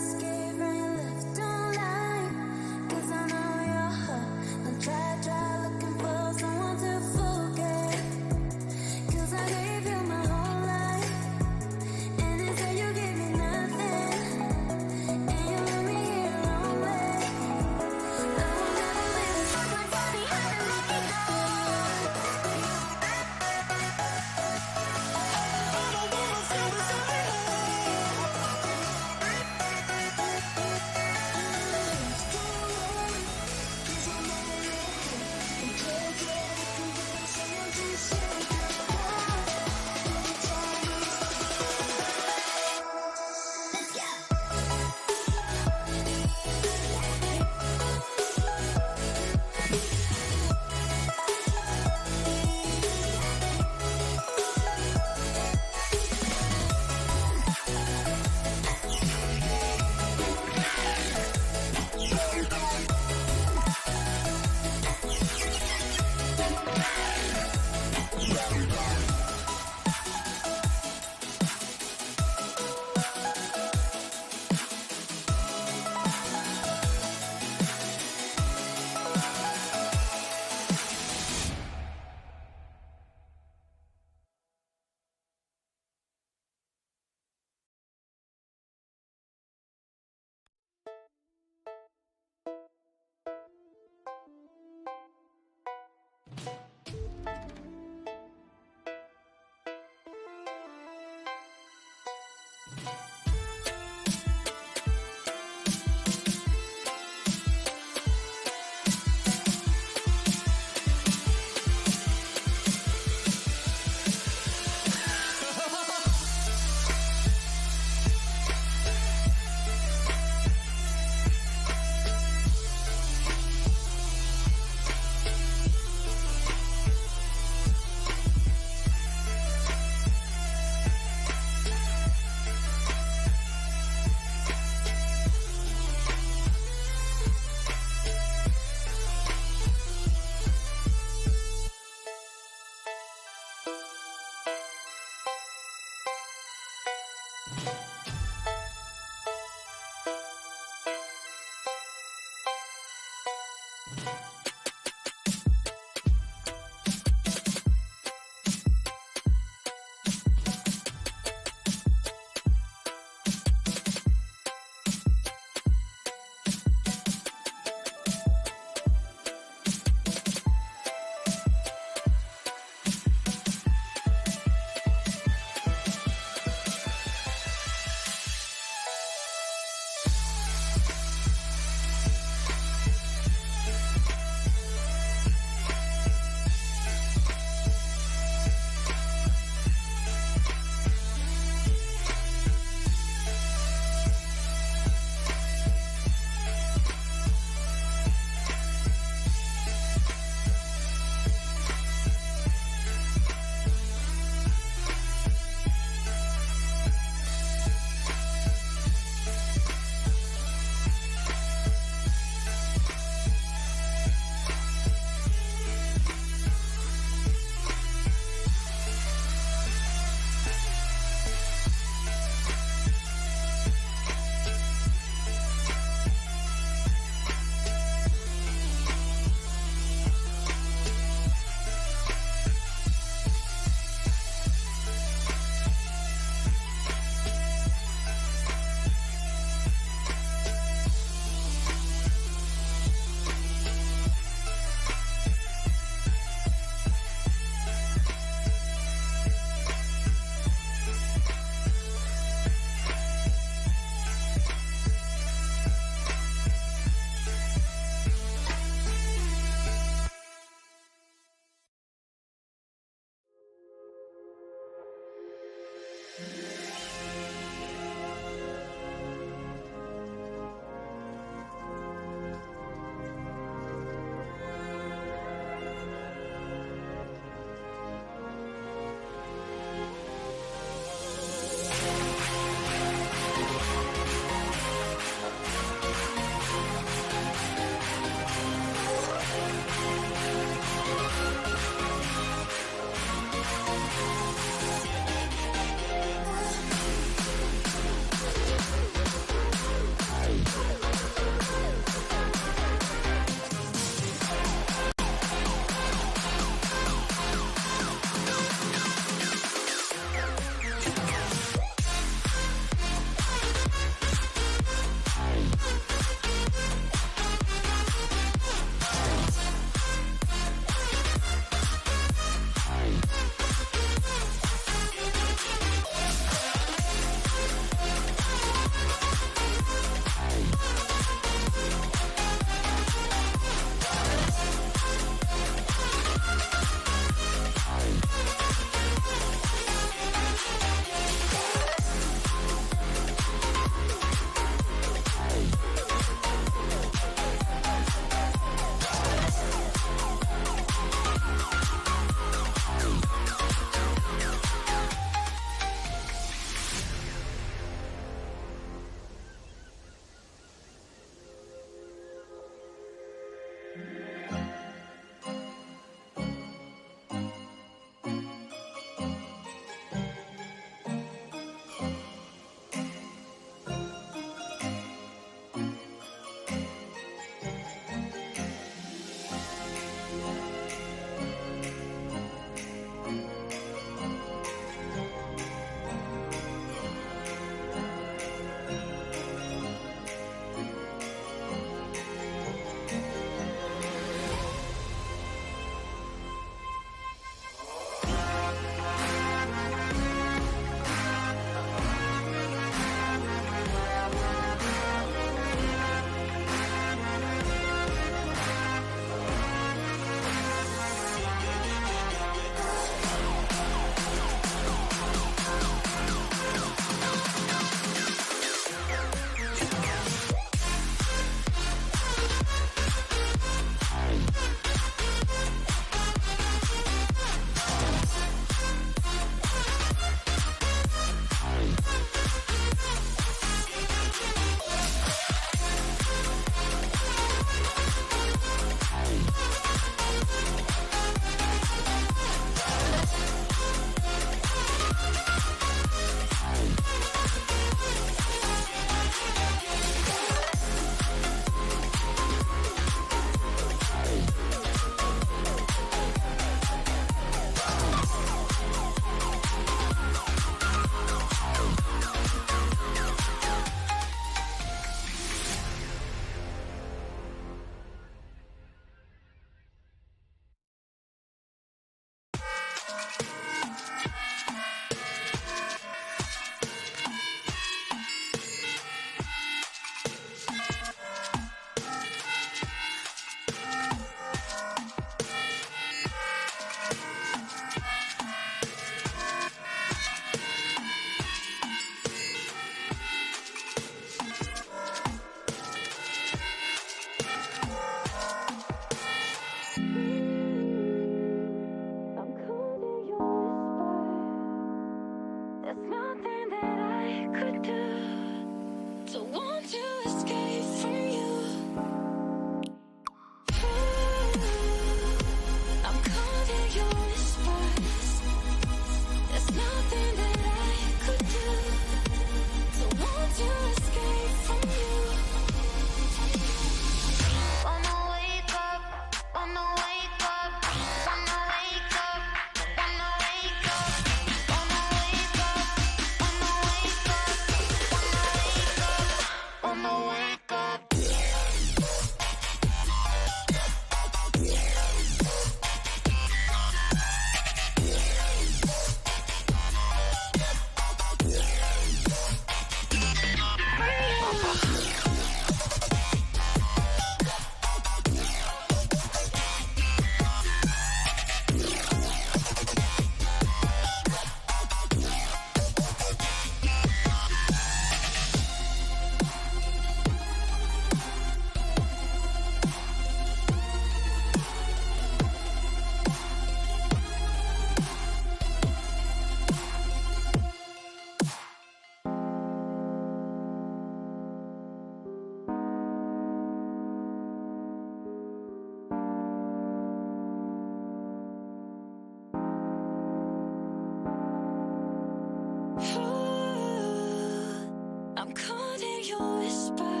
[SPEAKER 7] I'm caught in your whisper.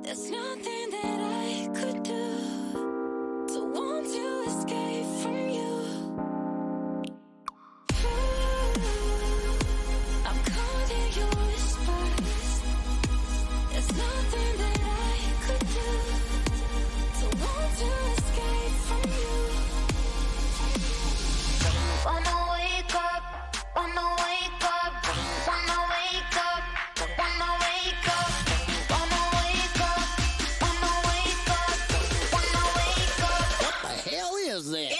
[SPEAKER 7] There's nothing that I could do to want to escape from you. I'm caught in your whispers. There's nothing that I could do to want to escape from you. Wanna wake up, wanna wake up, wanna wake up, wanna wake up, wanna wake up, wanna wake up, wanna wake up.
[SPEAKER 8] What the hell is that?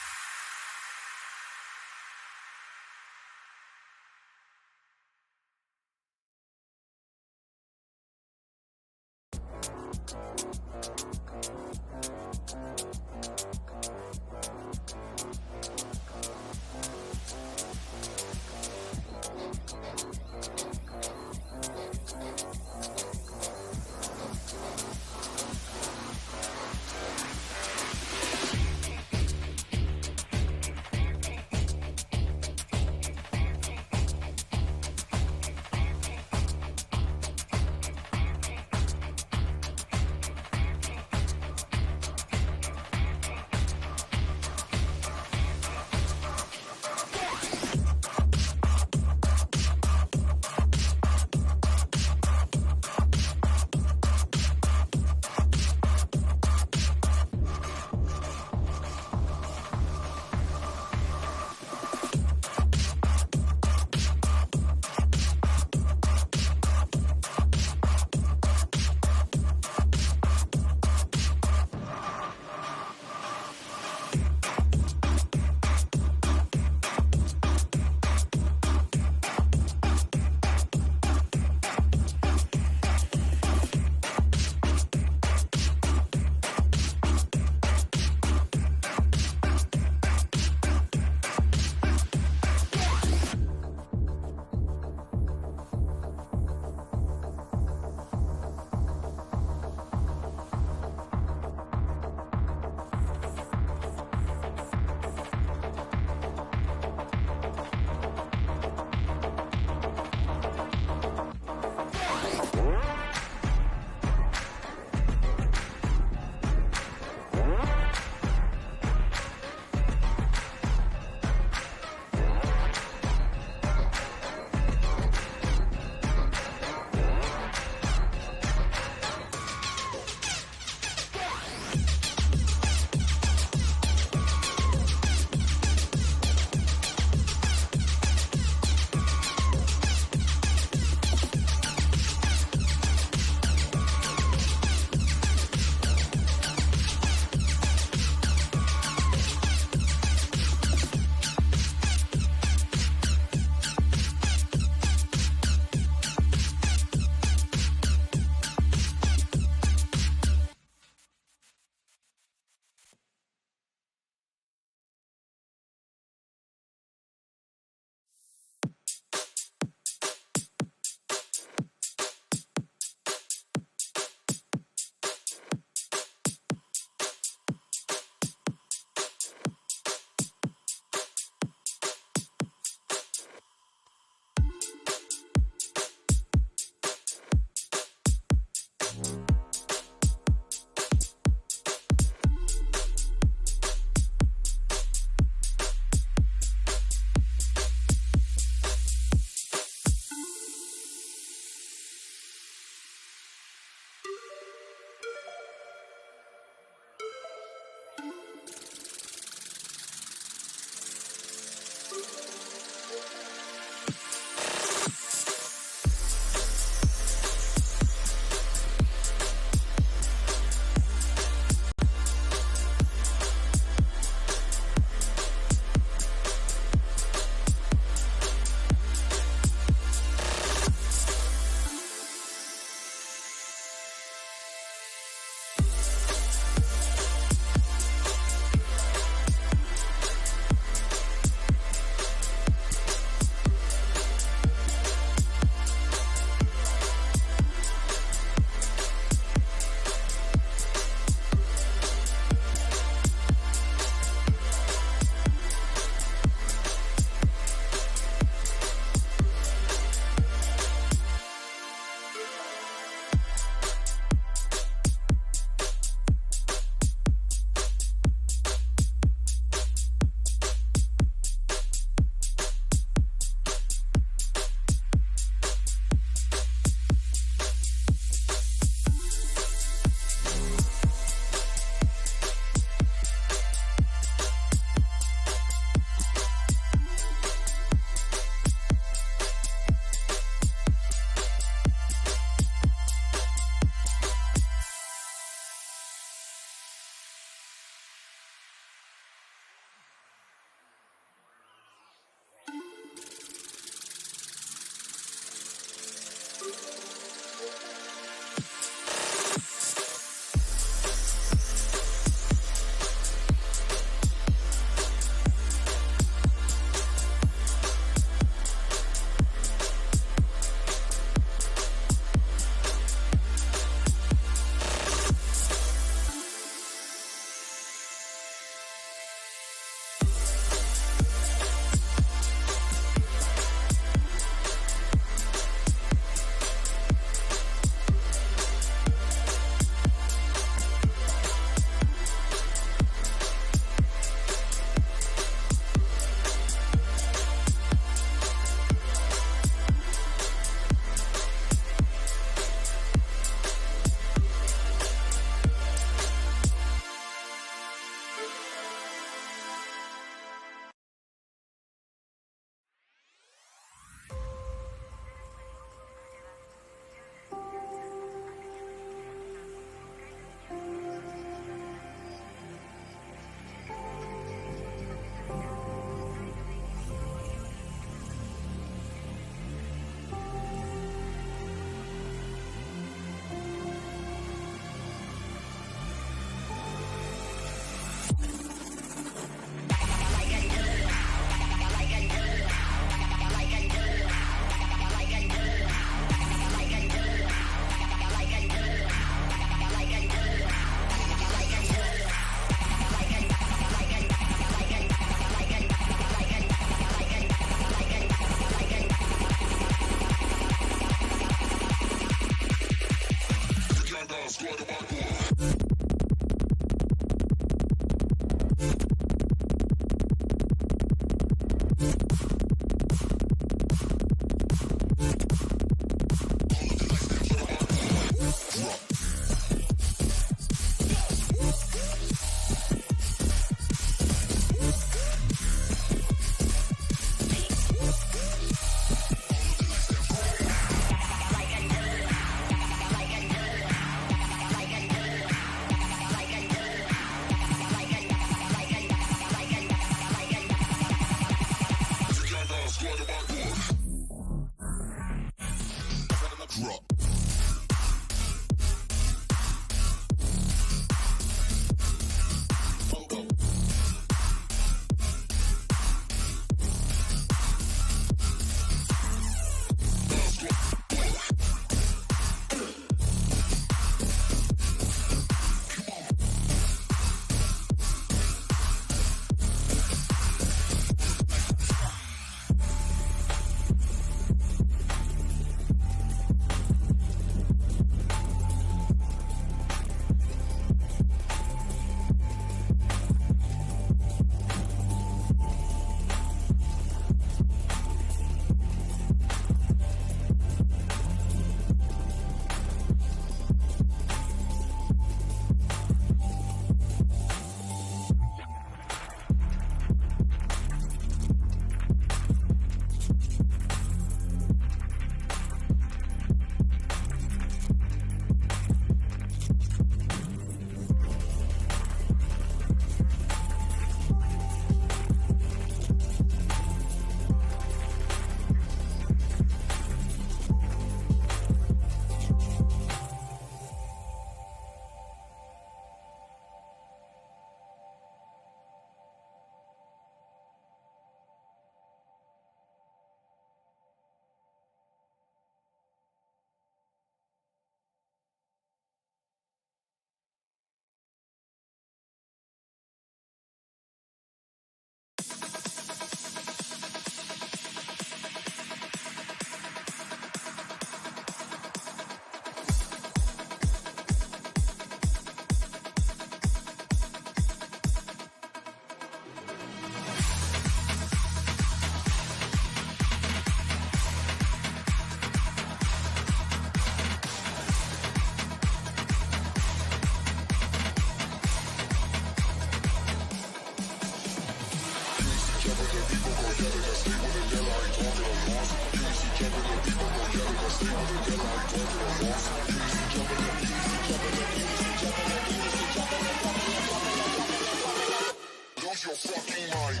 [SPEAKER 9] Lose your fucking mind.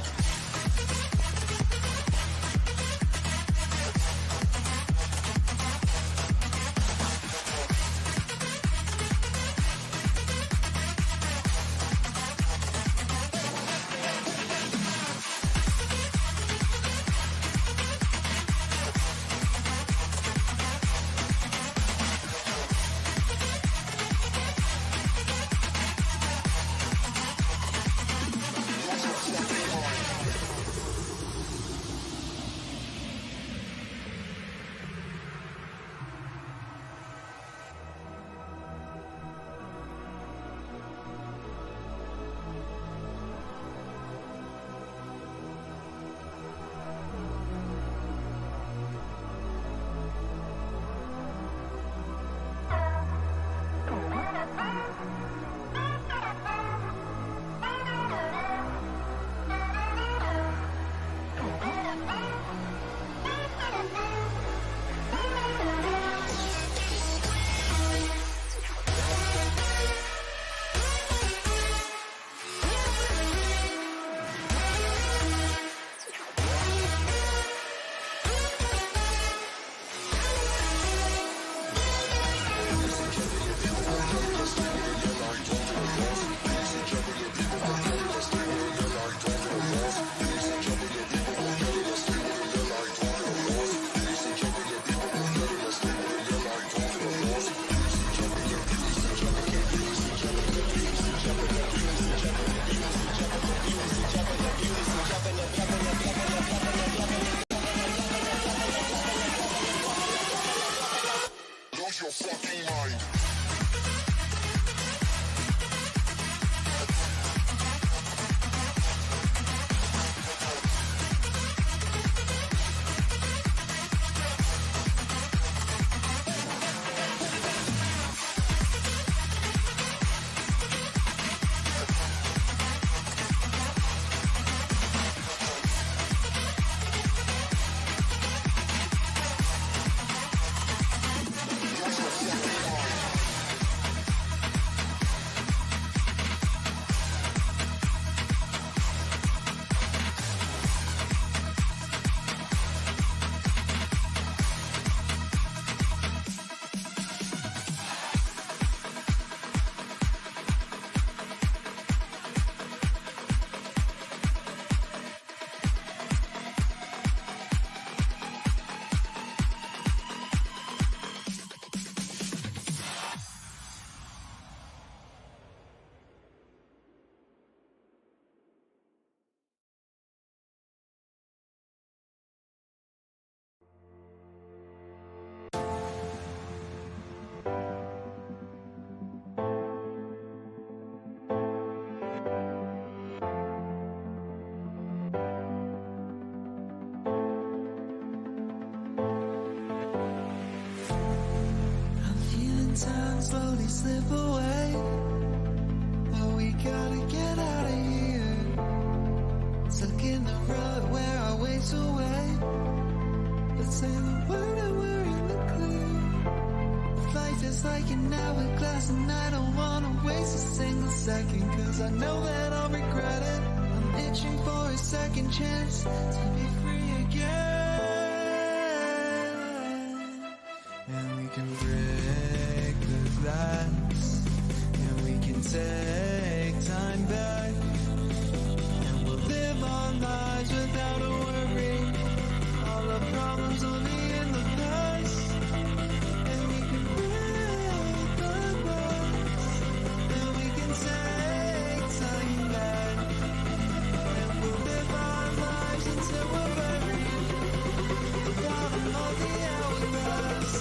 [SPEAKER 9] Lose your fucking mind.
[SPEAKER 5] I'm feeling time slowly slip away, but we gotta get out of here. Stuck in the rut where our waves away, but say the word and we're in the clear. Life is like an hourglass and I don't wanna waste a single second, cause I know that I'll regret it. I'm itching for a second chance to be free again. And we can break the glass, and we can take time back, and we'll live our lives without a worry. All the problems will be in the past, and we can break the glass, and we can take time back, and we'll live our lives until we're buried without a multi-hour glass.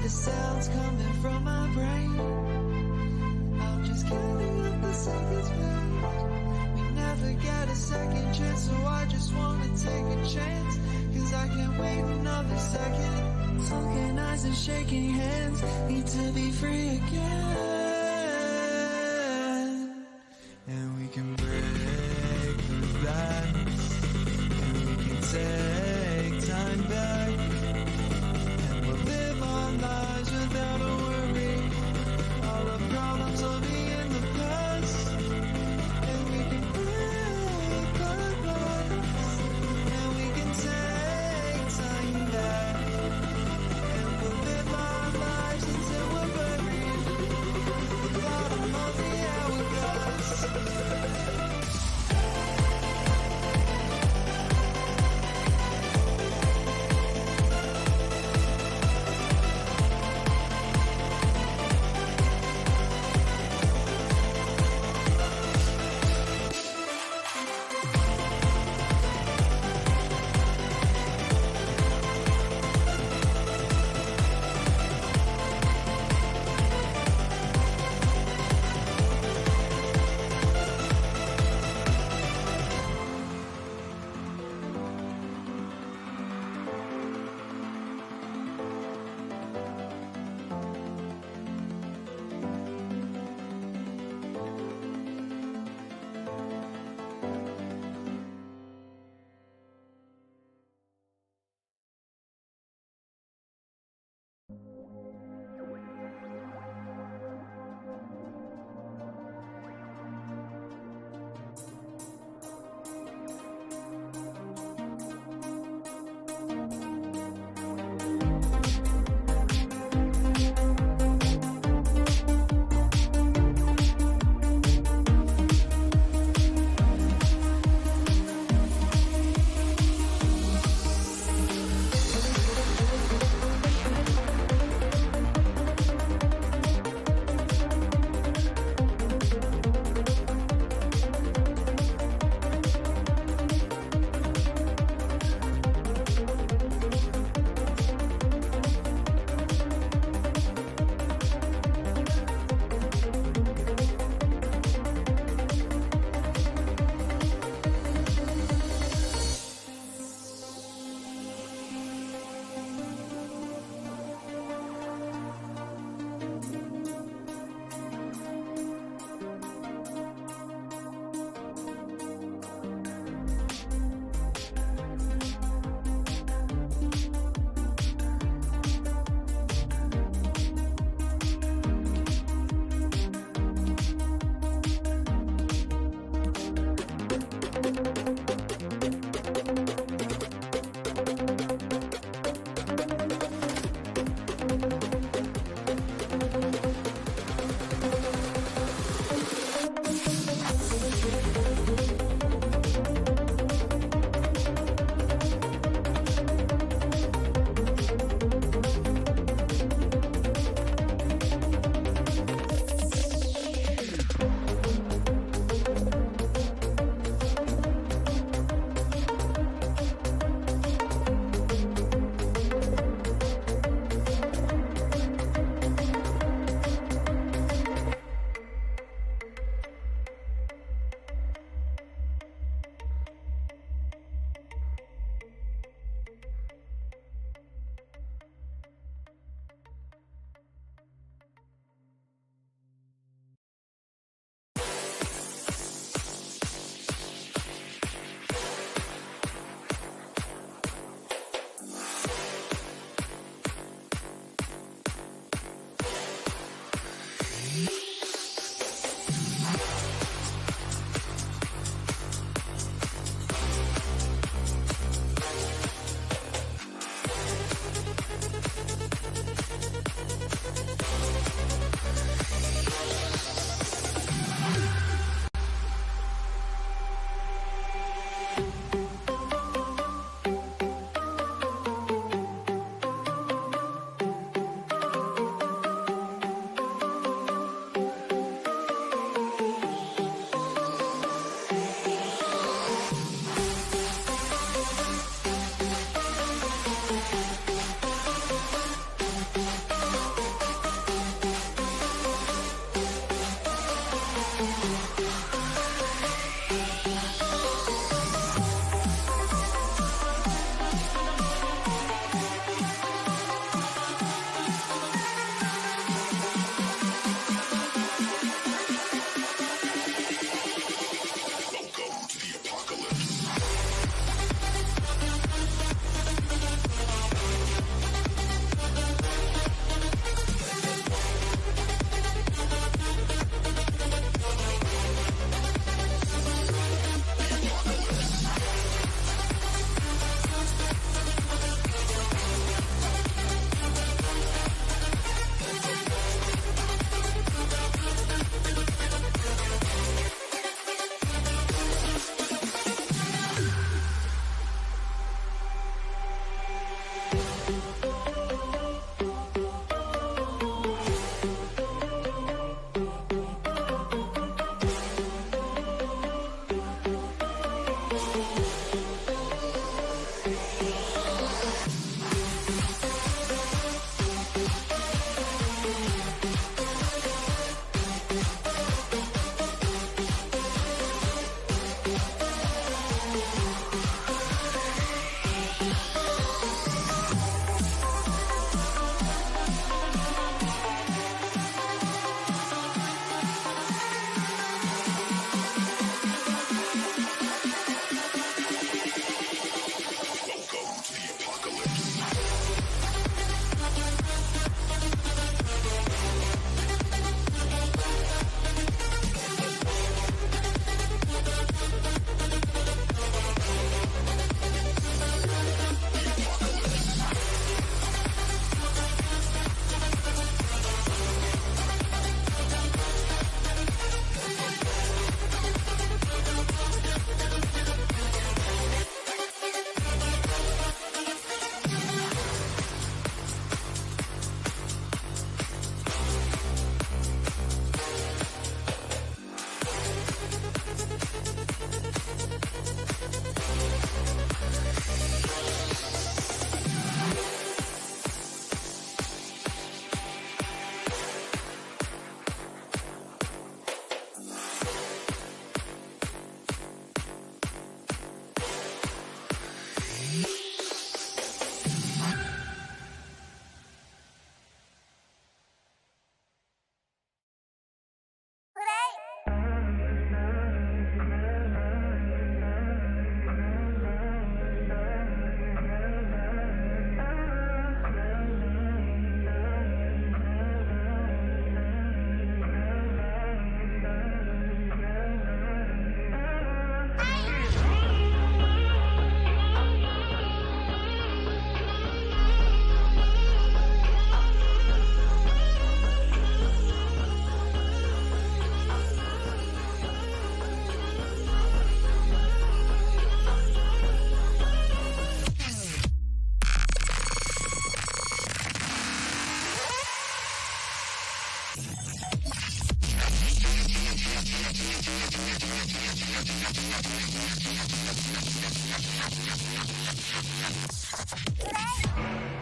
[SPEAKER 5] the sounds coming from my brain. I'm just counting up the seconds, babe. We never get a second chance, so I just wanna take a chance. Cause I can't wait another second. Talking eyes and shaking hands, need to be free again. And we can break the glass, and we can take time back, and we'll live our lives without a worry. All the problems will be in the past, and we can break the glass, and we can take time back, and we'll live our lives until we're buried.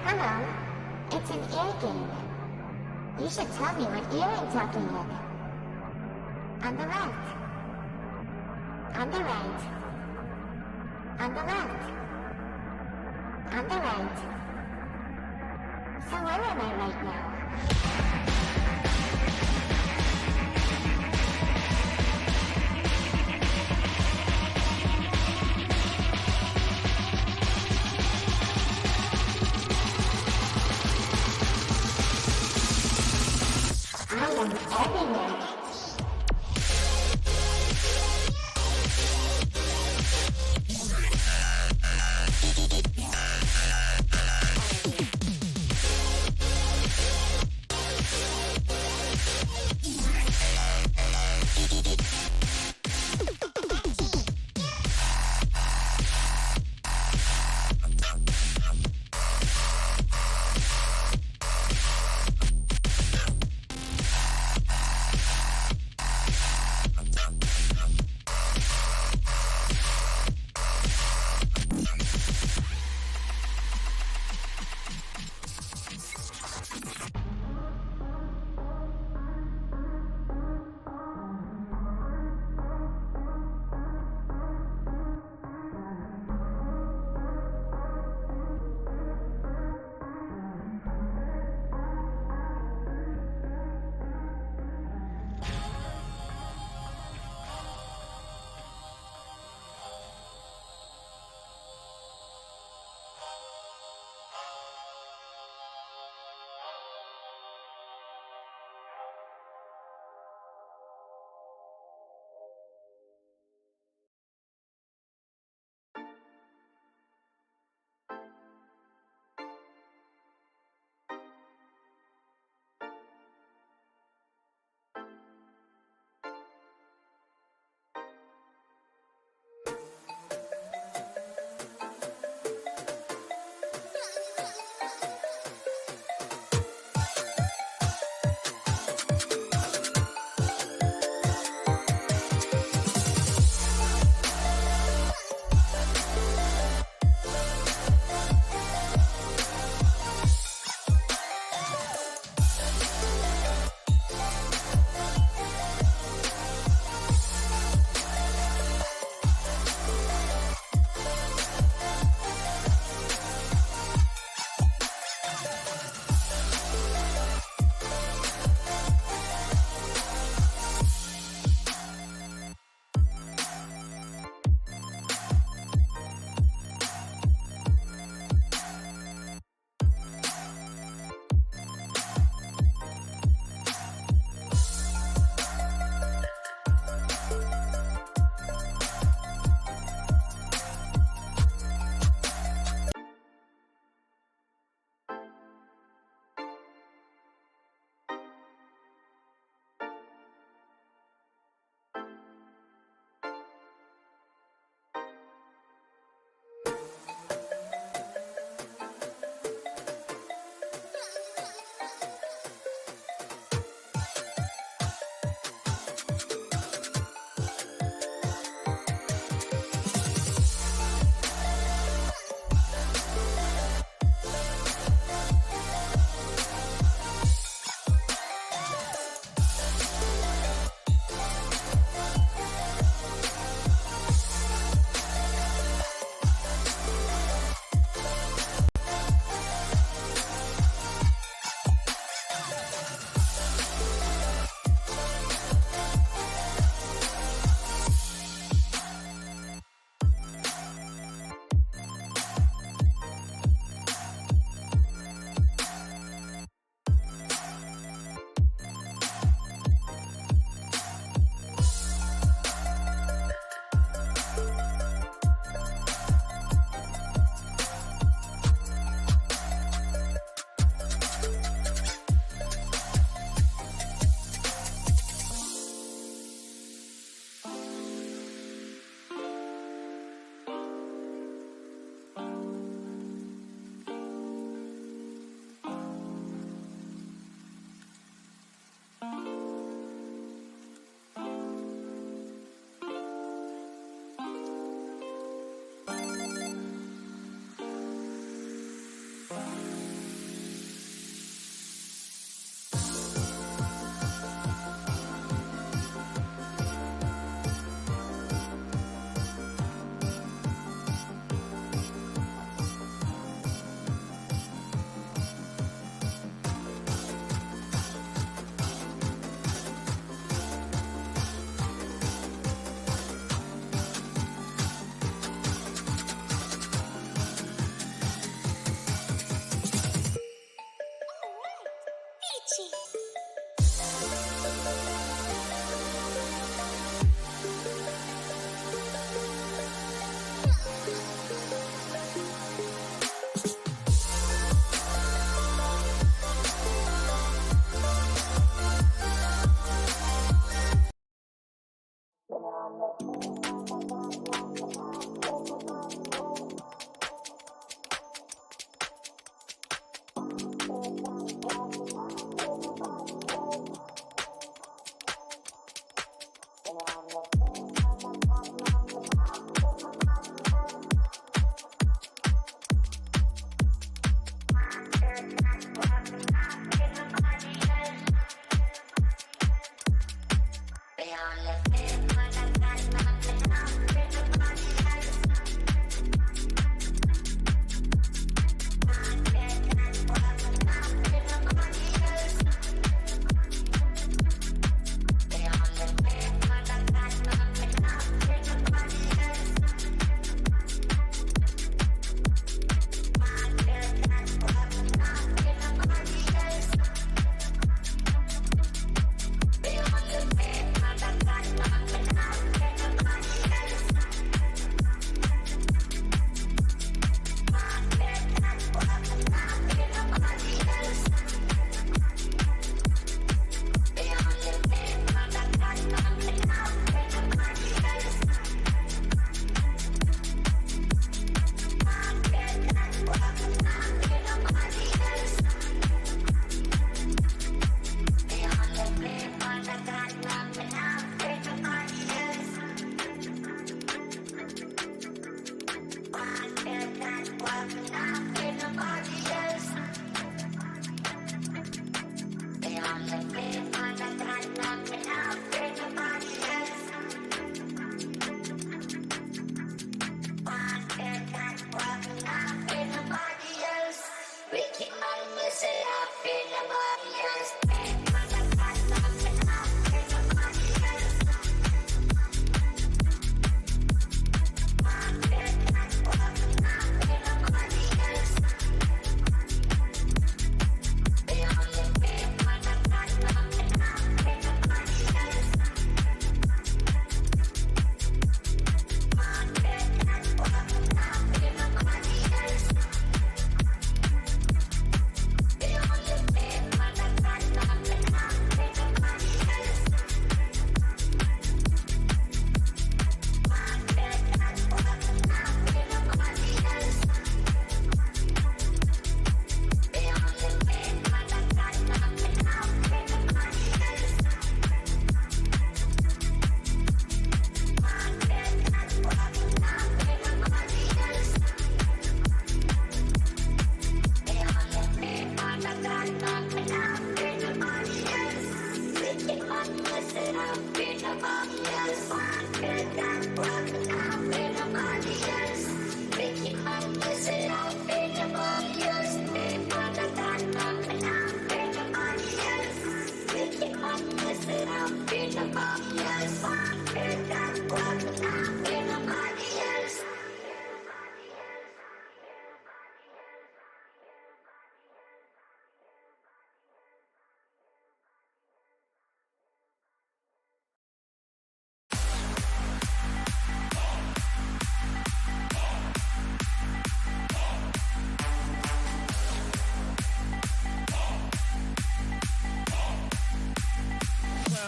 [SPEAKER 4] Hello. It's an ear game. You should tell me what ear I'm talking in. On the left. On the right. On the left. On the right. So where am I right now? I am everywhere.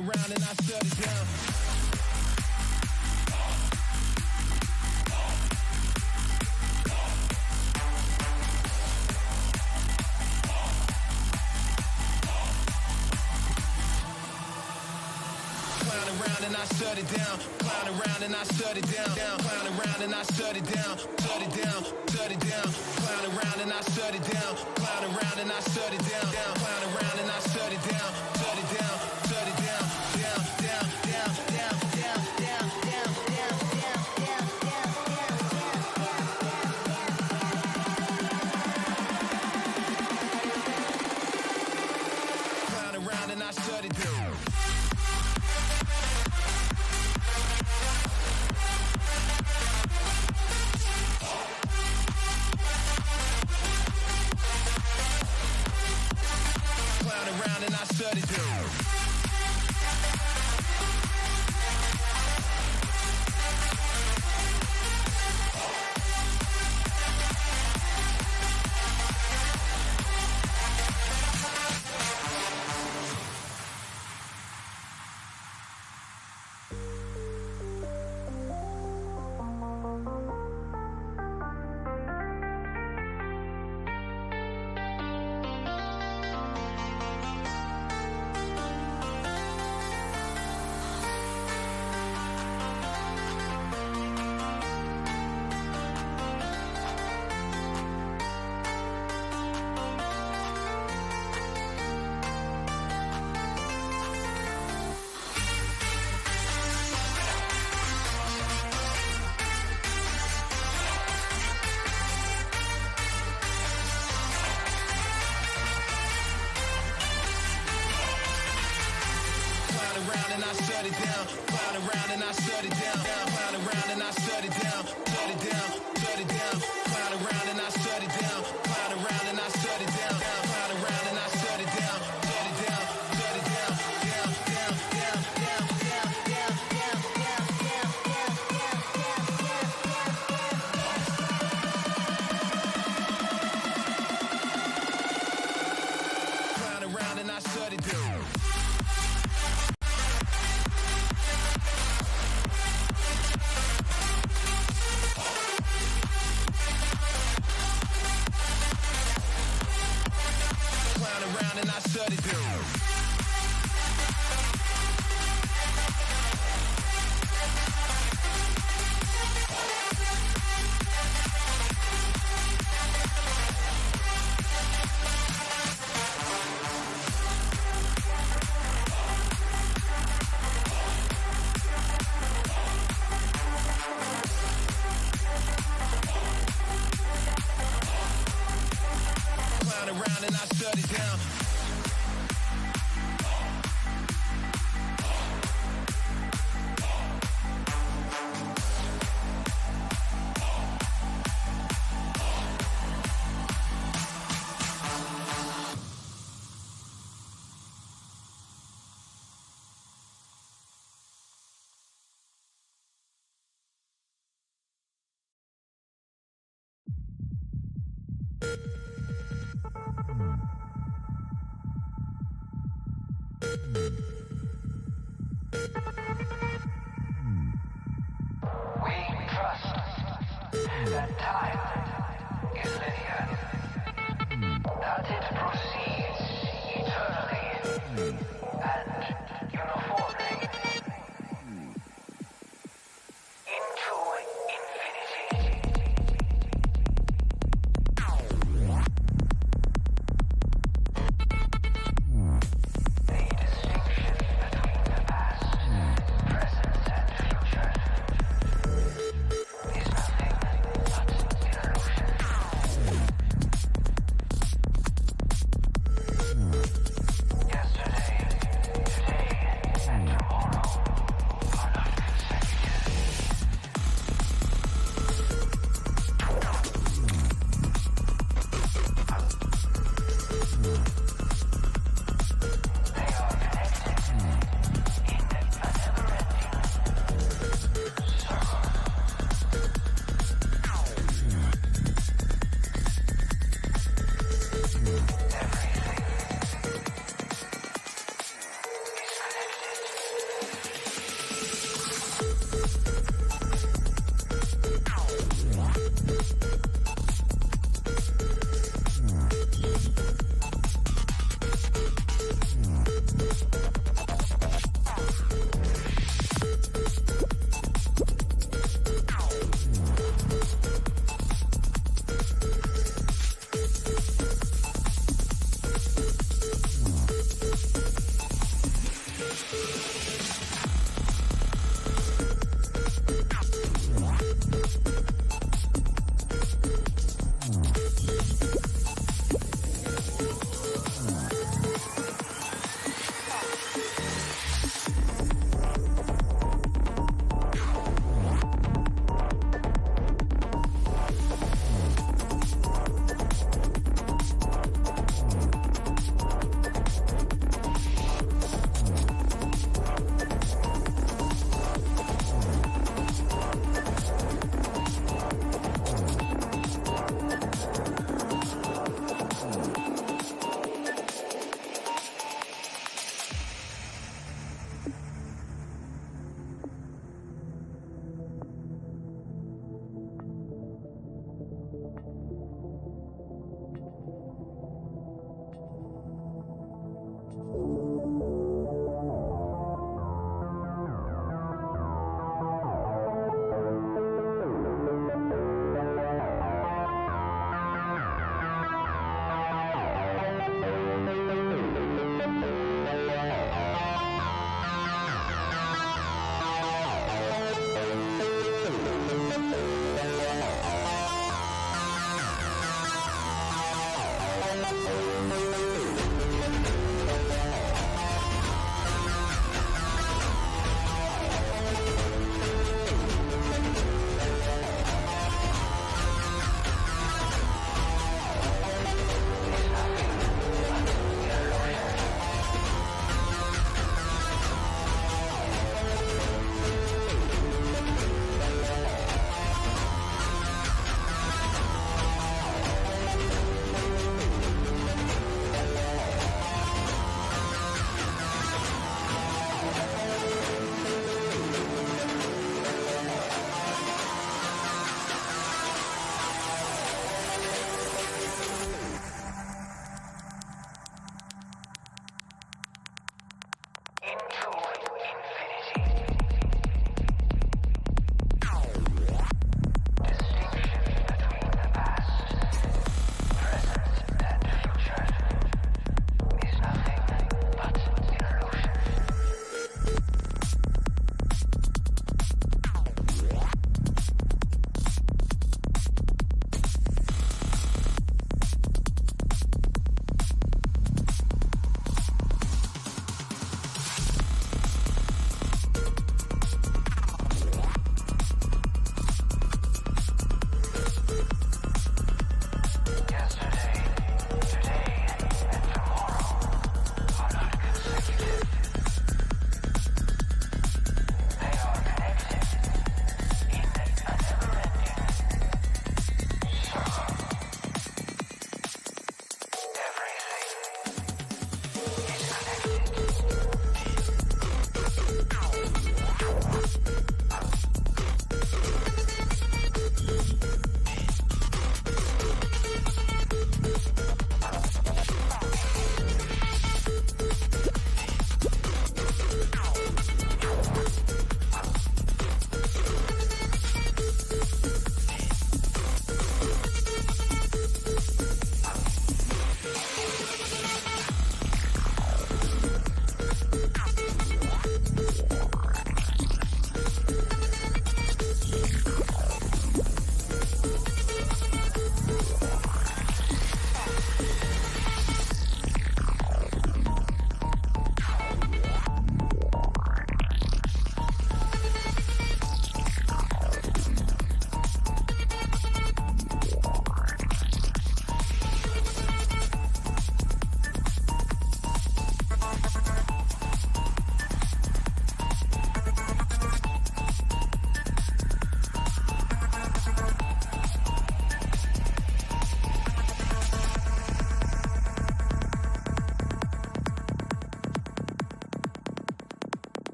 [SPEAKER 6] Around and I shut it down. Clown around and I shut it down. Clown around and I shut it down. Clown around and I shut it down. Shut it down. Shut it down. Clown around and I shut it down. Clown around and I shut it down. Clown around and I shut it down. Shut it down. Shut it down. Down. Down. Down. Down. Down. Down. Down. Down. Down. Clown around and I shut it down. Around and I shut it down. And I shut it down, clown around and I shut it down, clown around and I shut it down, shut it down, shut it down, clown around and I shut it down, clown around and I shut it down, clown around and I shut it down, shut it down, shut it down, down, down, down, down, down, down, down, down, down, down, clown around and I shut it down. And I shut it down. clown around and I shut it down.
[SPEAKER 3] We trust that time is linear, that it proceeds eternally and uniformly into infinity. A distinction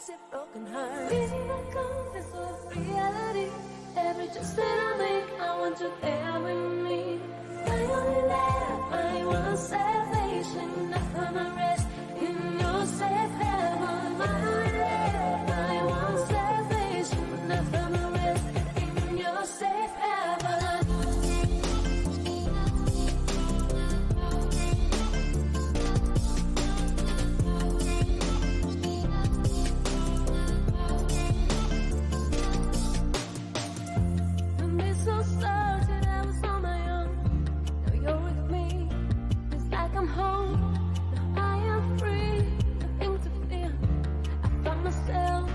[SPEAKER 7] fix it broken heart. Feeling the confidence of reality. Every choice that I make, I want you there with me. My only life, I want salvation. I find my rest in your safe heaven. My only life, I want salvation. I find my rest in your safe heaven. When this all started, I was on my own. Now you're with me. It's like I'm home. Now I am free. Nothing to fear. I found myself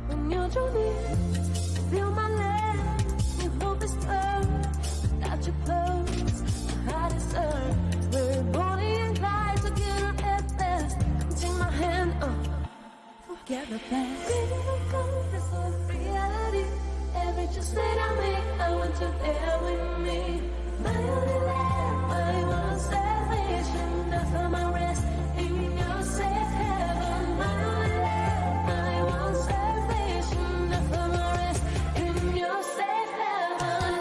[SPEAKER 7] when you drew near. Feel my legs. Your hope is firm. Without your clothes, my heart is hurt. We're Bonnie and Clyde together at best. Come take my hand. Forget the past. Feeling the confidence of reality. Every choice that I make, I want you there with me. My only life, I want salvation. I find my rest in your safe heaven. My only life, I want salvation. I find my rest in your safe heaven.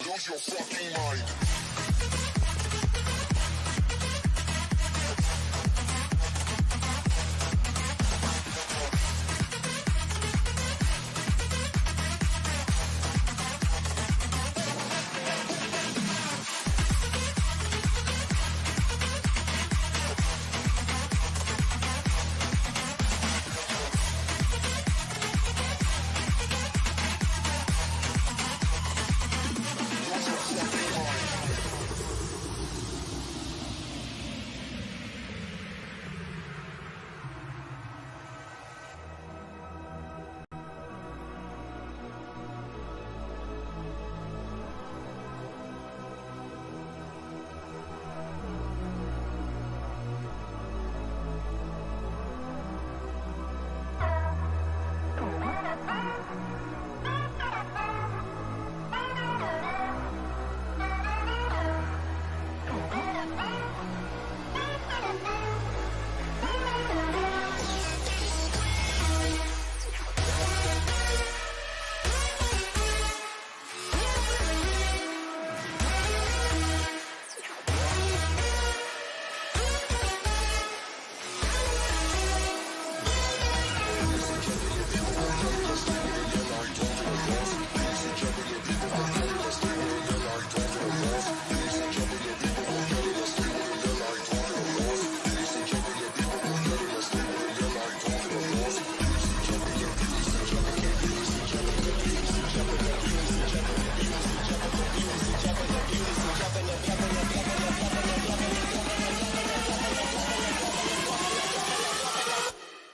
[SPEAKER 9] Lose your fucking mind.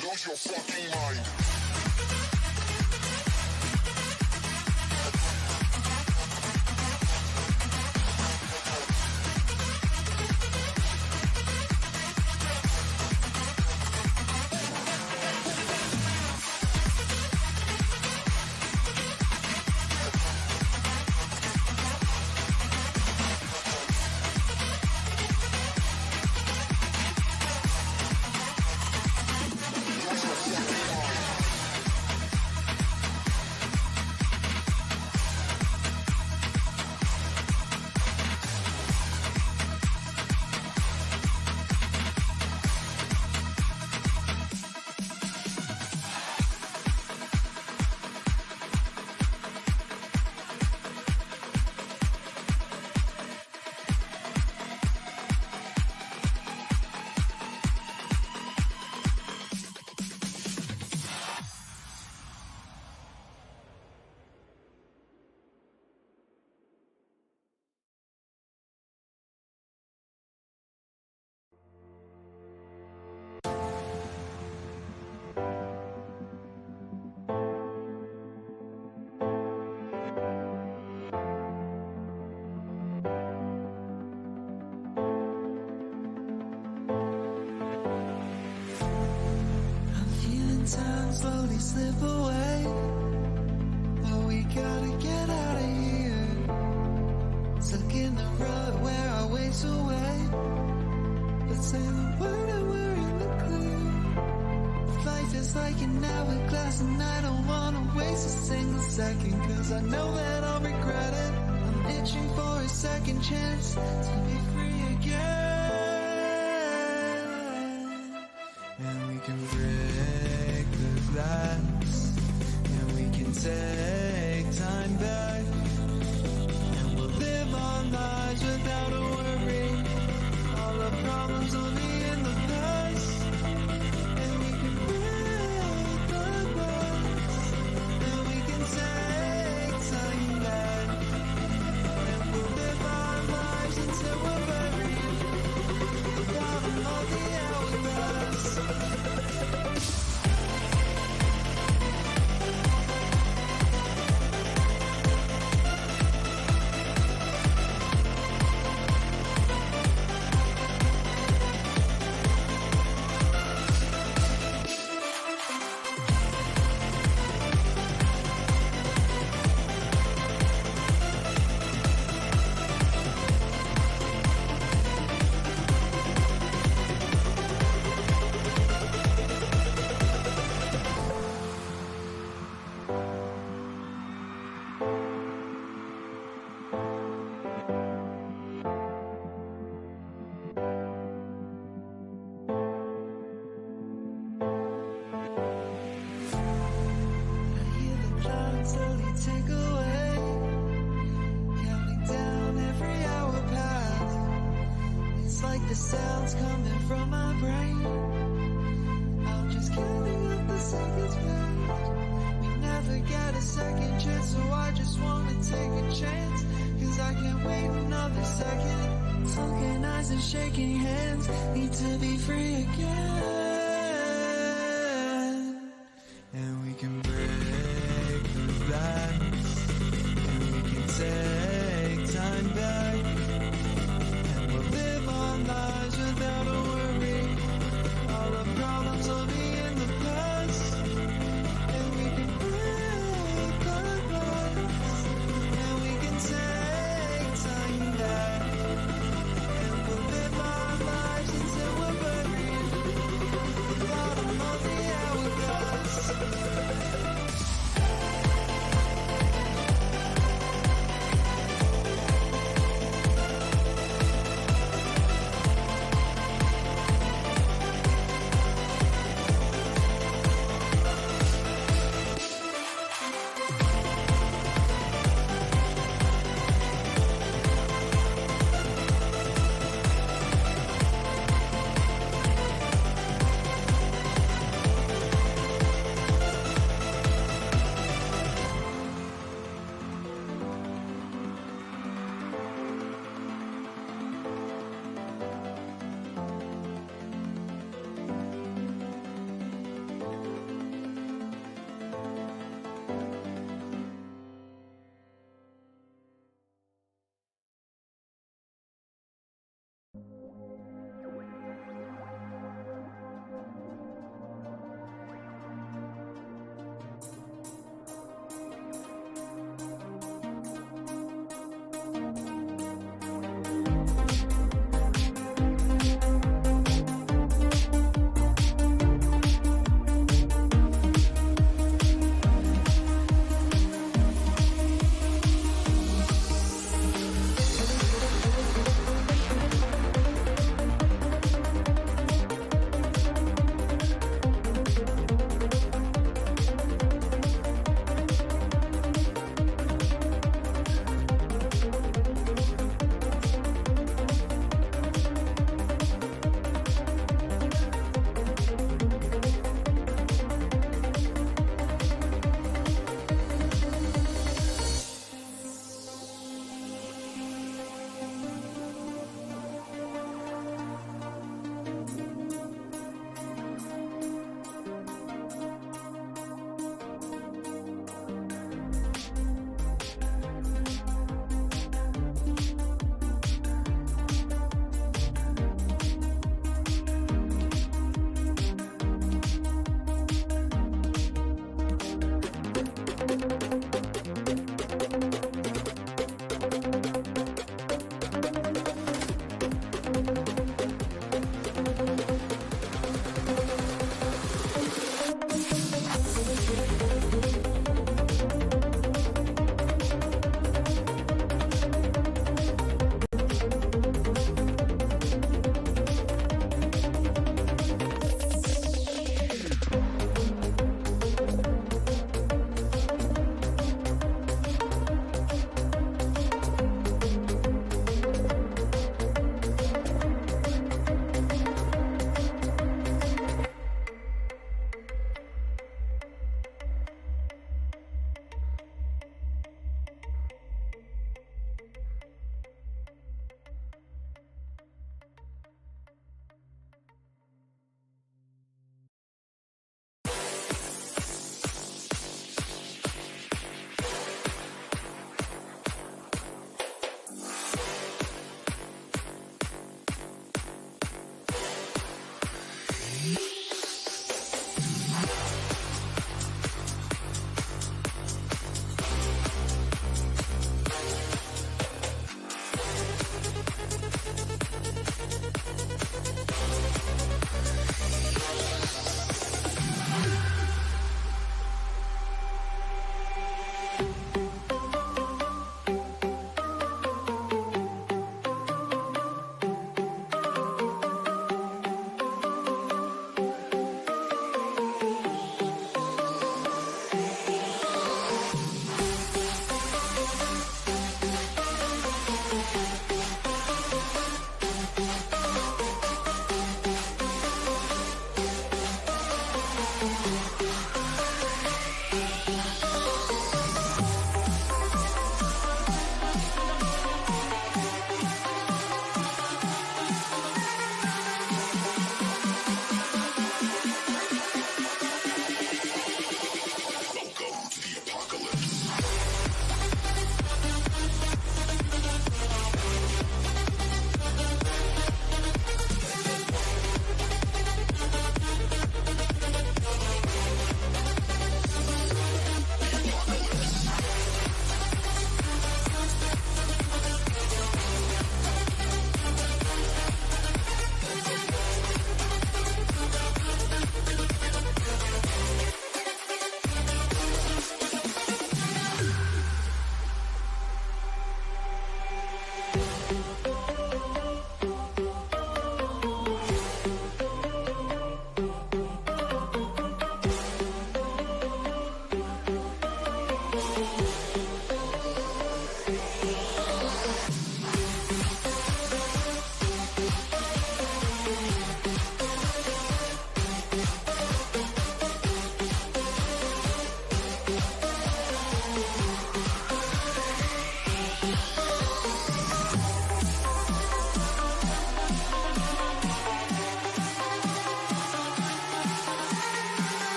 [SPEAKER 9] Lose your fucking mind.
[SPEAKER 5] I'm feeling time slowly slip away, but we gotta get out of here. Stuck in the rut where our waits away. Let's say the word and we're in the clear. If life is like an hourglass and I don't wanna waste a single second, cause I know that I'll regret it. I'm itching for a second chance to be free again. And we can break the glass, and we can take time back, and we'll live our lives without a worry. All our problems only in the past, and we can break the glass, and we can take time back, and we'll live our lives until we're buried without a lonely hourglass. slowly tick away, counting down every hour past. It's like the sounds coming from my brain. I'm just counting up the seconds past. We never get a second chance, so I just wanna take a chance. Cause I can't wait another second. Sunken eyes and shaking hands, need to be free again. And we can break the glass, and we can take time back, and we'll live our lives without a worry. All our problems will be in the past, and we can break the glass, and we can take time back, and we'll live our lives until we're buried.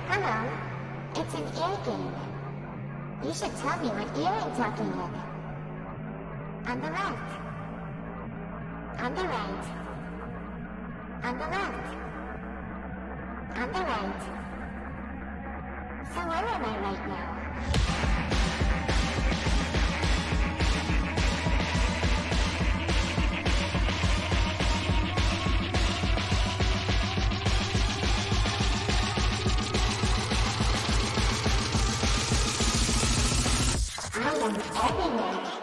[SPEAKER 4] Hello. It's an ear game. You should tell me what ear I'm talking with. On the left. On the right. On the left. On the right. So where am I right now? I am everywhere.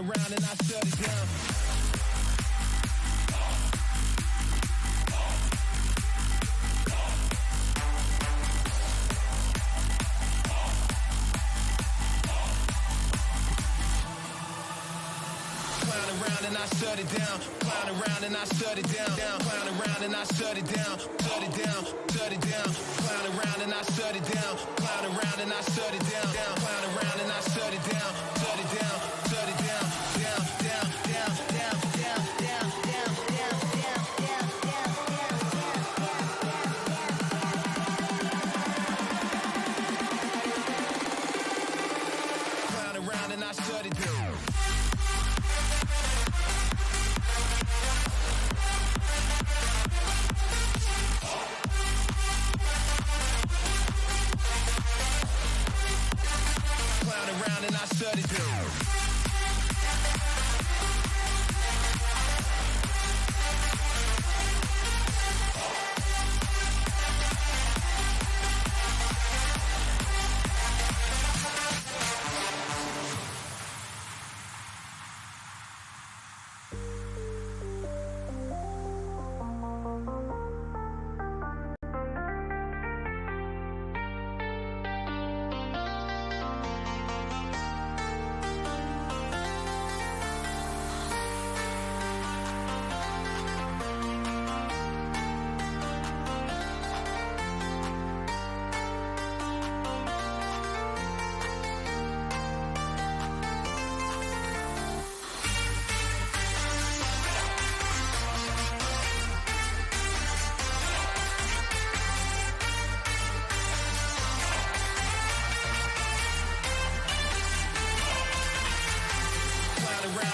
[SPEAKER 6] Around and I shut it down. Clown around and I shut it down. Clown around and I shut it down. Clown around and I shut it down. Shut it down. Shut it down. Clown around and I shut it down. Clown around and I shut it down. Clown around and I shut it down. Shut it down. Shut it down. Down. Down. Down. Down. Down. Down. Down. Down. Down. Clown around and I shut it down. Around and I shut it down.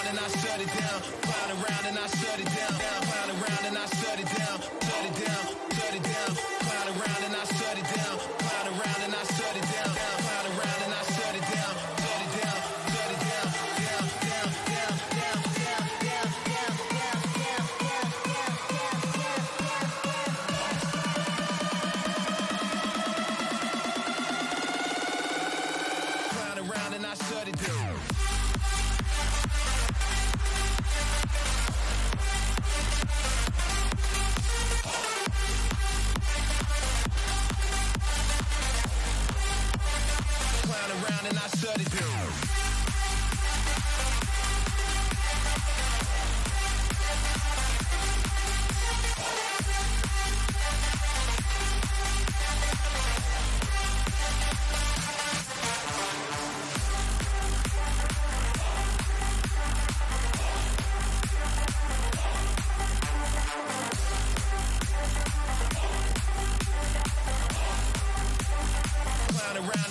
[SPEAKER 6] And I shut it down, clown around and I shut it down, clown around and I shut it down, shut it down, shut it down, clown around and I shut it down, clown around and I shut it down, clown around and I shut it down, shut it down, shut it down, down, down, down, down, down, down, down, down, down, down, clown around and I shut it down.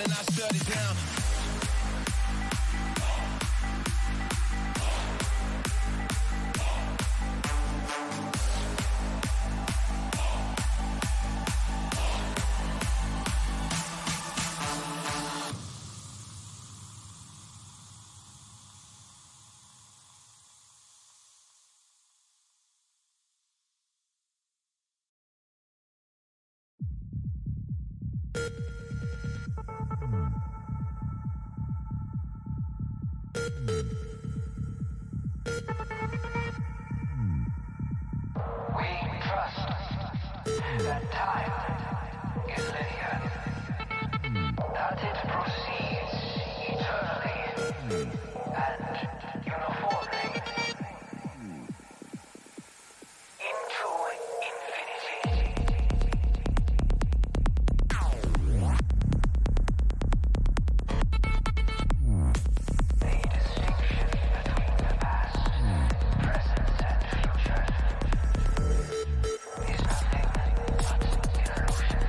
[SPEAKER 6] and I shut it down.
[SPEAKER 3] We trust that time is linear, that it proceeds eternally and uniformly into infinity. The distinction between the past, present, and future is nothing but illusion.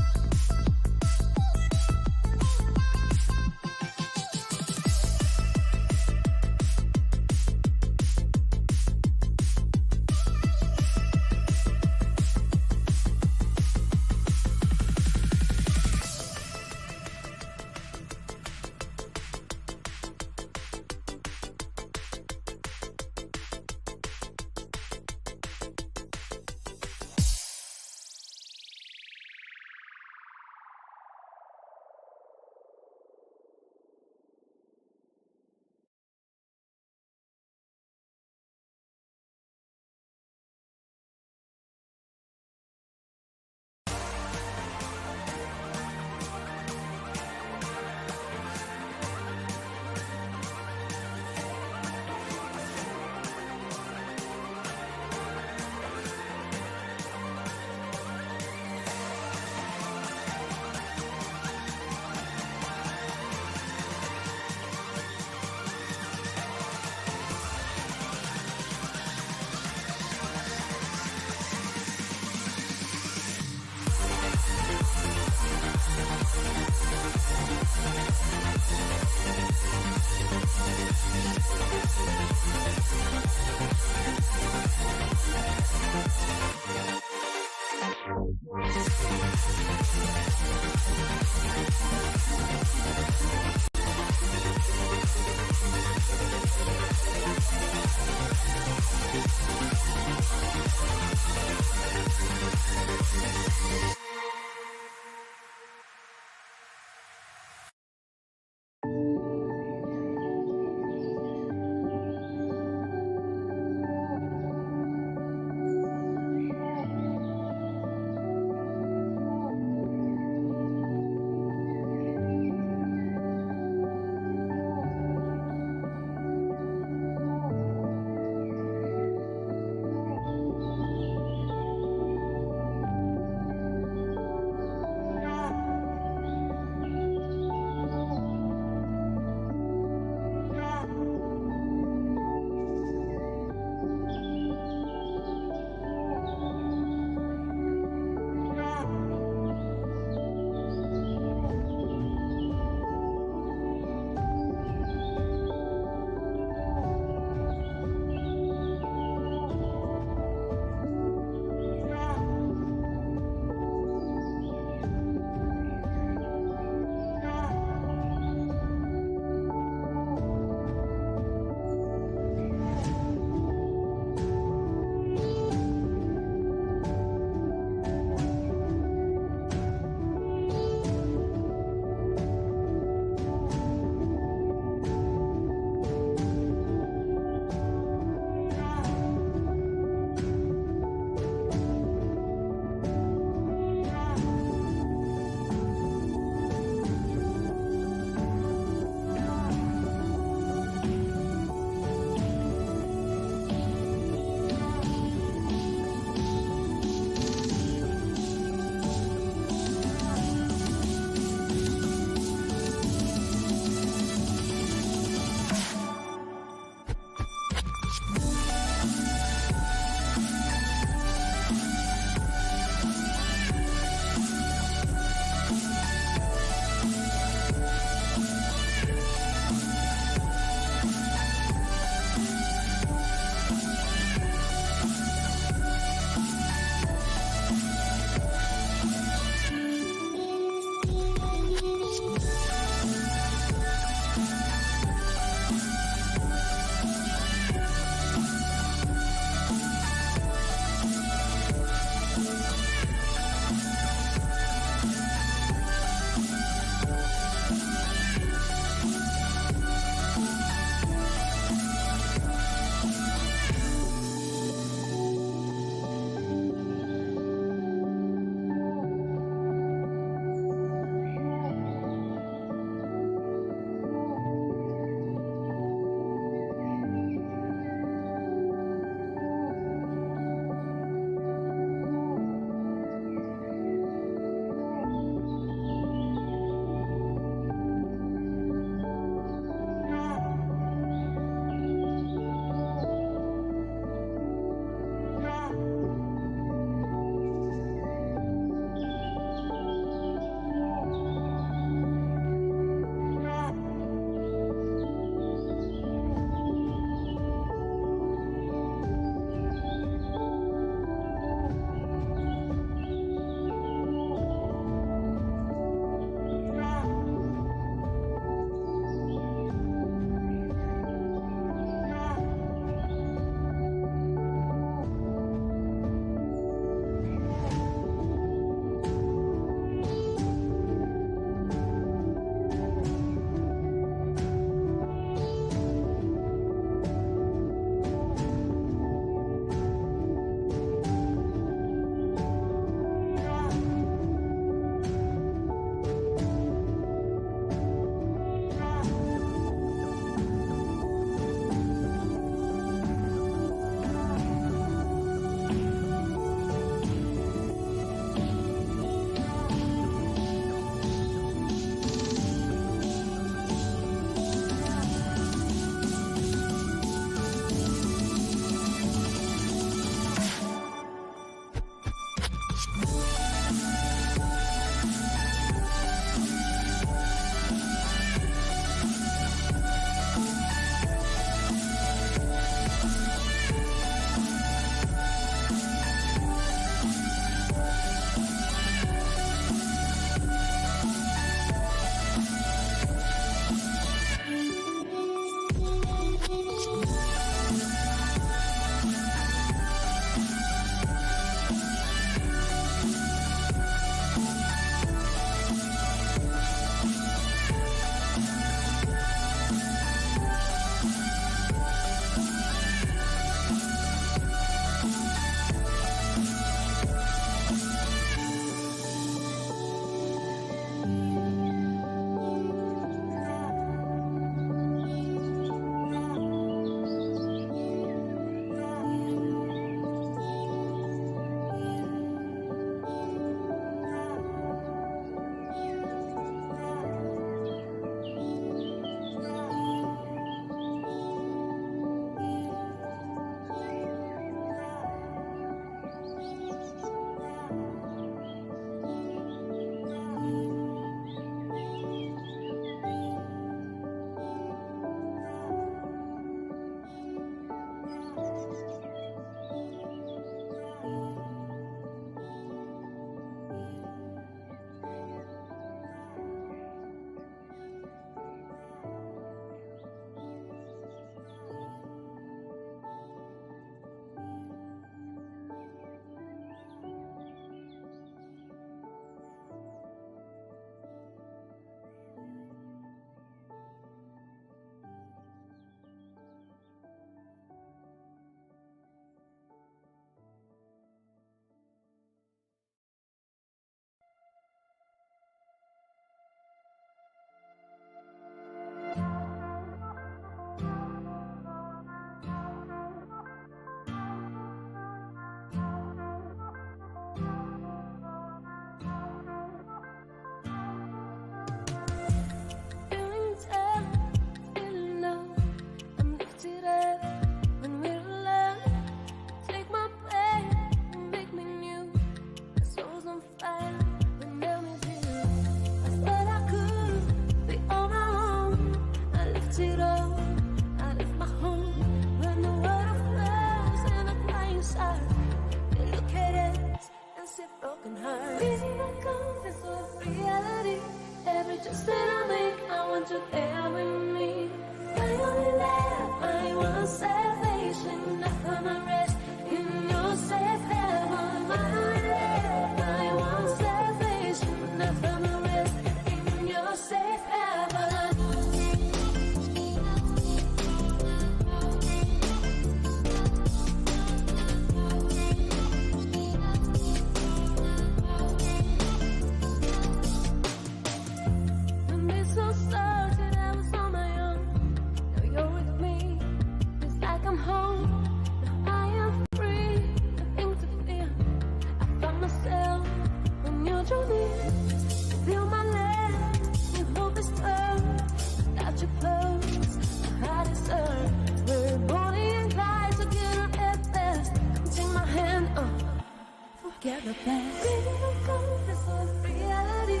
[SPEAKER 7] the past. Baby, don't come, this is reality.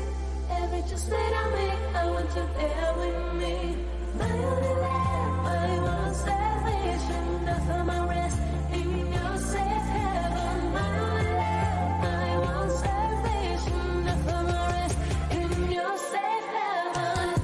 [SPEAKER 7] Every choice that I make, I want you there with me. My only life, my one salvation, nothing my rest in your safe heaven. My only life, my one salvation, nothing my rest in your safe heaven.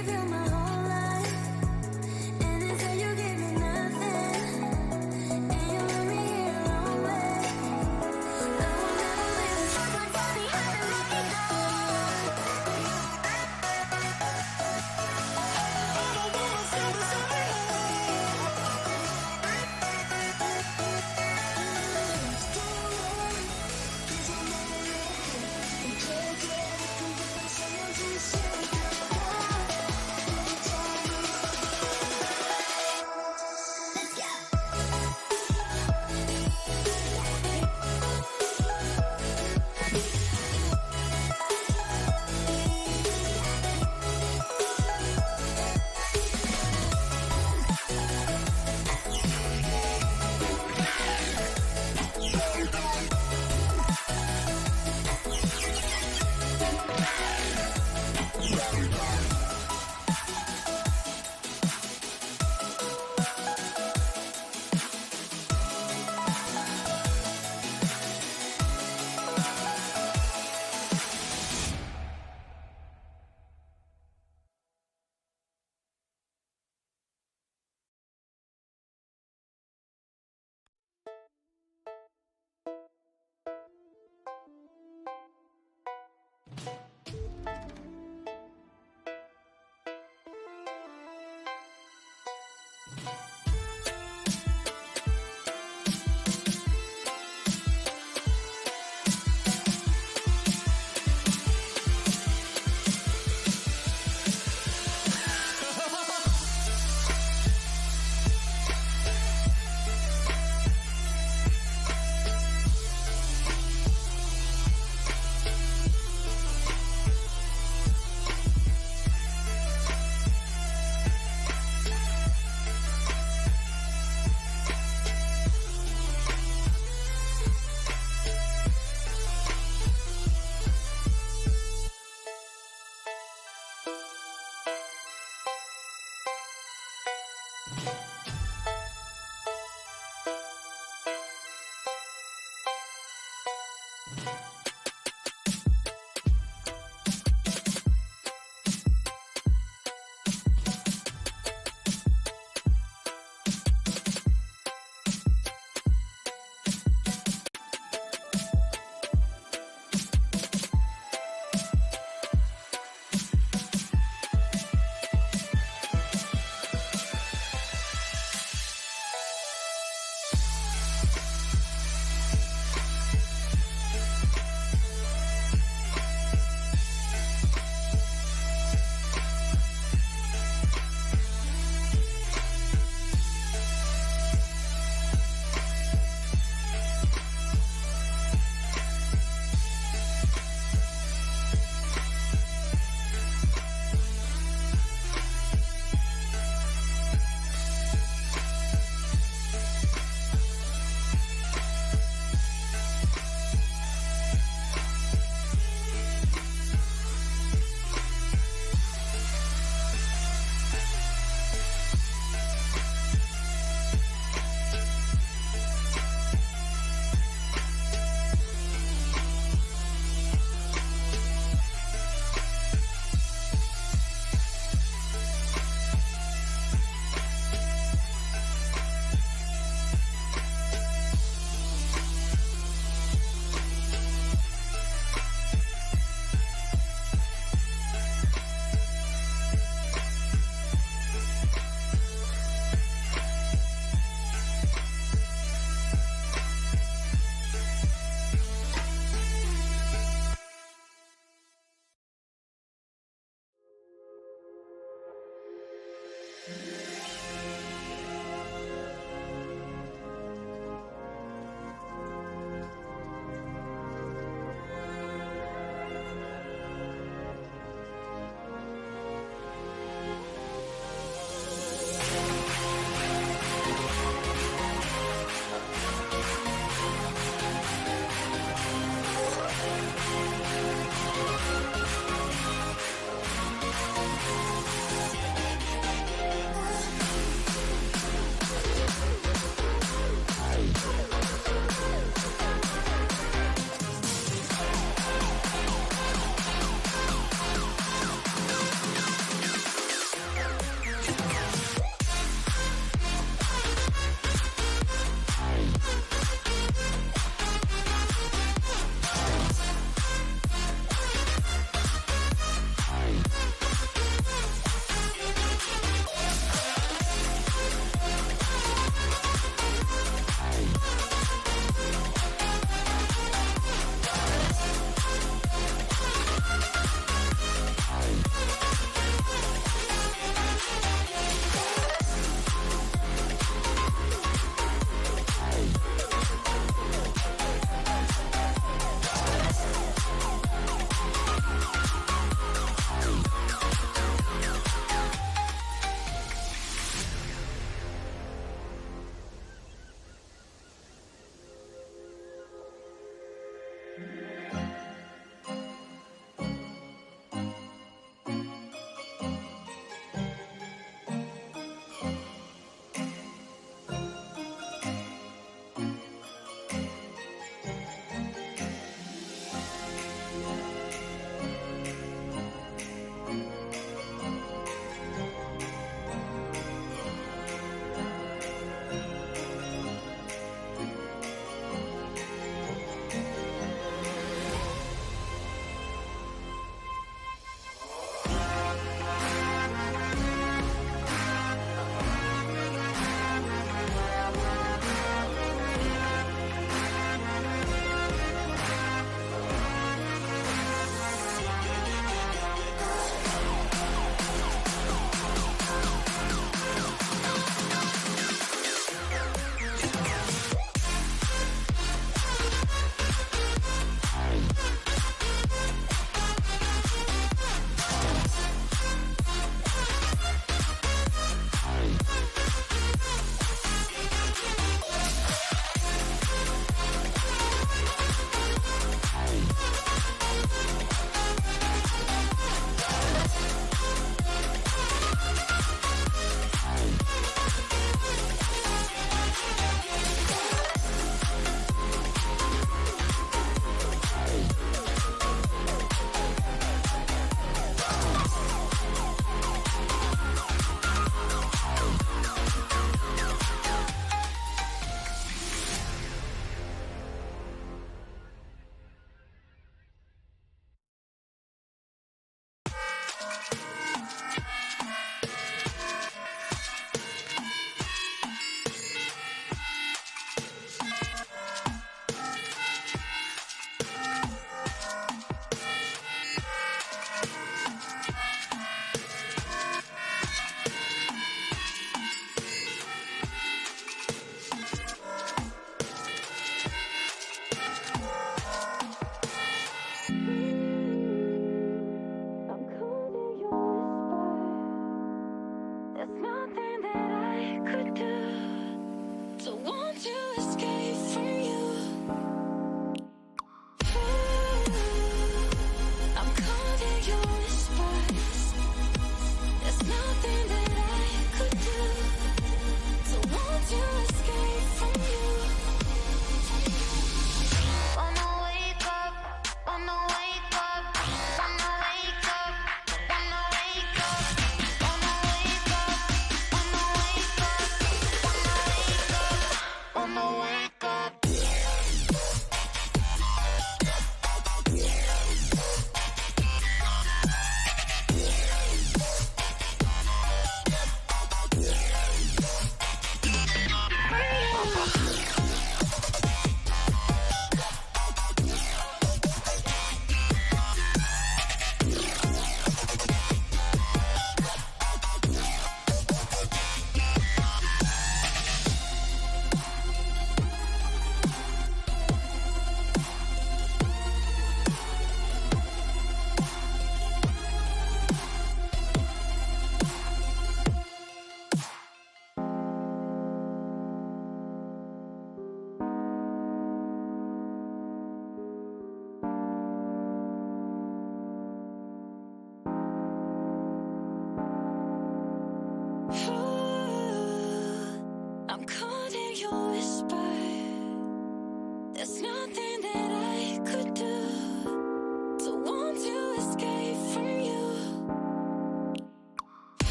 [SPEAKER 7] feel my whole life. And they say you give me nothing. And you let me here lonely. I will never leave the truth one step behind and let me go. I don't wanna feel this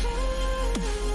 [SPEAKER 7] Ooh,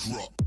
[SPEAKER 9] drop.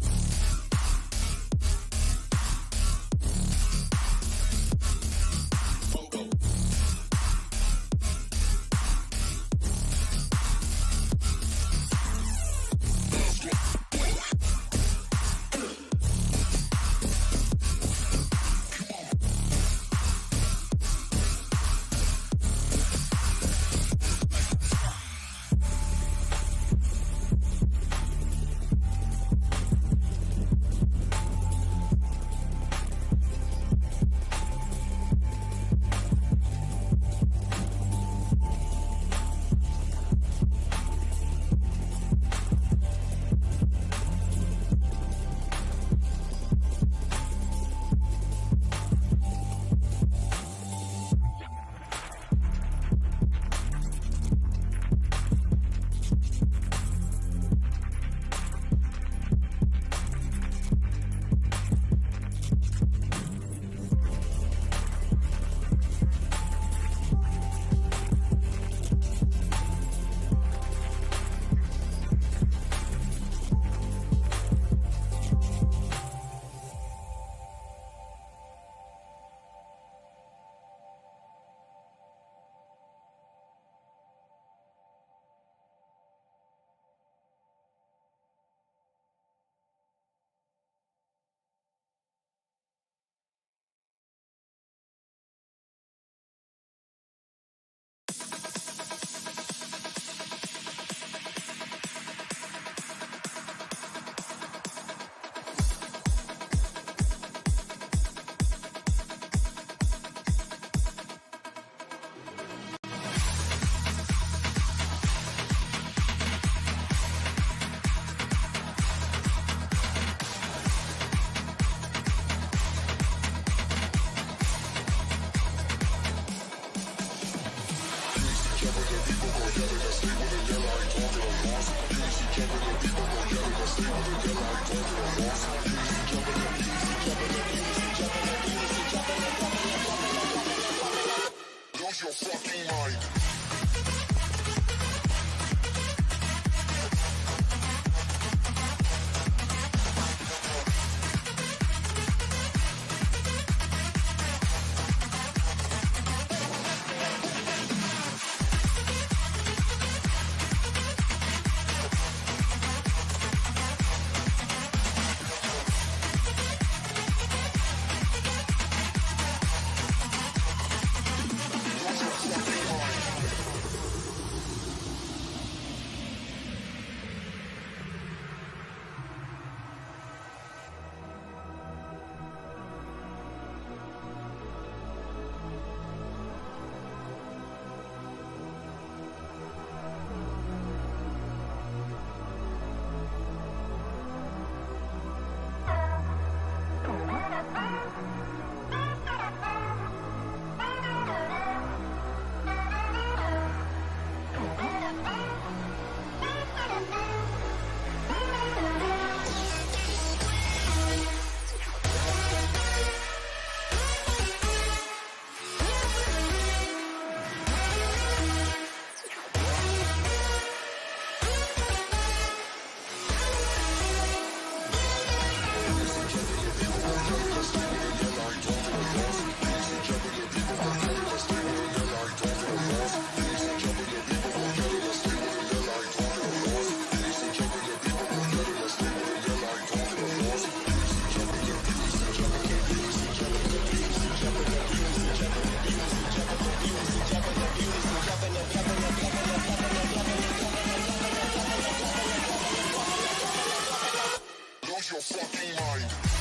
[SPEAKER 9] Lose your fucking mind. Lose your fucking mind. Lose your fucking mind.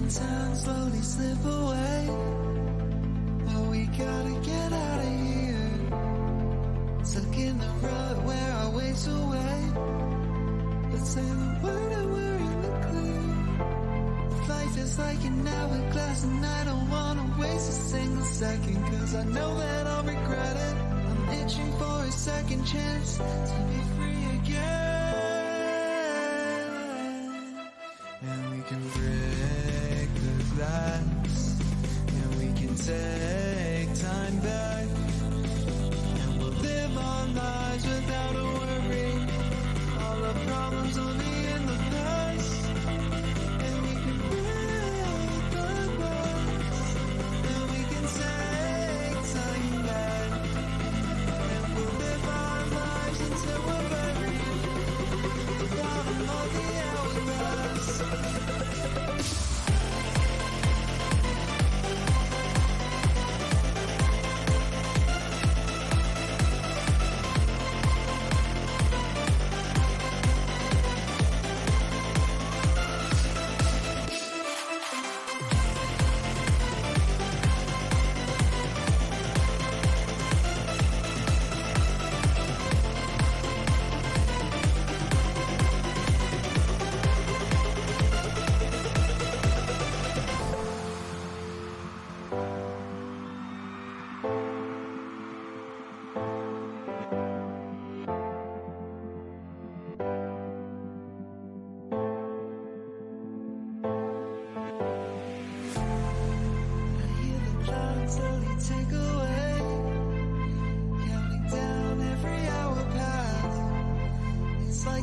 [SPEAKER 5] time slowly slip away. But we gotta get out of here. Stuck in the rut where our ways away. Let's say the word and we're in the clear. Life is like an hourglass and I don't wanna waste a single second, cause I know that I'll regret it. I'm itching for a second chance to be free again. And we can break the glass, and we can take time back, and we'll live our lives without a worry. All the problems only in the past. And we can break the glass, and we can take time back, and we'll live our lives until we're buried. Bottom of the hourglass.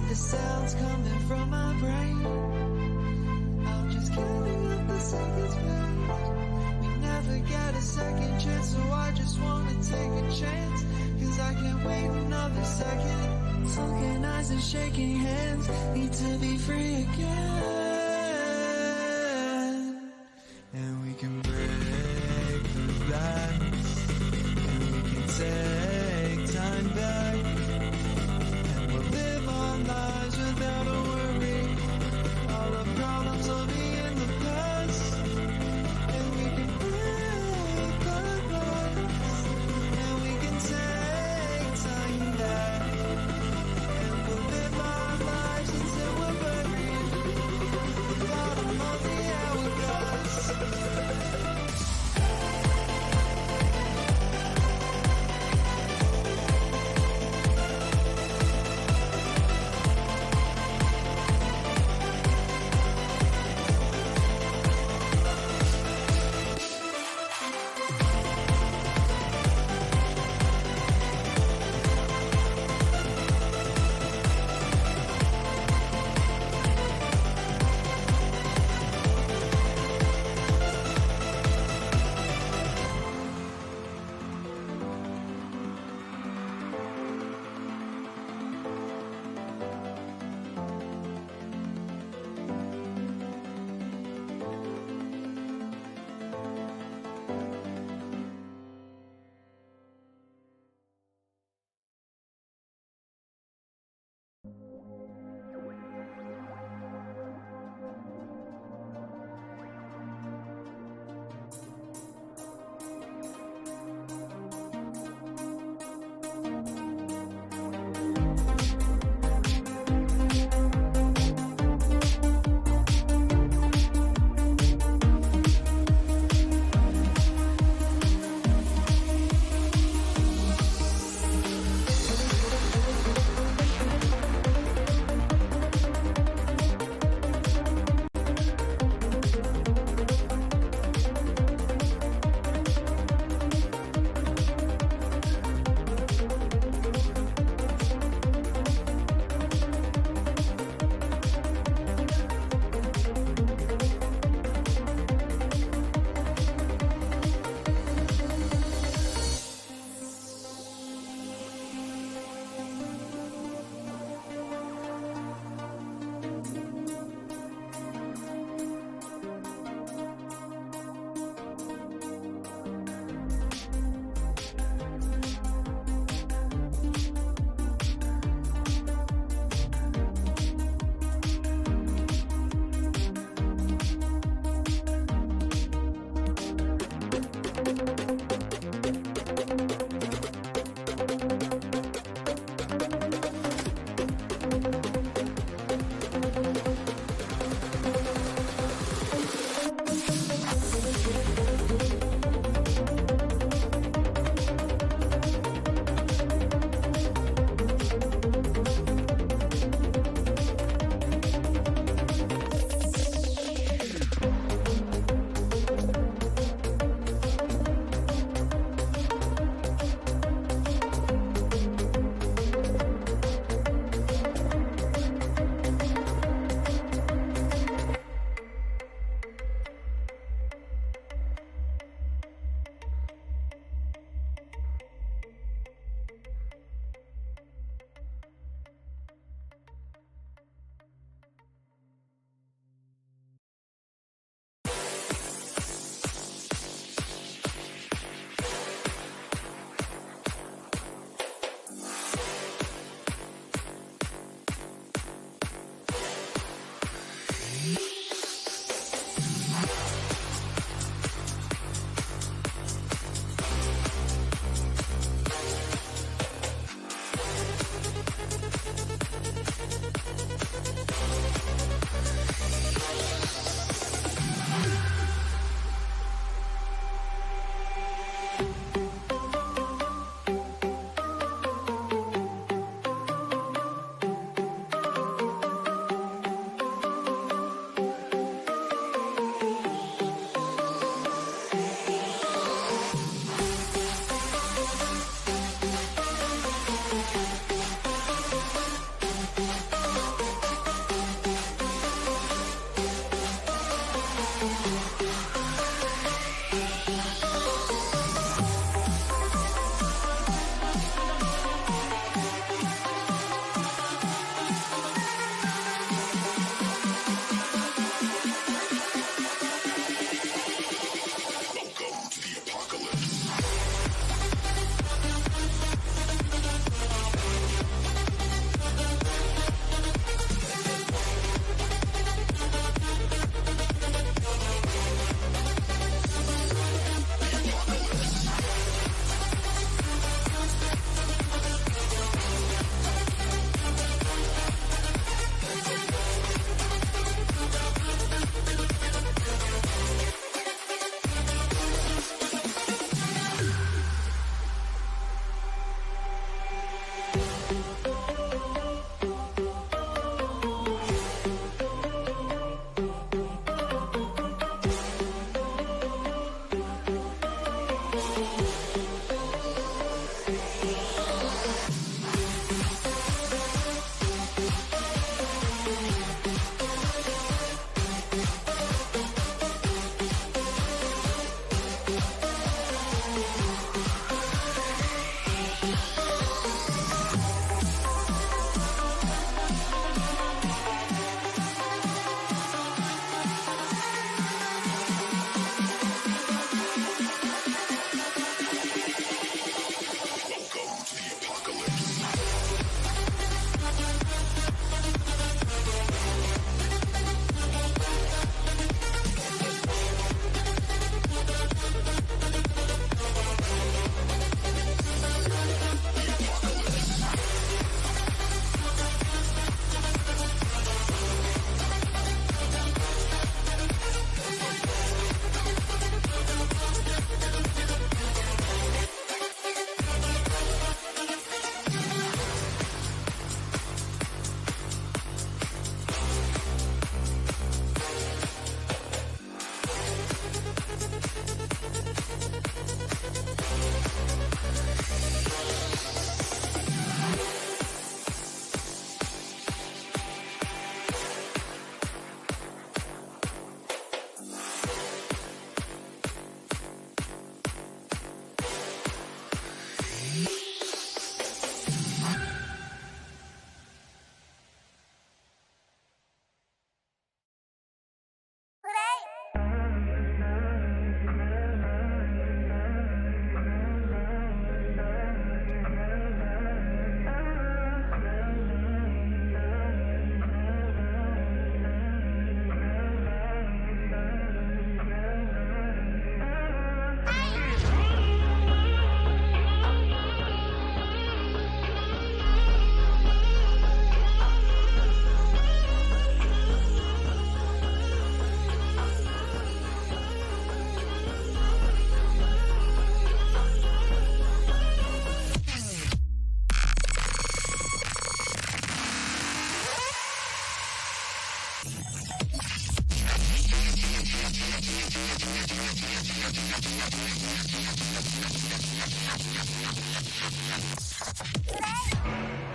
[SPEAKER 5] The sounds coming from my brain. I'm just counting up the seconds past. We never get a second chance, so I just wanna take a chance. Cause I can't wait another second. Sunken eyes and shaking hands. Need to be free again. And we can break the glass, and we can take time back, and we'll live our lives without a worry. All the problems will be in the past, and we can break the glass, and we can take time back, and we'll live our lives until we're buried.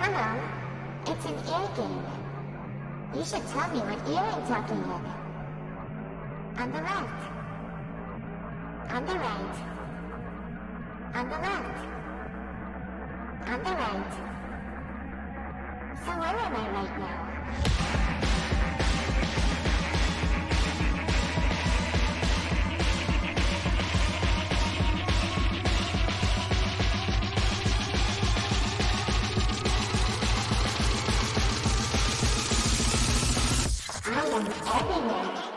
[SPEAKER 4] Hello. It's an ear game. You should tell me what ear I'm talking in. On the left. On the right. On the left. On the right. So where am I right now? I am everywhere.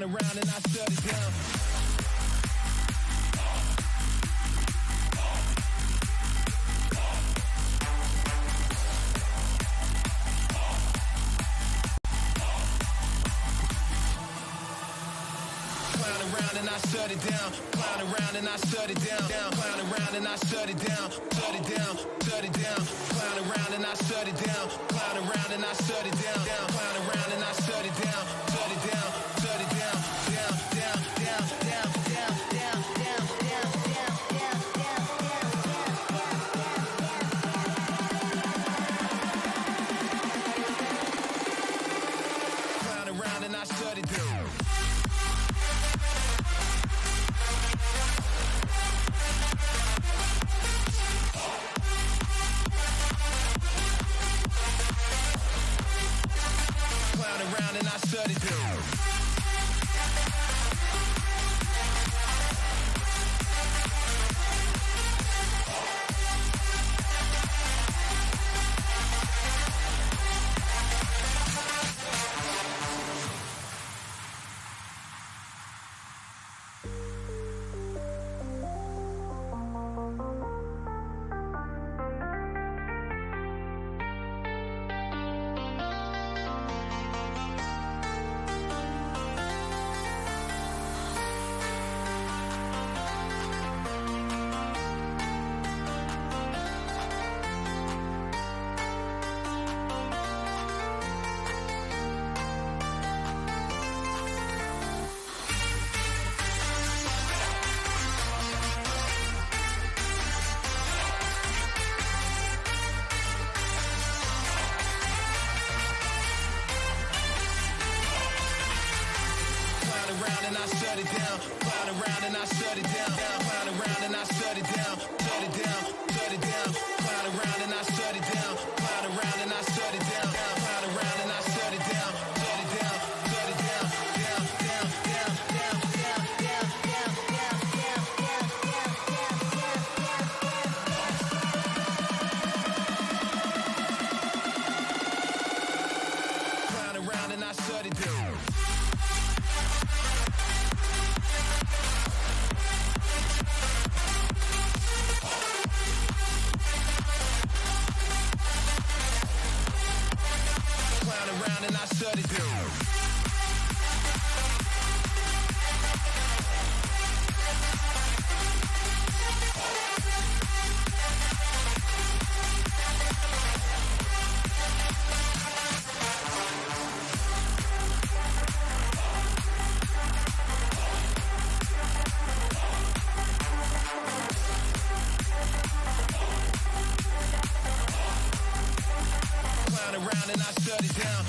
[SPEAKER 6] Around and I shut it down. Clown around and I shut it down. Clown around and I shut it down. Clown around and I shut it down. Shut it down. Shut it down. Clown around and I shut it down. Clown around and I shut it down. Clown around and I shut it down. Shut it down. Shut it down. Down. Down. Down. Down. Down. Down. Down. Down. Down. Clown around and I shut it down. Clown around and I shut it around and I shut it down. Clown around and I shut it down. Clown around and I shut it down. Shut it down, shut it down. Clown around and I shut it down. Clown around and I shut it down. Clown around and I shut it down. Shut it down, shut it down. Down, down, down, down, down, down, down, down, down, down, down, down, down. Clown around and I shut it down. Clown around and I shut it down. Clown around and I shut it down.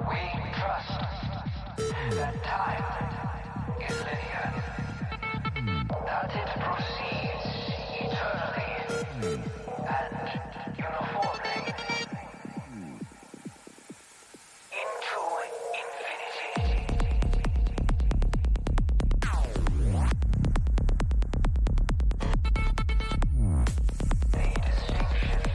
[SPEAKER 3] We trust that time is linear, that it proceeds eternally and uniformly into infinity. A distinction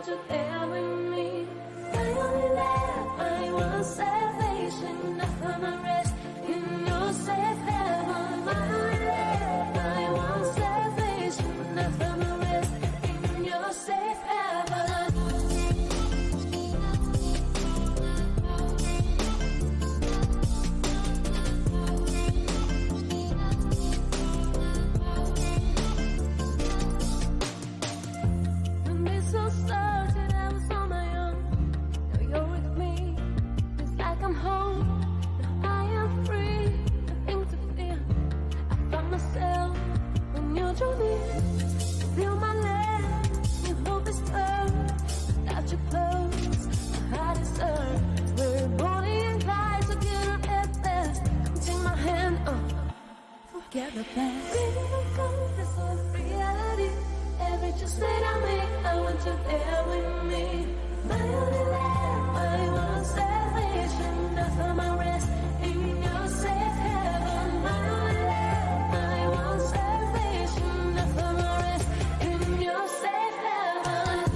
[SPEAKER 7] want you there with me. My only life, I want salvation. I find my rest in your safe heaven. My only life, I want salvation. I find my rest in your safe heaven. When this all started, I was on my own. Now you're with me. It's like I'm home. Now I am free. Nothing to fear. I found myself when you drew near. You feel my land. Your hope is firm. Without your clothes, my heart is earned. We're Bonnie and Clyde together at best. Come take my hand. Forget the past. Baby, don't go. This all reality. Every choice that I make, I want you there with me. My only life, I want salvation. I find my rest in your safe heaven. My only life, I want salvation. I find my rest in your safe heaven.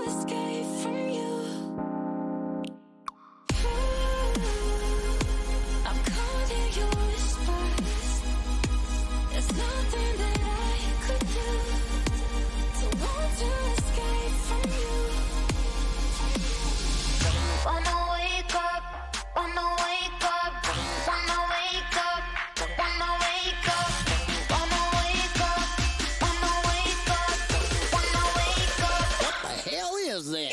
[SPEAKER 7] escape from you. I'm caught in your whispers. There's nothing that I could do to want to escape from you. Wanna wake up, wanna wake up, wanna wake up, wanna wake up, wanna wake up, wanna wake up, wanna wake up.
[SPEAKER 8] What the hell is this?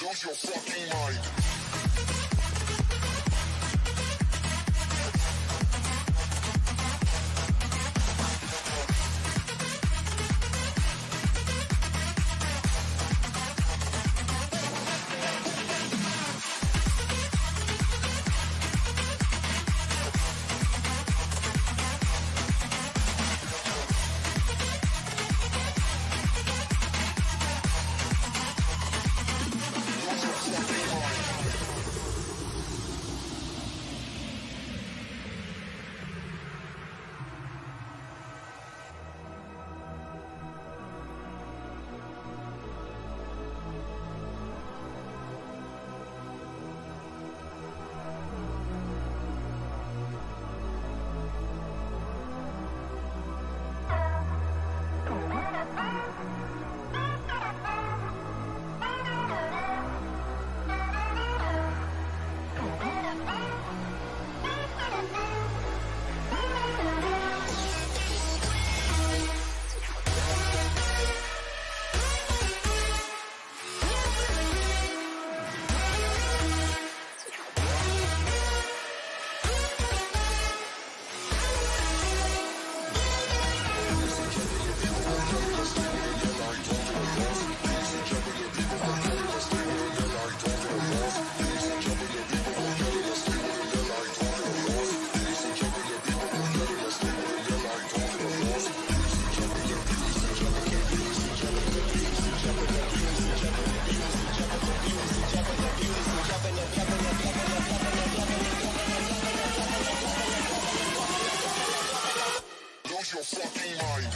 [SPEAKER 9] Lose your fucking mind. Lose your fucking mind.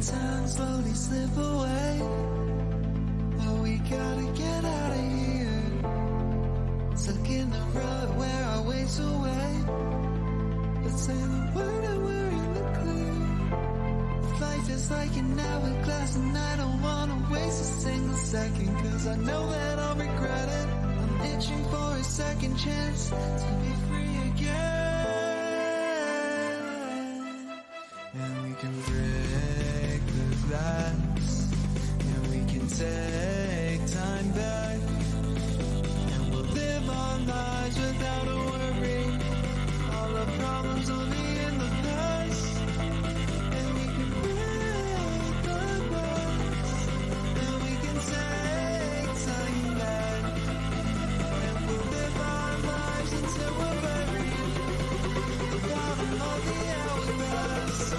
[SPEAKER 5] Time slowly slip away, but we gotta get out of here. Stuck in the rut where our waits away. Let's say the word and we're in the clear. If life is like an hourglass and I don't wanna waste a single second, cause I know that I'll regret it. I'm itching for a second chance to be free again. And we can break the glass, and we can take time back, and we'll live our lives without a worry. All our problems will be in the past, and we can break the glass, and we can take time back, and we'll live our lives until we're buried. The bottom of the hourglass.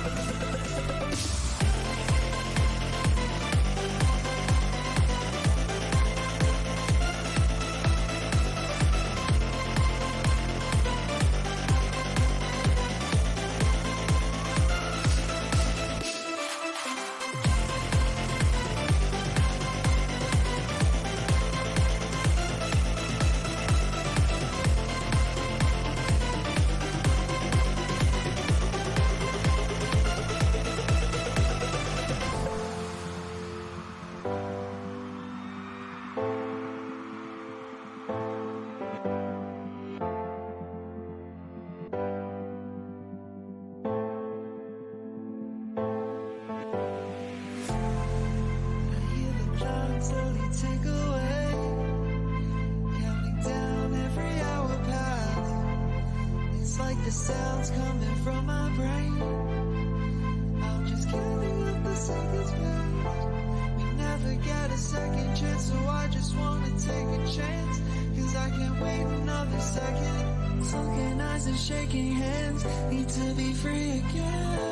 [SPEAKER 5] the sounds coming from my brain. I'm just counting up the seconds, babe. We never get a second chance, so I just wanna take a chance. Cause I can't wait another second. Sunken eyes and shaking hands, need to be free again.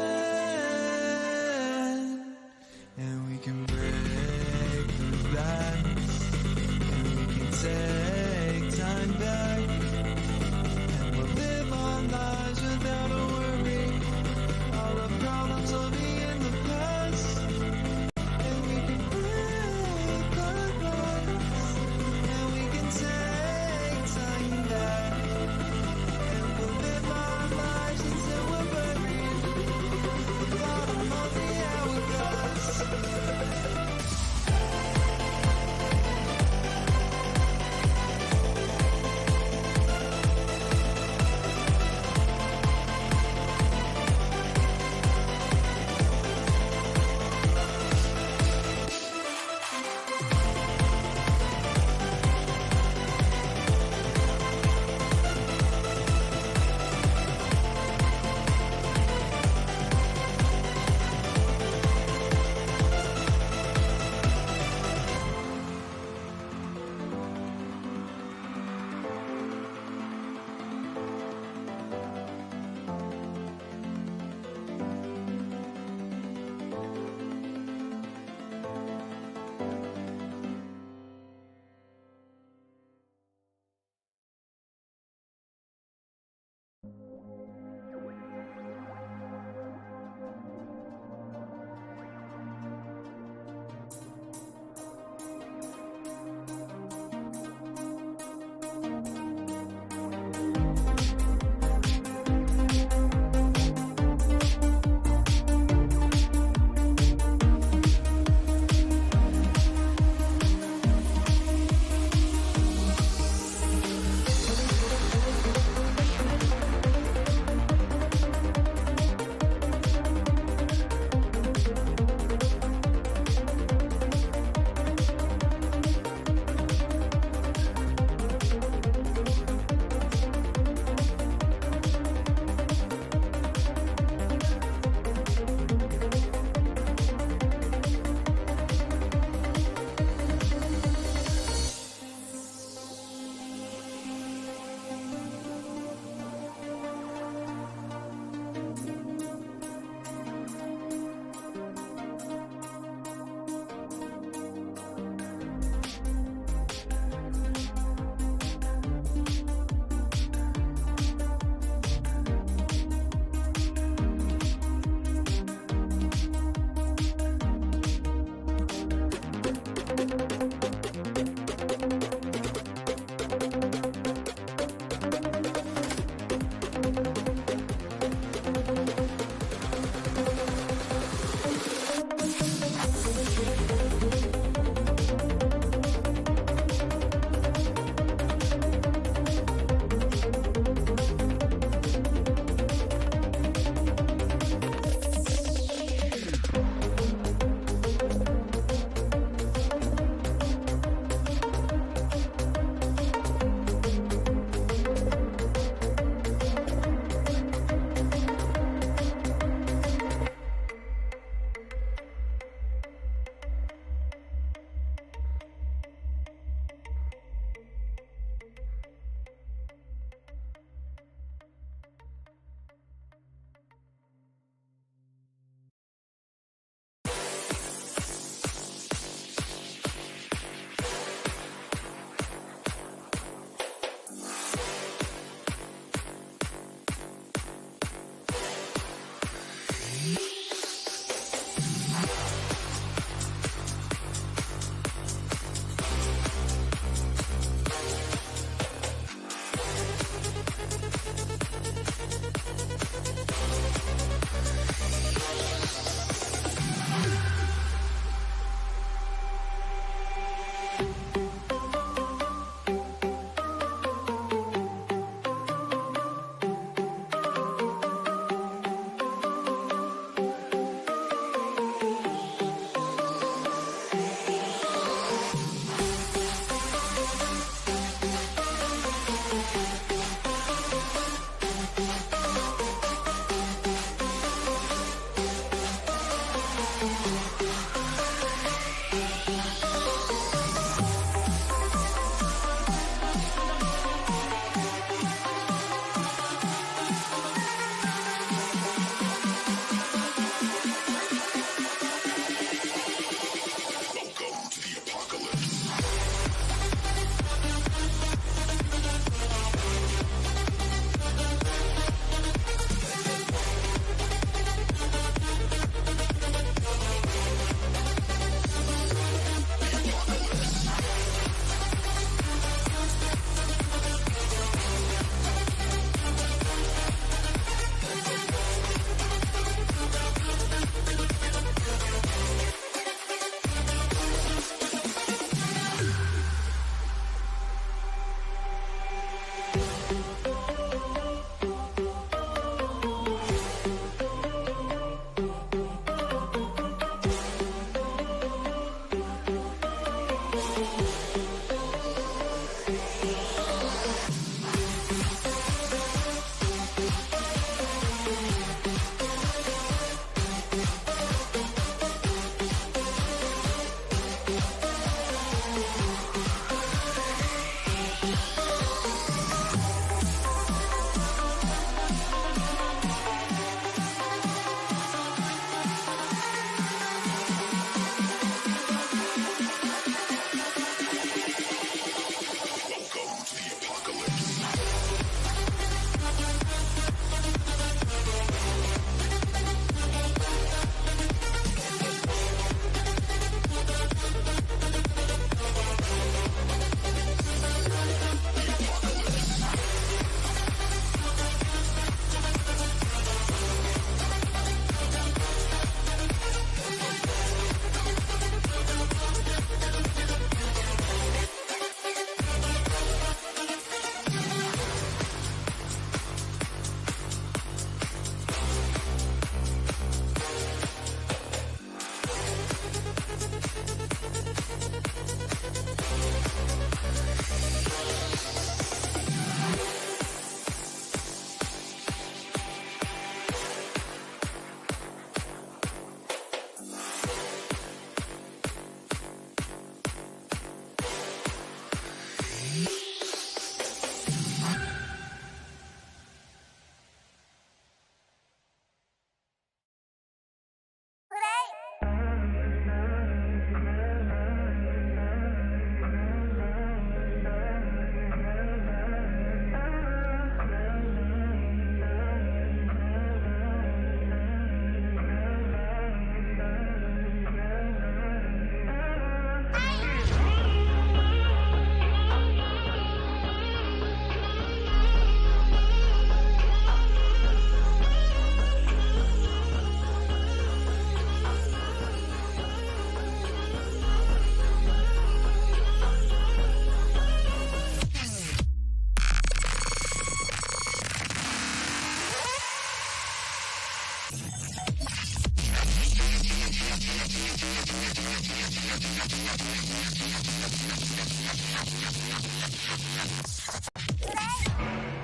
[SPEAKER 5] And we can break the glass, and we can take time back, and we'll live our lives without a worry. All our problems will be in the past, and we can break our glass, and we can take time back, and we'll live our lives until we're buried.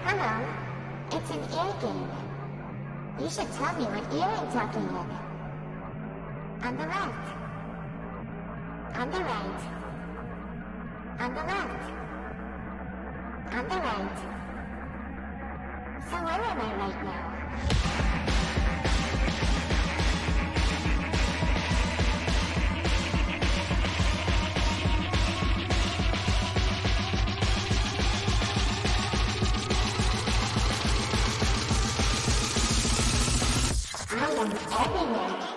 [SPEAKER 4] Hello. It's an ear game. You should tell me what ear I'm talking in. On the left. On the right. On the left. On the right. So where am I right now? I am everywhere.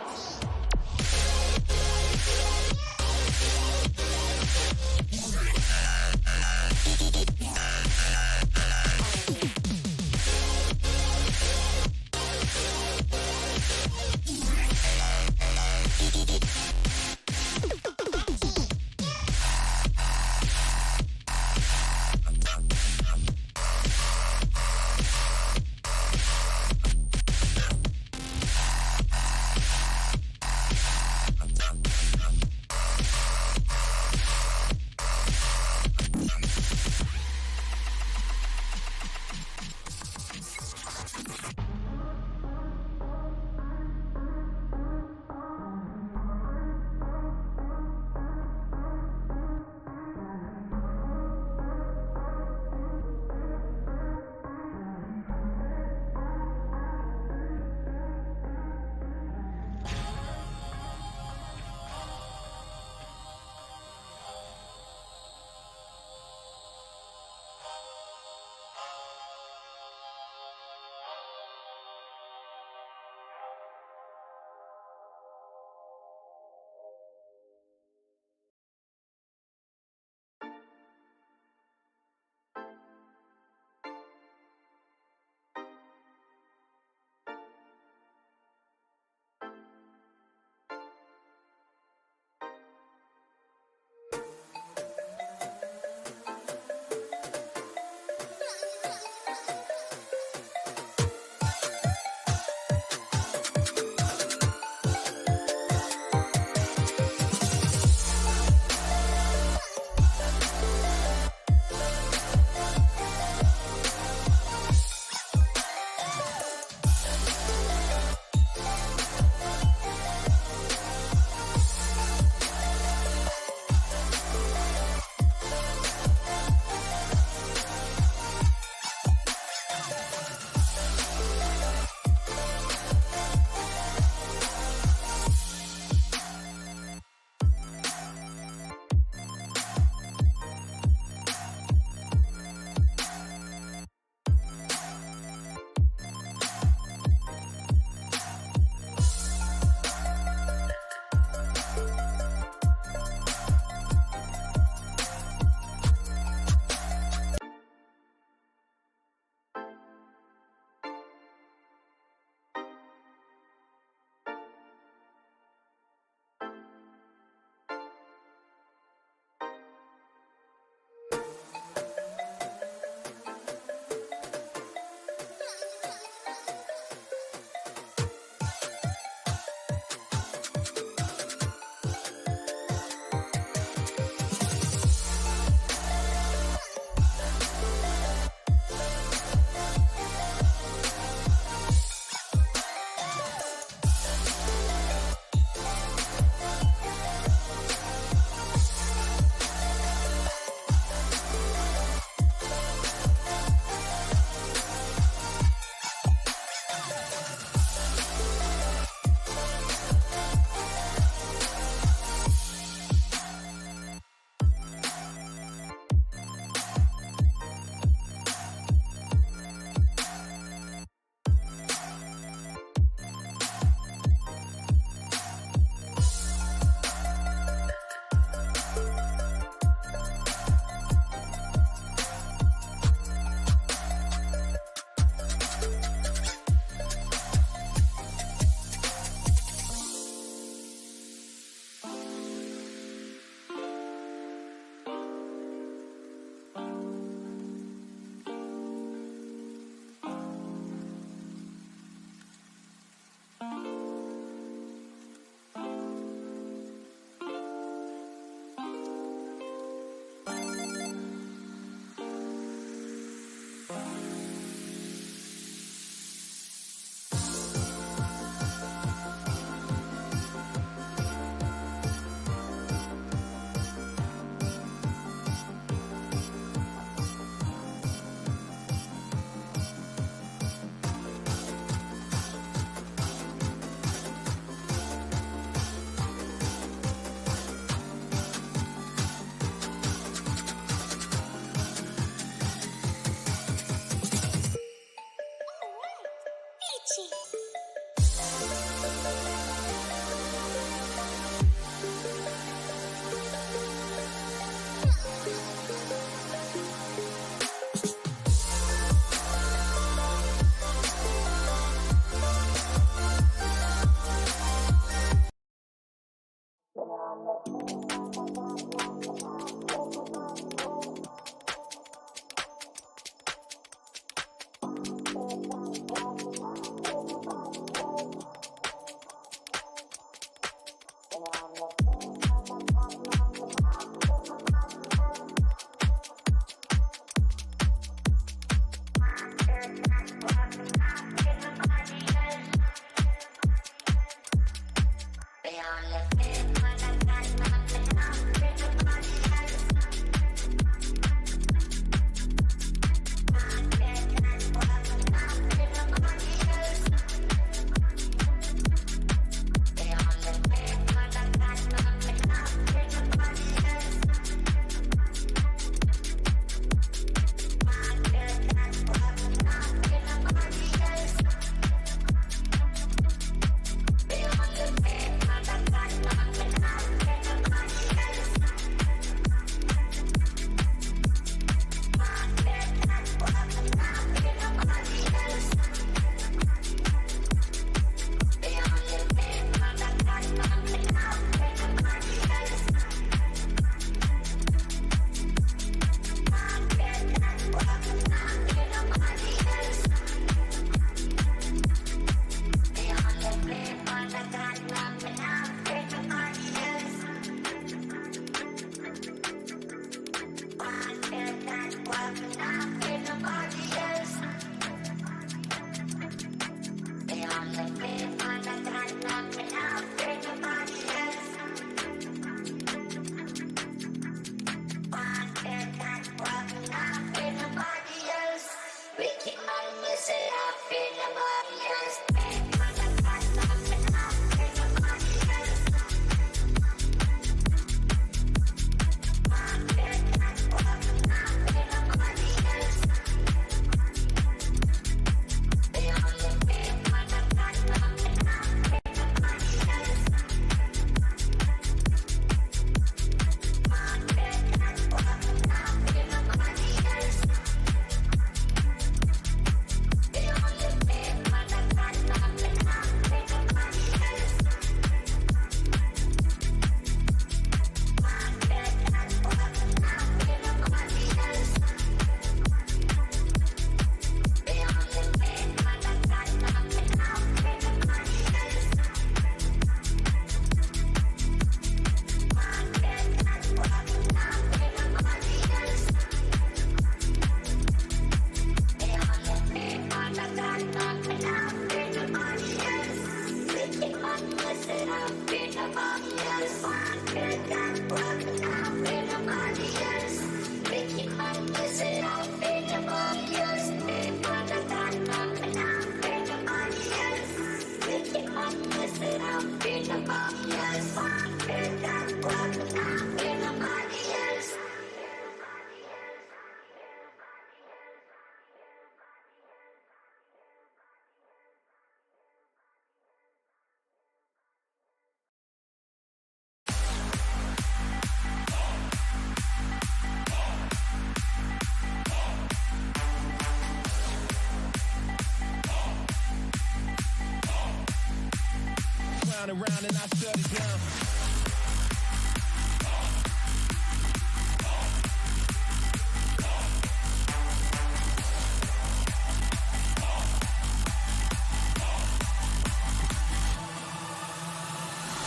[SPEAKER 6] around and I shut it down.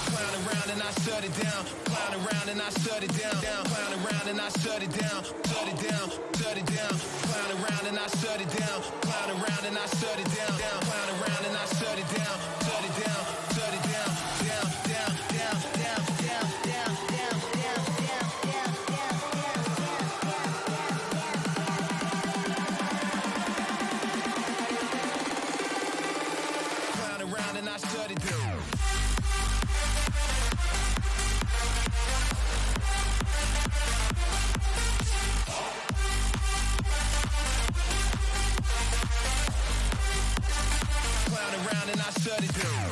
[SPEAKER 6] Clown around and I shut it down. Clown around and I shut it down. Clown around and I shut it down. Shut it down. Shut it down. Clown around and I shut it down. Clown around and I shut it down. Clown around and I shut it down. Shut it down. Shut it down. Down. Down. Down. Down. Down. Down. Down. Down. Down. Clown around and I shut it down. Clown around and I shut it down.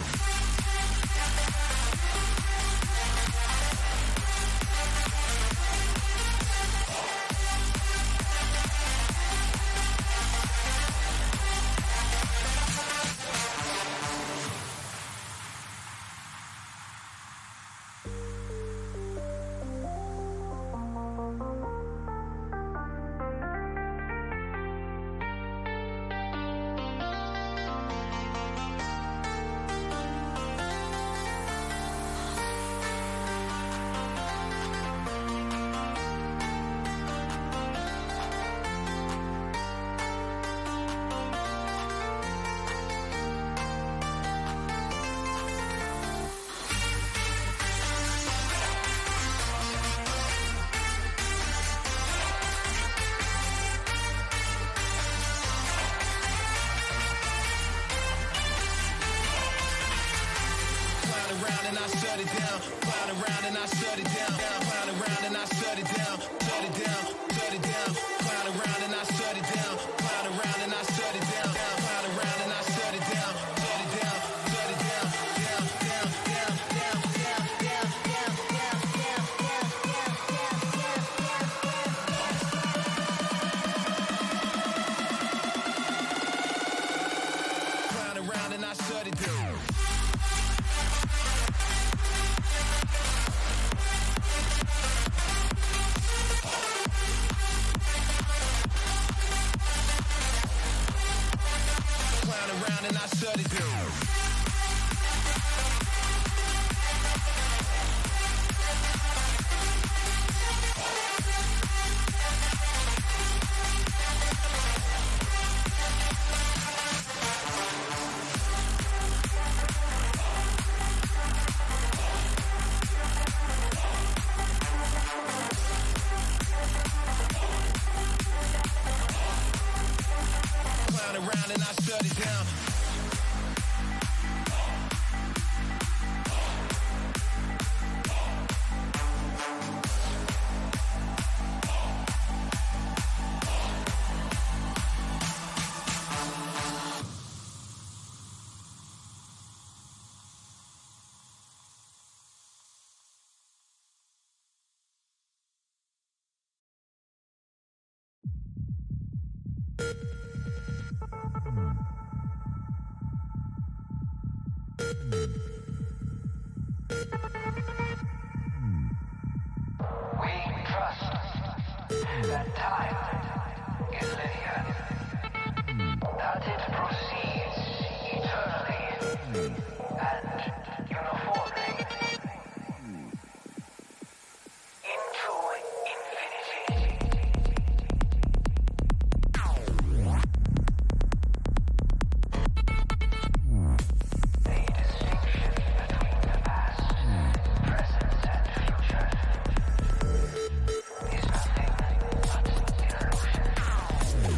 [SPEAKER 6] Around and I shut it down. Clown around and I shut it down. Clown around and I shut it down. Shut it down. Shut it down. Clown around and I shut it down. Clown around and I shut it down. Clown around and I shut it down. Shut it down. Shut it down. Down. Down. Down. Down. Down. Down. Down. Down. Down. Clown around and I shut it down. Clown around and I shut it down. Clown around and I shut it down.
[SPEAKER 3] We trust that time is linear, that it proceeds eternally and uniformly into infinity. The distinction between the past, present, and future is nothing but illusion.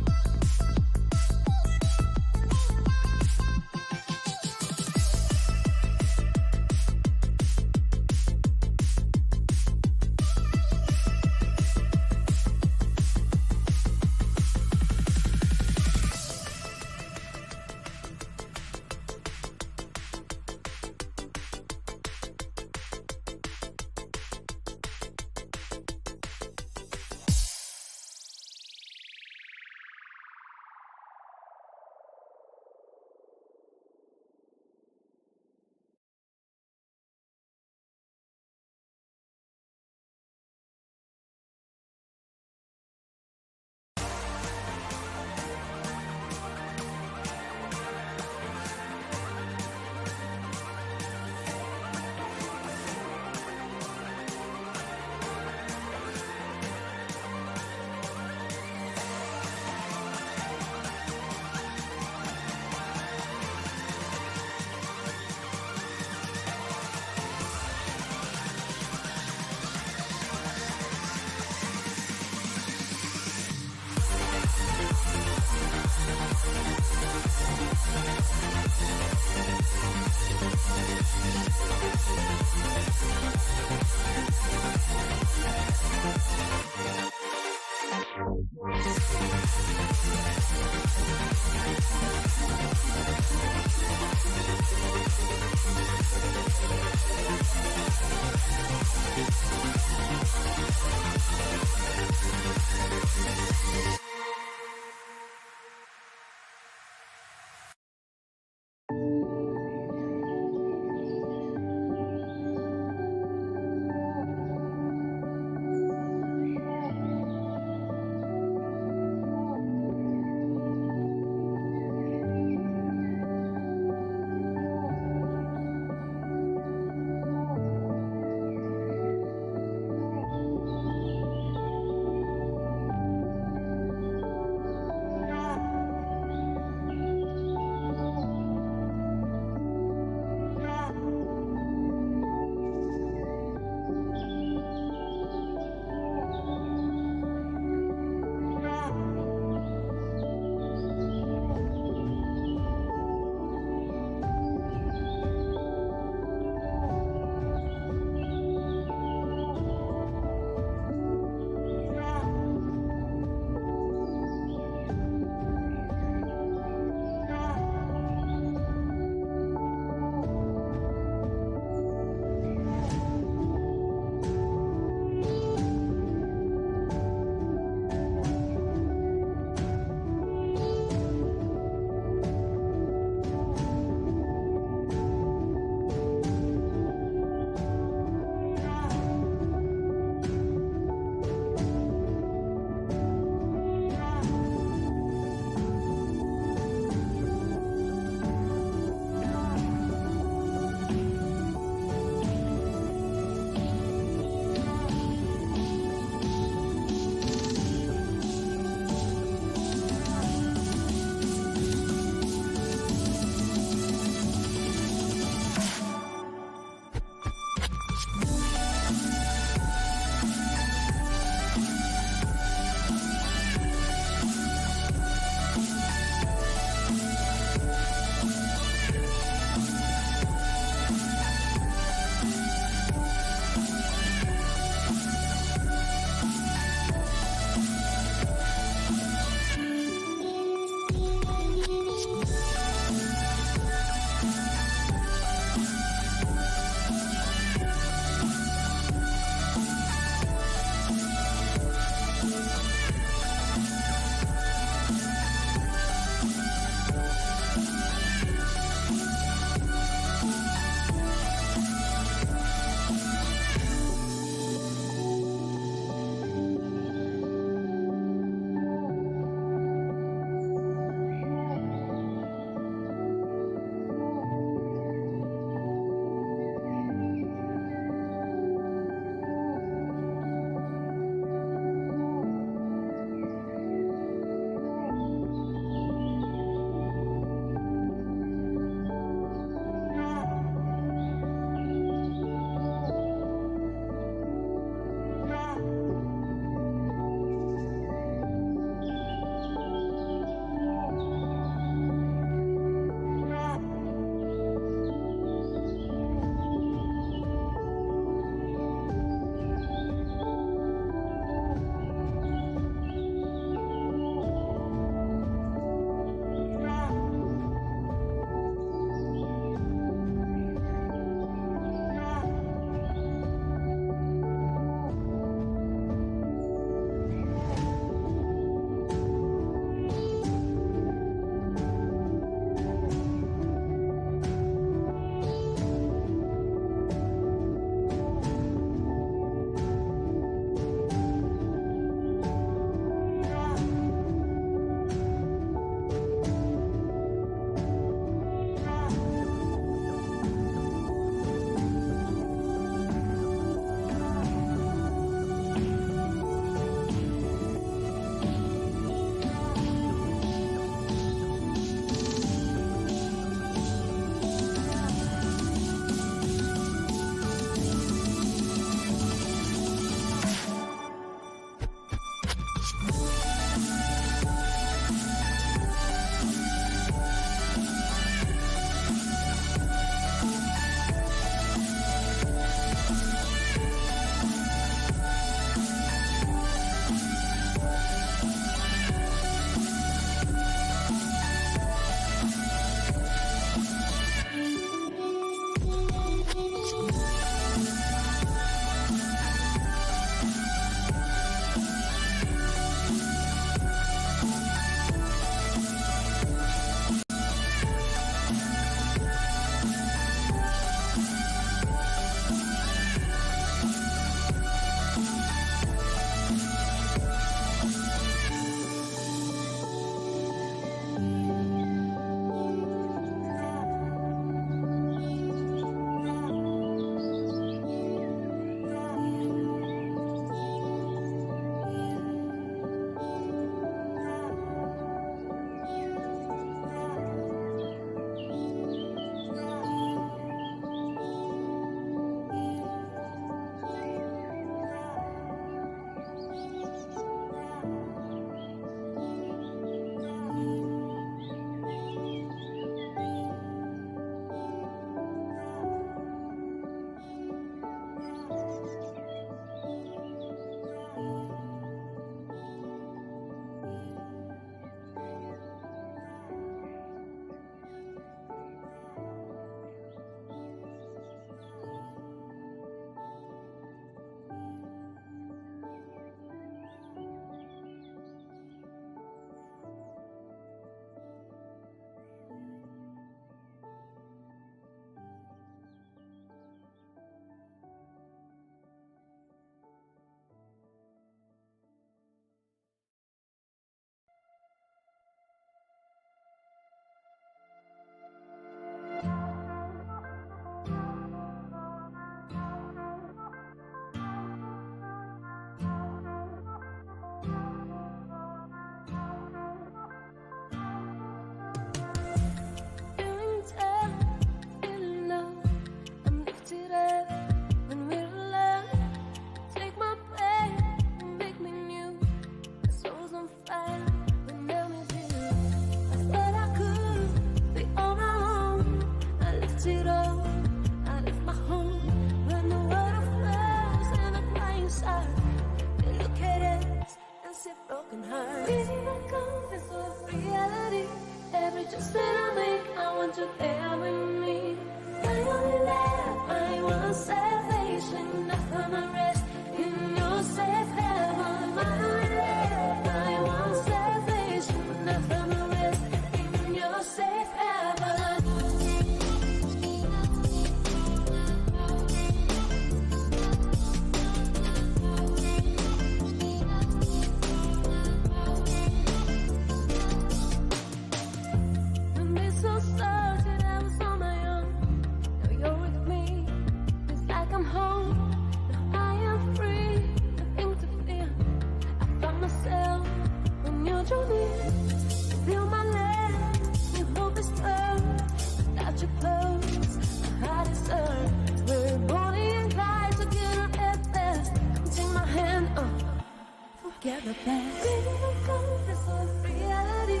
[SPEAKER 7] get the best. Baby, come for some reality.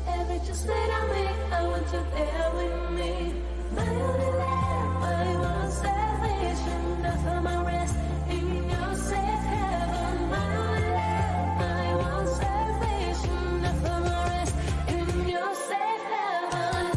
[SPEAKER 7] Every choice that I make, I want you there with me. My only love, I want salvation. That's for my rest in your safe heaven. My only love, I want salvation. That's for my rest in your safe heaven.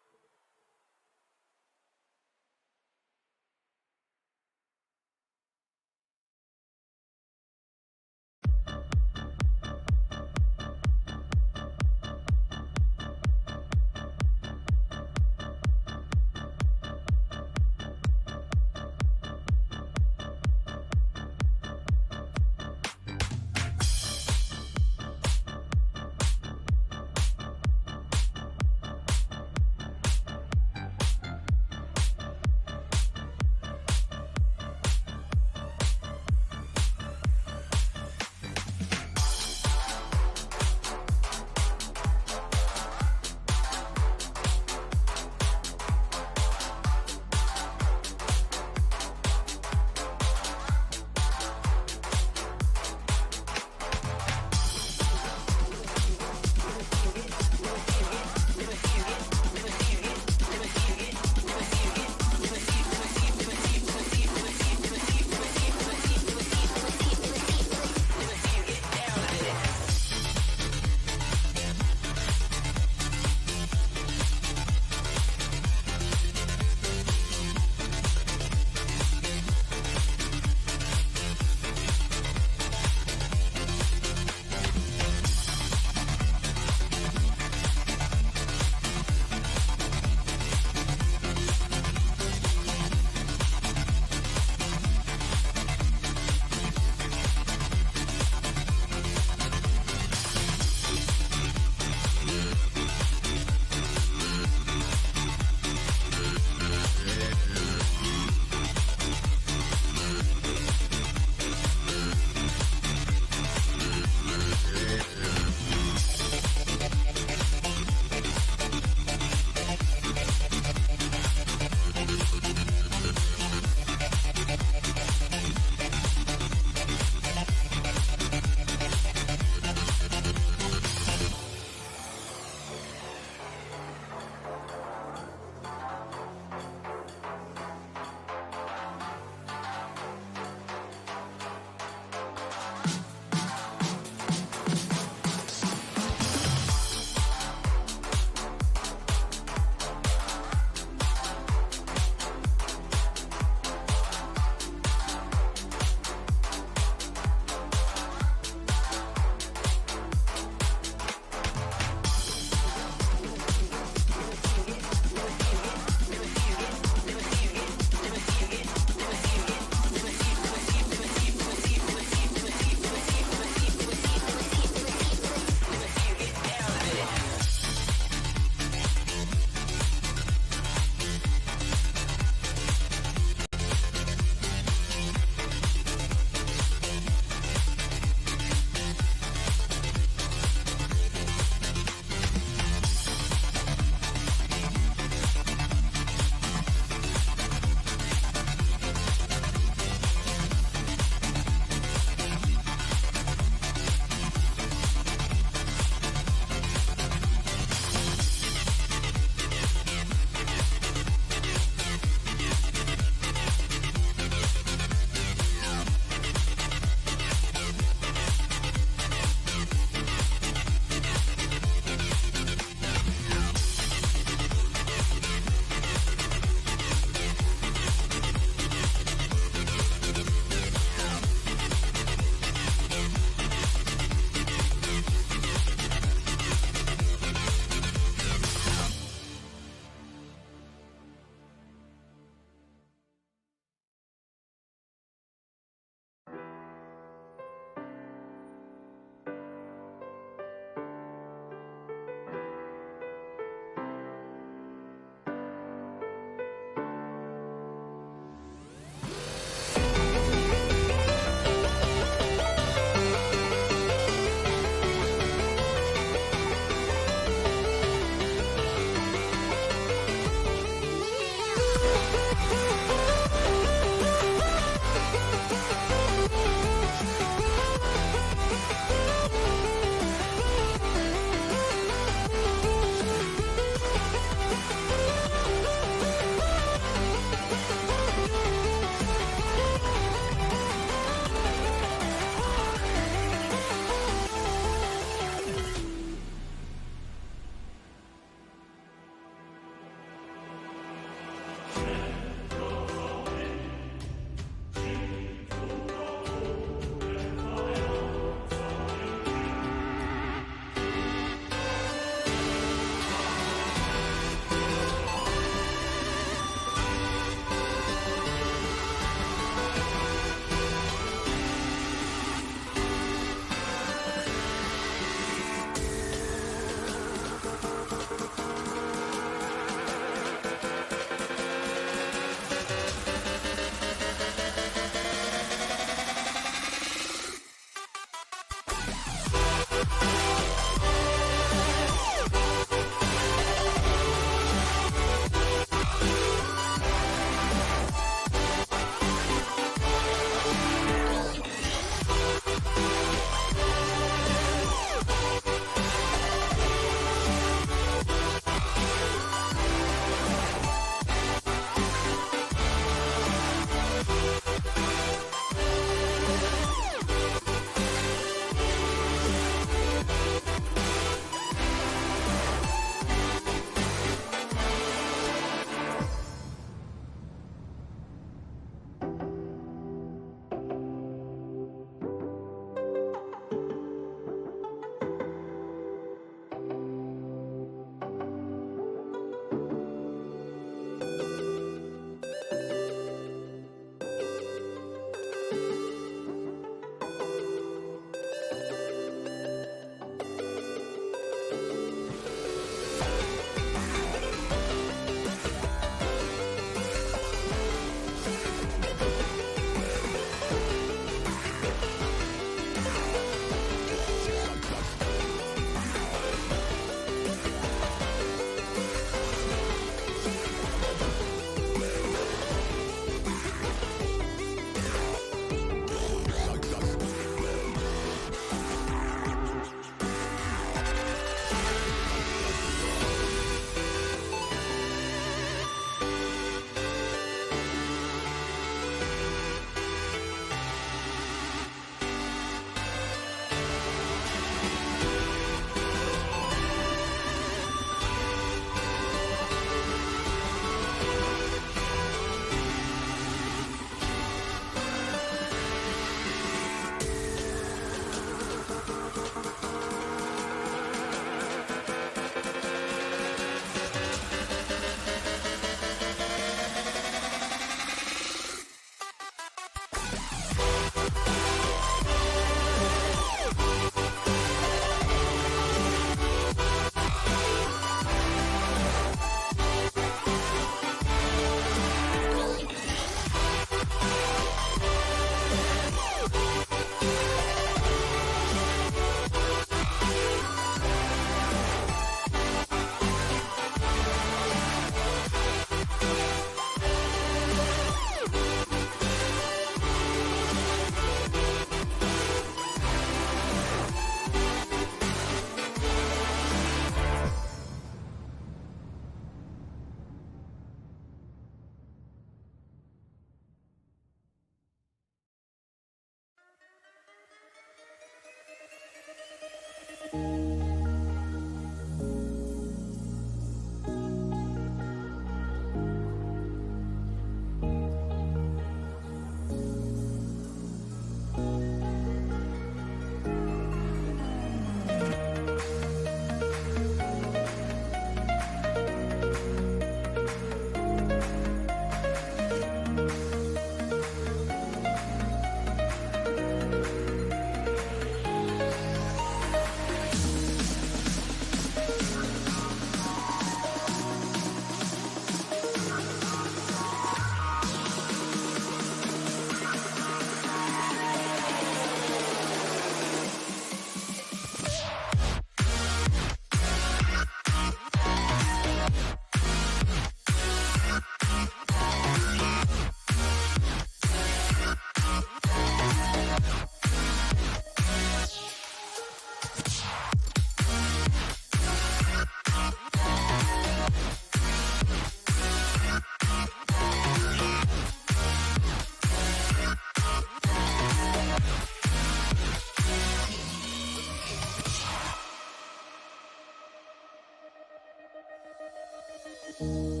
[SPEAKER 1] Bye.